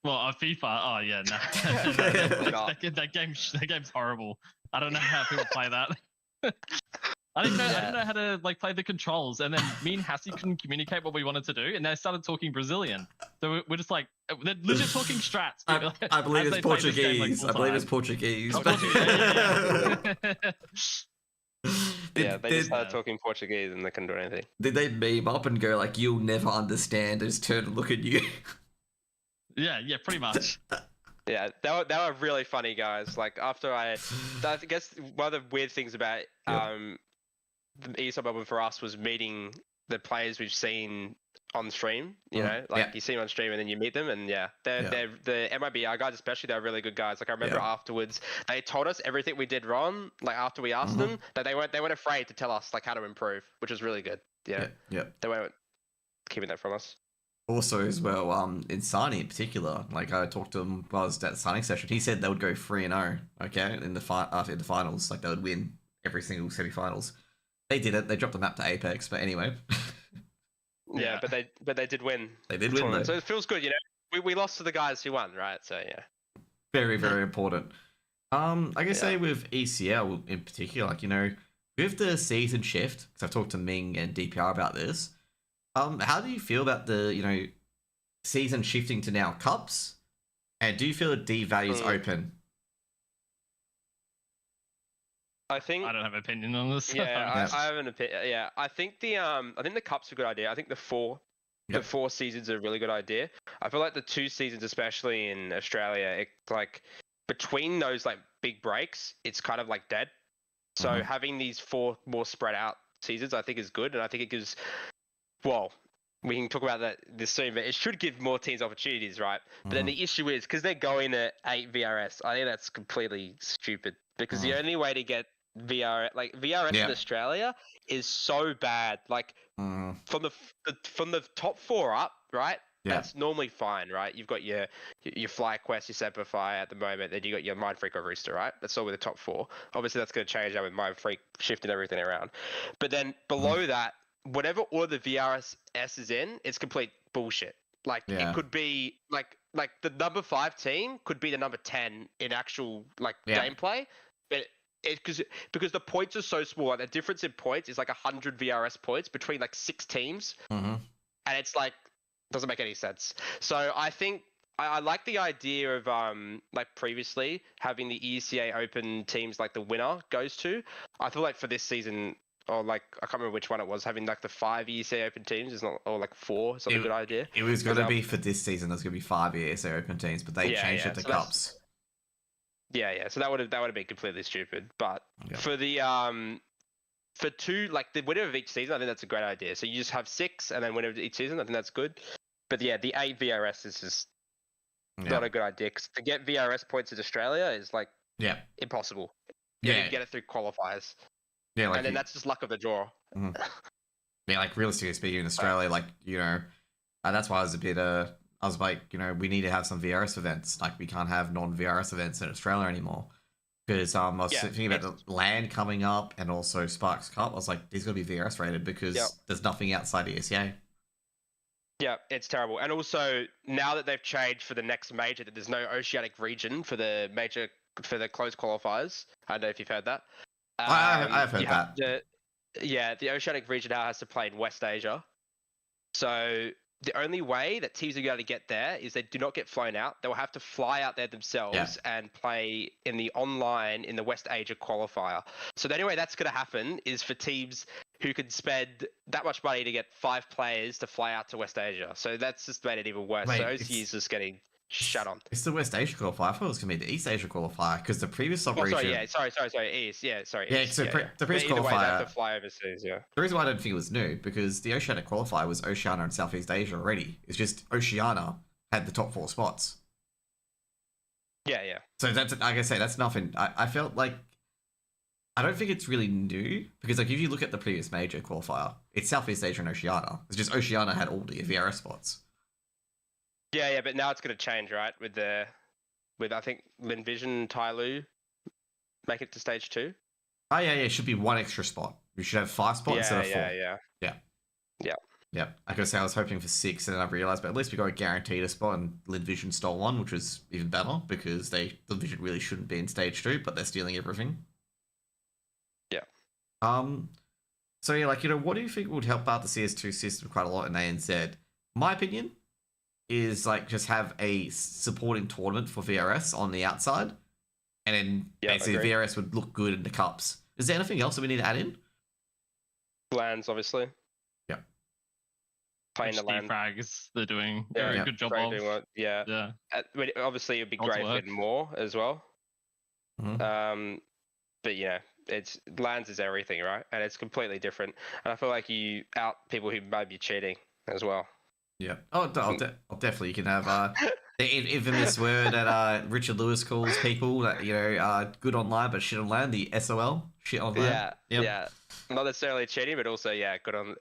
Well, FIFA. Oh yeah, no. that game's horrible. I don't know how people play that. I didn't know how to play the controls, and then me and Hassie couldn't communicate what we wanted to do, and they started talking Brazilian. So we're just they're legit talking strats. I believe it's Portuguese. I believe it's Portuguese. They just started talking Portuguese and they couldn't do anything. Did they meme up and go "You'll never understand"? And just turn and look at you? Yeah, pretty much. Yeah, they were really funny guys. After I guess one of the weird things about the ESEA Melbourne for us was meeting the players we've seen on stream. You see them on stream and then you meet them, and they're the MIBR guys especially. They're really good guys. I remember afterwards they told us everything we did wrong. After we asked them, that they weren't afraid to tell us how to improve, which was really good. Yeah. They weren't keeping that from us. Also, as well, in Sani in particular, I talked to him while I was at the signing session. He said they would go 3-0, okay, in the finals. They would win every single semi-finals. They did it. They dropped the map to Apex, but anyway. Yeah, but they did win. They did win, though. So it feels good, We lost to the guys who won, right? So yeah. Very, very important. I guess say with ESEA in particular, with the season shift, because I've talked to Ming and DPR about this. How do you feel about the, season shifting to now cups? And do you feel it devalues open? I think I don't have an opinion on this. Yeah, I have an opinion. Yeah, I think the cups are a good idea. I think the four seasons are a really good idea. I feel like the 2 seasons, especially in Australia, between those big breaks, it's kind of dead. So having these 4 more spread out seasons, I think is good, and I think it gives. Well, we can talk about this soon, but it should give more teams opportunities, right? But then the issue is, because they're going to 8 VRS, I think that's completely stupid. Because the only way to get VRS in Australia is so bad. From the top 4 up, right? That's normally fine, right? You've got your Fly Quest, your Semperfi at the moment, then you got your Mind Freak or Rooster, right? That's all with the top 4. Obviously, that's going to change now with Mind Freak shifting everything around. But then below that, whatever order the VRS is in, it's complete bullshit. Like it could be like the number 5 team could be the number 10 in actual gameplay, but because the points are so small, like the difference in points is like 100 VRS points between like 6 teams, and it's like doesn't make any sense. So I think I like the idea of like previously having the ESEA Open teams like the winner goes to. I feel like for this season, or like I can't remember which one it was, having like the 5 ESEA Open teams is not, or like 4 is not a good idea. It was going to be for this season. There's going to be 5 ESEA Open teams, but they changed it to cups. Yeah. So that would have been completely stupid. But for the for 2, like the winner of each season, I think that's a great idea. So you just have 6 and then winner of each season. I think that's good. But yeah, the 8 VRS is just not a good idea because to get VRS points in Australia is like impossible. You can get it through qualifiers. Yeah, like and then that's just luck of the draw. Yeah, like realistically speaking, in Australia, like that's why I was a bit I was like, we need to have some VRS events. Like we can't have non-VRS events in Australia anymore. Because I was thinking about the LAN coming up and also Sparks Cup. I was like, these got to be VRS rated because there's nothing outside ESEA. Yeah, it's terrible. And also, now that they've changed for the next major, that there's no Oceanic region for the closed qualifiers. I don't know if you've heard that. I've heard that. The Oceanic region now has to play in West Asia. So the only way that teams are going to get there is they do not get flown out. They will have to fly out there themselves and play in the West Asia qualifier. So the only way that's going to happen is for teams who can spend that much money to get 5 players to fly out to West Asia. So that's just made it even worse. So OCE is just getting shut on. It's the West Asia qualifier. I thought it was going to be the East Asia qualifier because the previous operation... Sorry, East. The previous qualifier... They have to fly overseas, The reason why I don't think it was new, because the Oceanic qualifier was Oceania and Southeast Asia already. It's just Oceania had the top 4 spots. Yeah. So that's, like I say, that's nothing. I felt like... I don't think it's really new, because like if you look at the previous major qualifier, it's Southeast Asia and Oceania. It's just Oceania had all the VRS spots. Yeah, but now it's going to change, right? With I think Linvision, Tyloo make it to stage 2. Oh yeah, it should be 1 extra spot. We should have 5 spots instead of 4. Yeah. I gotta say, I was hoping for 6, and then I realized, but at least we got guaranteed a spot, and Linvision stole 1, which was even better because Linvision really shouldn't be in stage 2, but they're stealing everything. Yeah. So yeah, like what do you think would help out the CS2 system quite a lot in ANZ? My opinion is like just have a supporting tournament for VRS on the outside, and then basically VRS would look good in the cups. Is there anything else that we need to add in? Lands, obviously. Yeah. Playing the land frags, they're doing a very good job of. Yeah. Obviously, it'd be great with more as well. But it's lands is everything, right? And it's completely different. And I feel like you out people who might be cheating as well. Yeah. Oh, I'll definitely. You can have the infamous word that Richard Lewis calls people that good online but shit online. The SOL, shit online. Yeah. Not necessarily cheating, but also good on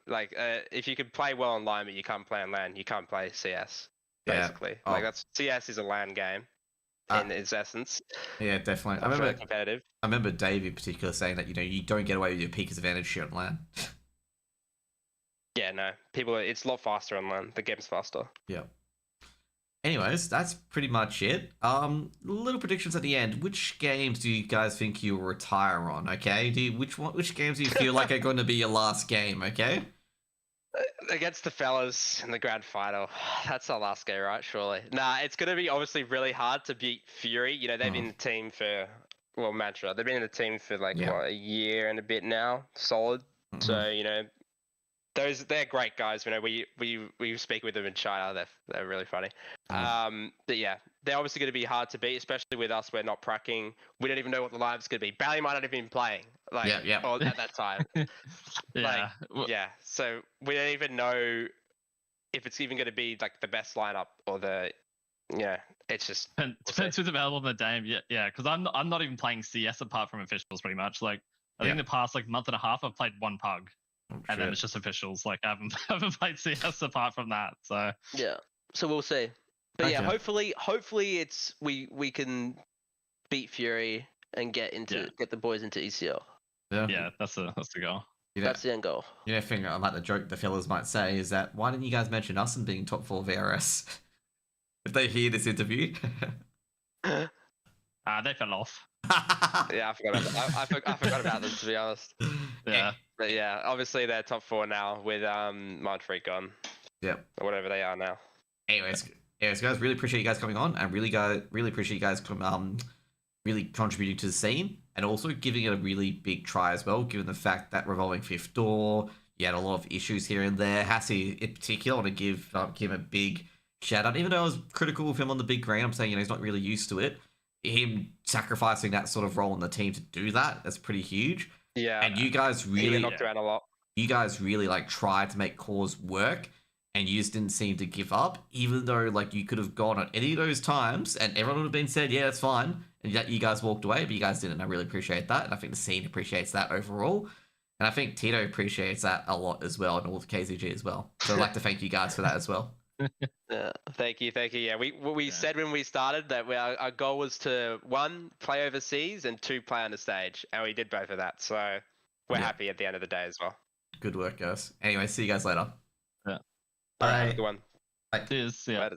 if you can play well online but you can't play on LAN, you can't play CS. Basically, that's CS is a LAN game in its essence. Yeah, definitely. I remember competitive. I remember Dave in particular saying that you don't get away with your peak advantage shit on LAN. Yeah, no. It's a lot faster online. The game's faster. Yeah. Anyways, that's pretty much it. Little predictions at the end. Which games do you guys think you'll retire on? Okay, which games do you feel like are going to be your last game? Okay. Against the fellas in the grand final, that's our last game, right? Surely. Nah, it's going to be obviously really hard to beat Fury. They've been in the team for Mantra. They've been in the team for a year and a bit now, solid. So they're great guys. We speak with them in China. They're really funny. But yeah, they're obviously going to be hard to beat, especially with us. We're not pracking. We don't even know what the live's going to be. Bally might not have been playing or at that time. So we don't even know if it's even going to be the best lineup or it's just depends who's available on the day. Yeah. Because I'm not even playing CS apart from officials pretty much. I think the past month and a half I've played 1 pug. And then it's just officials. I haven't played CS apart from that. So So we'll see. But yeah, Okay. hopefully it's we can beat Fury and get the boys into ECL. Yeah, that's the goal. That's the end goal. You know, thing I like the joke the fellas might say is that why didn't you guys mention us and being top 4 VRS if they hear this interview? They fell off. Yeah, I forgot about them, to be honest. Yeah. But yeah, obviously they're top 4 now with Montfreak gone. Yep. Or whatever they are now. Anyways, guys, really appreciate you guys coming on, and really appreciate you guys really contributing to the scene, and also giving it a really big try as well, given the fact that revolving fifth door, you had a lot of issues here and there. Hassie, in particular, I want to give him a big shout out. Even though I was critical of him on the big green, I'm saying, you know, he's not really used to it. Him sacrificing that sort of role in the team to do that's pretty huge. Yeah. And you guys really knocked around a lot. You guys really like tried to make cause work, and you just didn't seem to give up, even though like you could have gone at any of those times and everyone would have been said, yeah, that's fine, and yet you guys walked away, but you guys didn't. I really appreciate that, and I think the scene appreciates that overall, and I think Tito appreciates that a lot as well, and all the KZG as well. So I'd like to thank you guys for that as well. Yeah, thank you. Yeah, we said when we started that our goal was to 1, play overseas, and 2, play on the stage, and we did both of that. So we're happy at the end of the day as well. Good work, guys. Anyway, see you guys later. Yeah. Bye. Have a good one. Cheers. Yeah. Later.